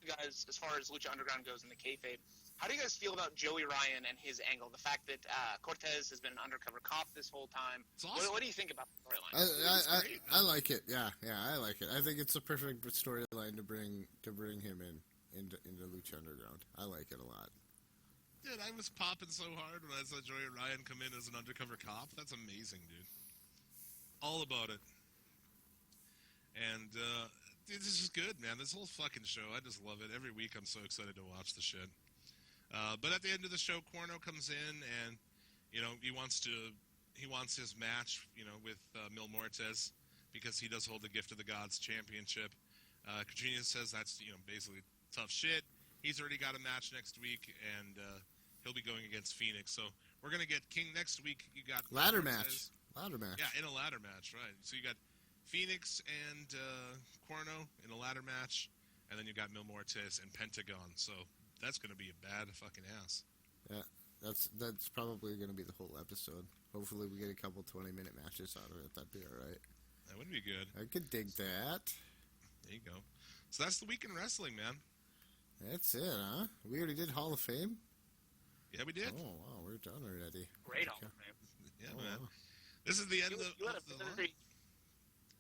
guys, as far as Lucha Underground goes in the kayfabe, how do you guys feel about Joey Ryan and his angle? The fact that Cortez has been an undercover cop this whole time. It's awesome. What do you think about the storyline? I like it. Yeah, I like it. I think it's a perfect storyline to bring him into Lucha Underground. I like it a lot. Dude, I was popping so hard when I saw Joey Ryan come in as an undercover cop. That's amazing, dude. All about it. And dude, this is good, man. This whole fucking show, I just love it. Every week I'm so excited to watch the shit. But at the end of the show, Cuerno comes in and, he wants his match, with Mil Muertes because he does hold the Gift of the Gods championship. Katrina says that's, basically tough shit. He's already got a match next week, and he'll be going against Phoenix. So we're going to get King next week. You got ladder match. Yeah, in a ladder match, right. So you got Phoenix and Cuerno in a ladder match, and then you got Mil Muertes and Pentagon. So that's going to be a bad fucking ass. Yeah, that's probably going to be the whole episode. Hopefully we get a couple 20-minute matches out of it. That'd be all right. That would be good. I could dig that. There you go. So that's the week in wrestling, man. That's it, huh? We already did Hall of Fame? Yeah, we did. Oh, wow, we're done already. Great Hall of Fame. Yeah, Oh, man. wow. This is the end of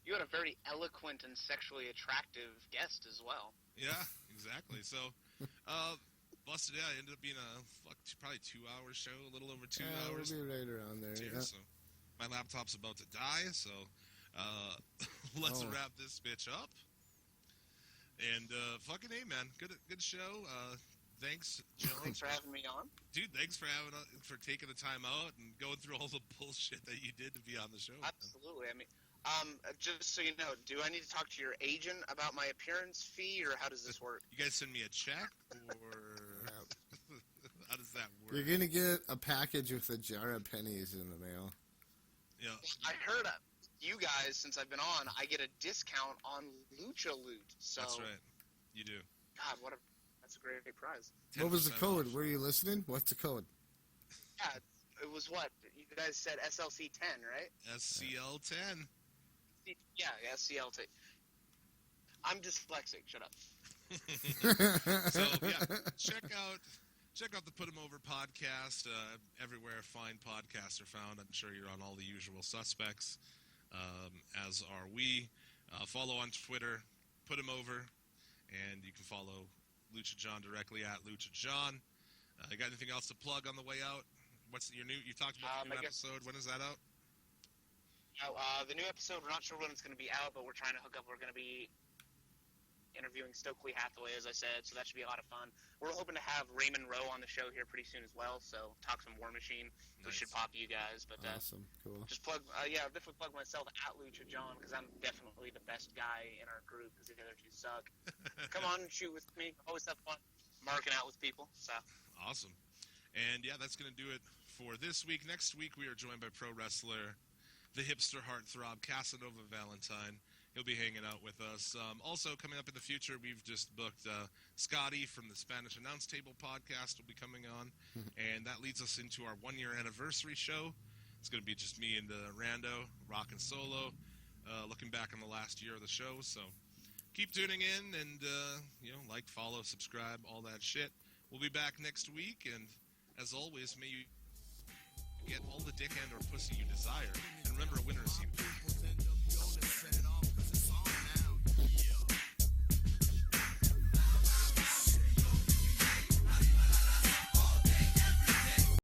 You had a very eloquent and sexually attractive guest as well. Yeah, exactly. So, busted. Yeah, it ended up being a probably 2-hour show, a little over 2 Yeah, hours. we'll be right around there. Too, Yeah. So my laptop's about to die, so let's Oh. wrap this bitch up. And fucking A, man, good show. Thanks, John. Thanks for having me on. Dude, thanks for taking the time out and going through all the bullshit that you did to be on the show. Absolutely. I mean, just so you know, do I need to talk to your agent about my appearance fee, or how does this work? You guys send me a check, or how does that work? You're gonna get a package with a jar of pennies in the mail. Yeah. I heard you guys, since I've been on, I get a discount on Lucha Loot. So That's right. You do. God, that's a great prize. What was the 10% code? off. Were you listening? What's the code? Yeah, it was what? You guys said SLC 10, right? SCL 10. Yeah, SCLT. I'm dyslexic. Shut up. So yeah, check out the Put 'Em Over podcast everywhere fine podcasts are found. I'm sure you're on all the usual suspects, as are we. Follow on Twitter, Put 'Em Over, and you can follow Lucha John directly at Lucha John. You got anything else to plug on the way out? What's your new? You talked about the new episode. When is that out? The new episode, we're not sure when it's going to be out, but we're trying to hook up. We're going to be interviewing Stokely Hathaway, as I said, so that should be a lot of fun. We're hoping to have Raymond Rowe on the show here pretty soon as well, so talk some War Machine, which Nice. should pop you guys. But Awesome, cool. just plug, I'll definitely plug myself at Lucha John, because I'm definitely the best guy in our group, because the other two suck. Come on and shoot with me. Always have fun marking out with people. So Awesome. And yeah, that's going to do it for this week. Next week, we are joined by pro wrestler, the hipster heartthrob, Casanova Valentine. He'll be hanging out with us. Also, coming up in the future, we've just booked Scotty from the Spanish Announce Table podcast will be coming on. And that leads us into our 1-year anniversary show. It's going to be just me and Rando, rocking solo, looking back on the last year of the show. So keep tuning in and, like, follow, subscribe, all that shit. We'll be back next week. And as always, may you get all the dick and or pussy you deserve.